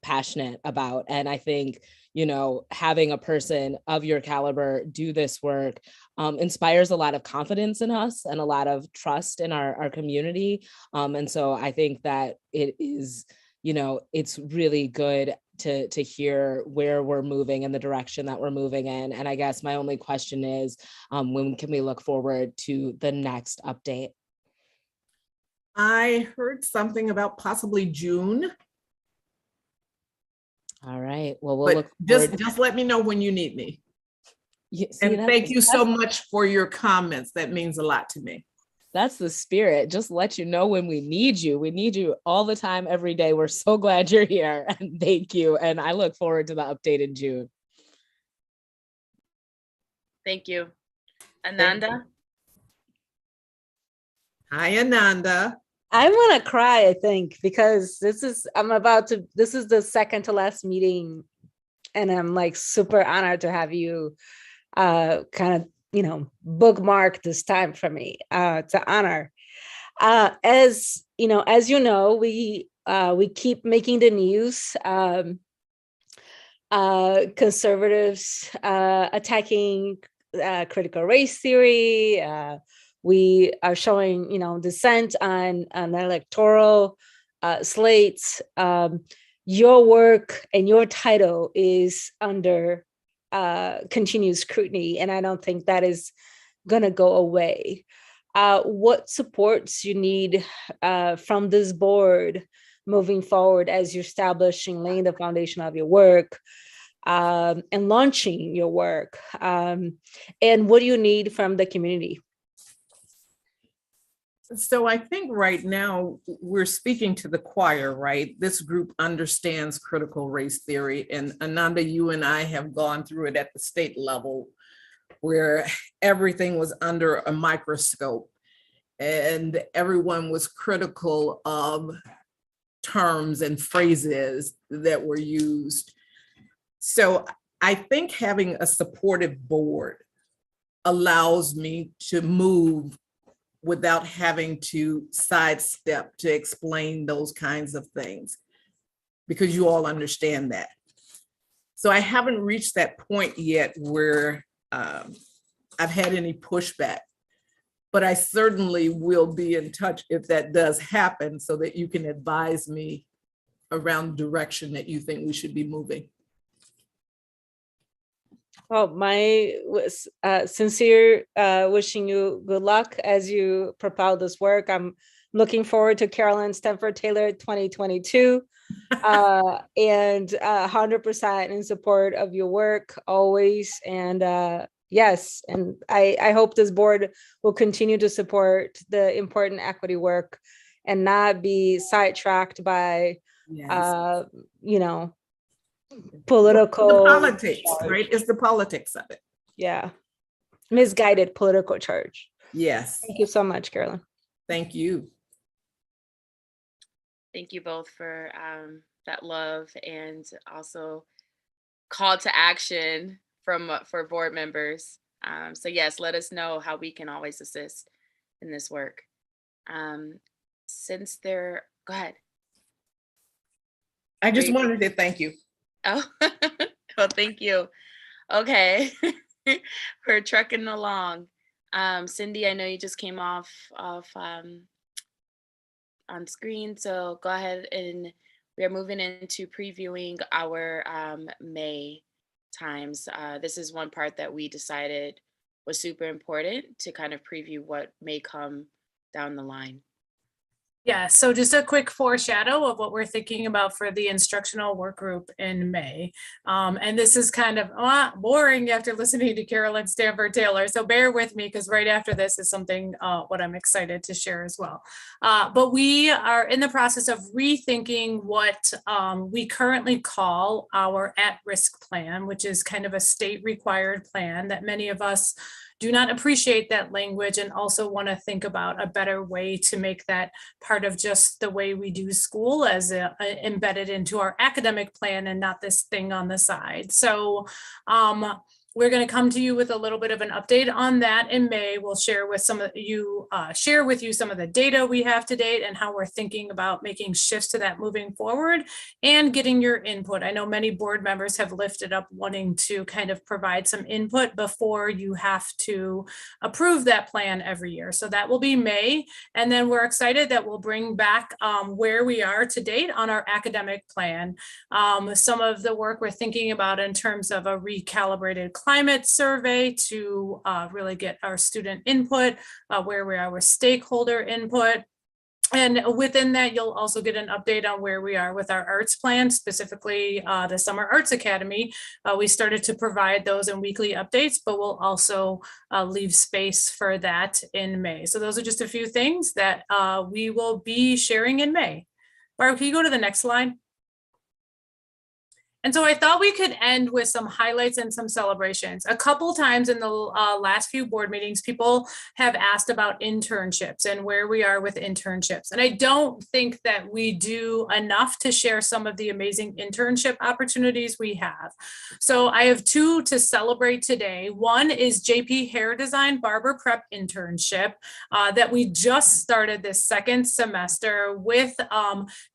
passionate about. And I think, you know, having a person of your caliber do this work inspires a lot of confidence in us and a lot of trust in our community. And so I think that it is, it's really good to hear where we're moving and the direction that we're moving in. And I guess my only question is, when can we look forward to the next update? I heard something about possibly June. All right. Well, we'll look just let me know when you need me. And thank you so much for your comments. That means a lot to me. That's the spirit. Just let you know when we need you. We need you all the time, every day. We're so glad you're here. And thank you. And I look forward to the update in June. Thank you. Ananda? Hi, Ananda. I'm gonna cry, I think, because this is the second to last meeting, and I'm like super honored to have you kind of bookmark this time for me to honor. As you know, we keep making the news. Conservatives attacking critical race theory. We are showing dissent on electoral slates. Your work and your title is under continued scrutiny, and I don't think that is going to go away. What supports you need from this board moving forward as you're laying the foundation of your work and launching your work? And what do you need from the community? So I think right now we're speaking to the choir, right? This group understands critical race theory, and Ananda, you and I have gone through it at the state level where everything was under a microscope and everyone was critical of terms and phrases that were used. So I think having a supportive board allows me to move without having to sidestep to explain those kinds of things, because you all understand that. So I haven't reached that point yet where I've had any pushback, but I certainly will be in touch if that does happen so that you can advise me around the direction that you think we should be moving. Well, my sincere wishing you good luck as you propel this work. I'm looking forward to Carolyn Stanford Taylor 2022 and 100% in support of your work always. And yes, and I hope this board will continue to support the important equity work and not be sidetracked by, political the politics, right? It's the politics of it. Yeah. Misguided political charge. Yes. Thank you so much, Carolyn. Thank you. Thank you both for that love and also call to action for board members. So yes, let us know how we can always assist in this work. Go ahead. I just wanted to thank you. Oh, well, thank you. Okay, we're trucking along. Cindy, I know you just came off on screen, so go ahead, and we are moving into previewing our May times. This is one part that we decided was super important to kind of preview what may come down the line. Yeah, so just a quick foreshadow of what we're thinking about for the instructional work group in May. And this is kind of boring after listening to Carolyn Stanford Taylor. So bear with me, because right after this is something what I'm excited to share as well. But we are in the process of rethinking what we currently call our at-risk plan, which is kind of a state required plan that many of us do not appreciate that language and also want to think about a better way to make that part of just the way we do school as embedded into our academic plan and not this thing on the side. So We're going to come to you with a little bit of an update on that in May. We'll share with share with you some of the data we have to date and how we're thinking about making shifts to that moving forward and getting your input. I know many board members have lifted up wanting to kind of provide some input before you have to approve that plan every year. So that will be May. And then we're excited that we'll bring back where we are to date on our academic plan. Some of the work we're thinking about in terms of a recalibrated climate survey to really get our student input, where we are with stakeholder input. And within that, you'll also get an update on where we are with our arts plan, specifically the Summer Arts Academy. We started to provide those in weekly updates, but we'll also leave space for that in May. So those are just a few things that we will be sharing in May. Barb, can you go to the next slide? And so I thought we could end with some highlights and some celebrations. A couple times in the last few board meetings, people have asked about internships and where we are with internships. And I don't think that we do enough to share some of the amazing internship opportunities we have. So I have two to celebrate today. One is JP Hair Design Barber Prep Internship that we just started this second semester with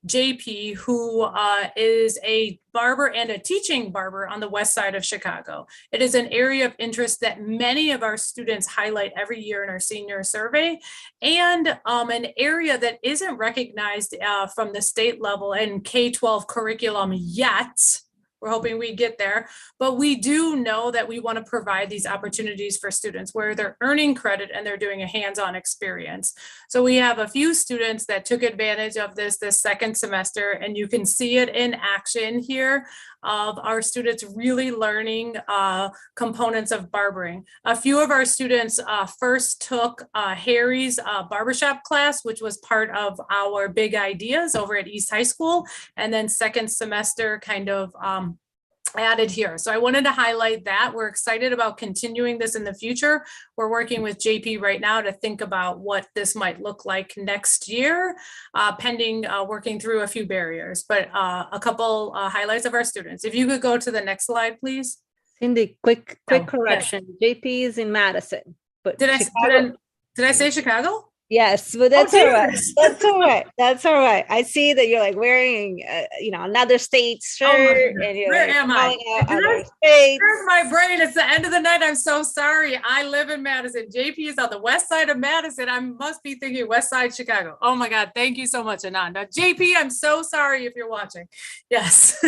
JP, who is a barber and a teaching barber on the west side of Chicago. It is an area of interest that many of our students highlight every year in our senior survey, and an area that isn't recognized from the state level and K-12 curriculum yet. We're hoping we get there, but we do know that we want to provide these opportunities for students where they're earning credit and they're doing a hands-on experience. So we have a few students that took advantage of this second semester, and you can see it in action here of our students really learning components of barbering. A few of our students first took Harry's barbershop class, which was part of our big ideas over at East High School, and then second semester kind of added here. So I wanted to highlight that. We're excited about continuing this in the future. We're working with JP right now to think about what this might look like next year, pending working through a few barriers, but a couple highlights of our students. If you could go to the next slide, please. Cindy, quick correction. Yes. JP is in Madison, but did I say Chicago? Yes, but that's all right. That's all right. That's all right. I see that you're like wearing, another state shirt, and you're where like am I? Where's my brain? It's the end of the night. I'm so sorry. I live in Madison. JP is on the west side of Madison. I must be thinking west side Chicago. Oh my God. Thank you so much, Ananda. JP, I'm so sorry if you're watching. Yes.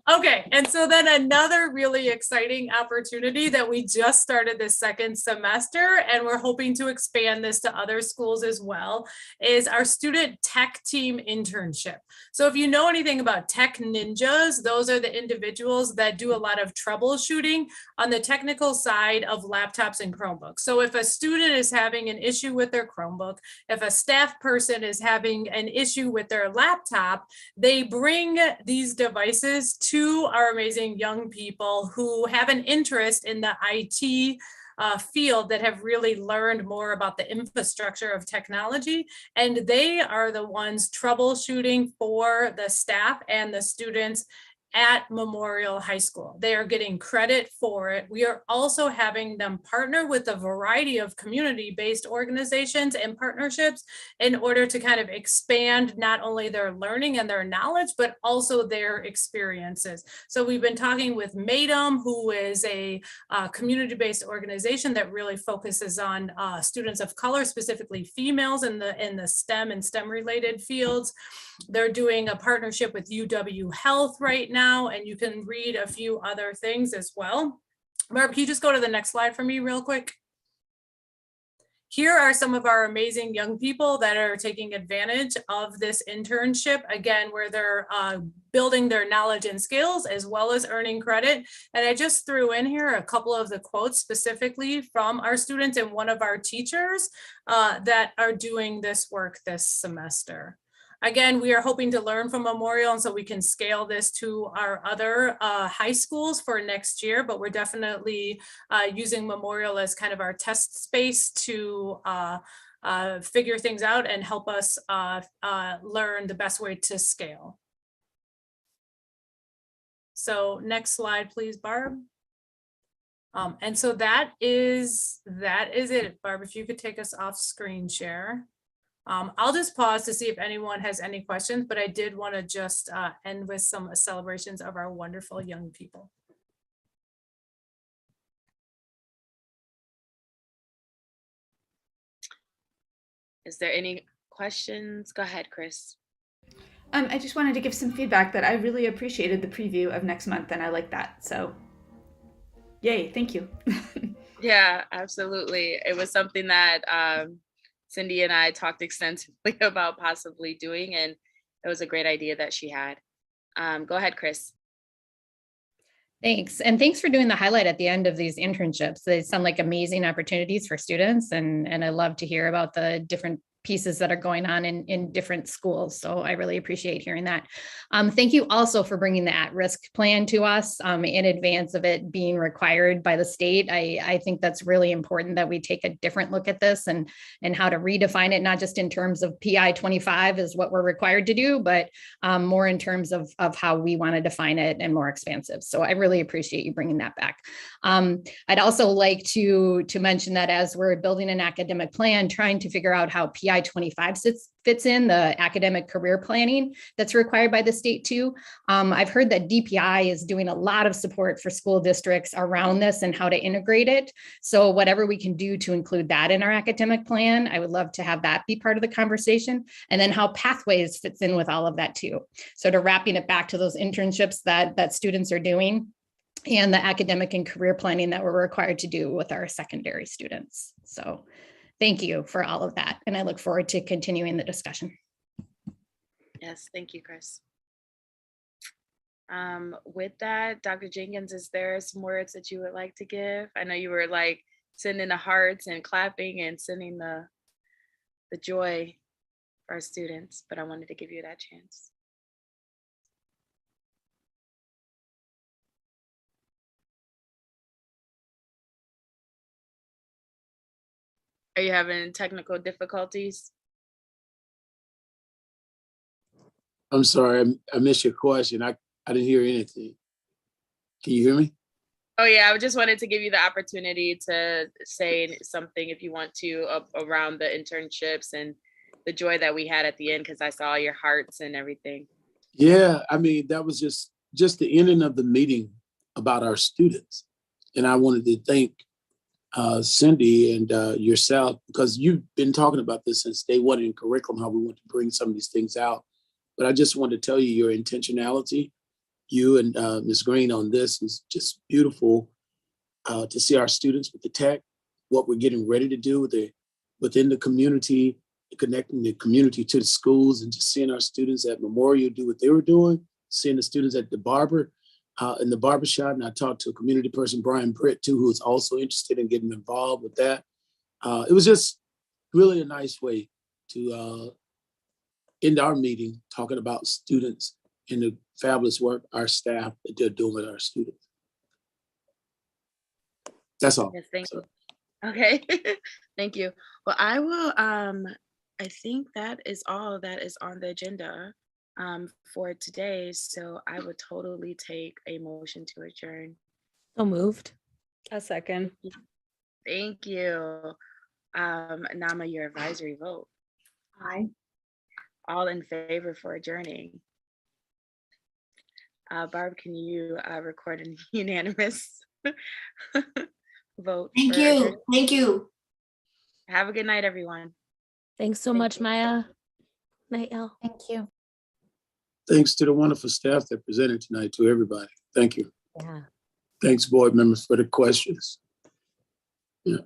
Okay. And so then another really exciting opportunity that we just started this second semester, and we're hoping to expand this to other schools as well, is our student tech team internship. So if you know anything about tech ninjas, those are the individuals that do a lot of troubleshooting on the technical side of laptops and Chromebooks. So if a student is having an issue with their Chromebook, if a staff person is having an issue with their laptop, they bring these devices to our amazing young people who have an interest in the IT field, that have really learned more about the infrastructure of technology, and they are the ones troubleshooting for the staff and the students at Memorial High School. They are getting credit for it. We are also having them partner with a variety of community-based organizations and partnerships in order to kind of expand not only their learning and their knowledge, but also their experiences. So we've been talking with MADAM, who is a community-based organization that really focuses on students of color, specifically females in the STEM and STEM-related fields. They're doing a partnership with UW Health right now, and you can read a few other things as well. Barb, can you just go to the next slide for me real quick? Here are some of our amazing young people that are taking advantage of this internship, again, where they're building their knowledge and skills as well as earning credit. And I just threw in here a couple of the quotes specifically from our students and one of our teachers that are doing this work this semester. Again, we are hoping to learn from Memorial, and so we can scale this to our other high schools for next year, but we're definitely using Memorial as kind of our test space to figure things out and help us learn the best way to scale. So next slide, please, Barb. And so that is it. Barb, if you could take us off screen share. I'll just pause to see if anyone has any questions, but I did want to just end with some celebrations of our wonderful young people. Is there any questions? Go ahead, Chris. I just wanted to give some feedback that I really appreciated the preview of next month, and I like that. So, yay, thank you. Yeah, absolutely. It was something that Cindy and I talked extensively about possibly doing, and it was a great idea that she had. Go ahead, Chris. Thanks. And thanks for doing the highlight at the end of these internships. They sound like amazing opportunities for students. And I love to hear about the different pieces that are going on in different schools. So I really appreciate hearing that. Thank you also for bringing the at-risk plan to us in advance of it being required by the state. I think that's really important that we take a different look at this and how to redefine it, not just in terms of PI 25 is what we're required to do, but more in terms of how we want to define it and more expansive. So I really appreciate you bringing that back. I'd also like to mention that as we're building an academic plan, trying to figure out how PI 25 fits in the academic career planning that's required by the state too. I've heard that DPI is doing a lot of support for school districts around this and how to integrate it. So whatever we can do to include that in our academic plan, I would love to have that be part of the conversation. And then how Pathways fits in with all of that too. So to wrapping it back to those internships that students are doing and the academic and career planning that we're required to do with our secondary students. So thank you for all of that. And I look forward to continuing the discussion. Yes, thank you, Chris. With that, Dr. Jenkins, is there some words that you would like to give? I know you were like sending the hearts and clapping and sending the joy for our students, but I wanted to give you that chance. Are you having technical difficulties? I'm sorry, I missed your question. I didn't hear anything. Can you hear me? Oh yeah, I just wanted to give you the opportunity to say something if you want to around the internships and the joy that we had at the end, because I saw your hearts and everything. Yeah, I mean, that was just the ending of the meeting about our students. And I wanted to thank Cindy and yourself, because you've been talking about this since day one in curriculum, how we want to bring some of these things out. But I just wanted to tell you your intentionality, you and Ms. Green on this is just beautiful to see our students with the tech, what we're getting ready to do within the community, connecting the community to the schools, and just seeing our students at Memorial do what they were doing, seeing the students at the barber, in the barbershop. And I talked to a community person, Brian Britt, too, who is also interested in getting involved with that. It was just really a nice way to end our meeting talking about students and the fabulous work our staff that they're doing with our students. That's all. Yes, thank you. Okay, thank you. Well, I will, I think that is all that is on the agenda for today. So I would totally take a motion to adjourn. So moved. A second. Thank you. Nama, your advisory vote. Aye. All in favor for adjourning. Barb, can you record a unanimous vote? Thank for you. adjourn? Thank you. Have a good night, everyone. Thanks so much, Maya. Night, y'all. Thank you. Thanks to the wonderful staff that presented tonight, to everybody. Thank you. Yeah. Thanks, board members, for the questions. Yeah.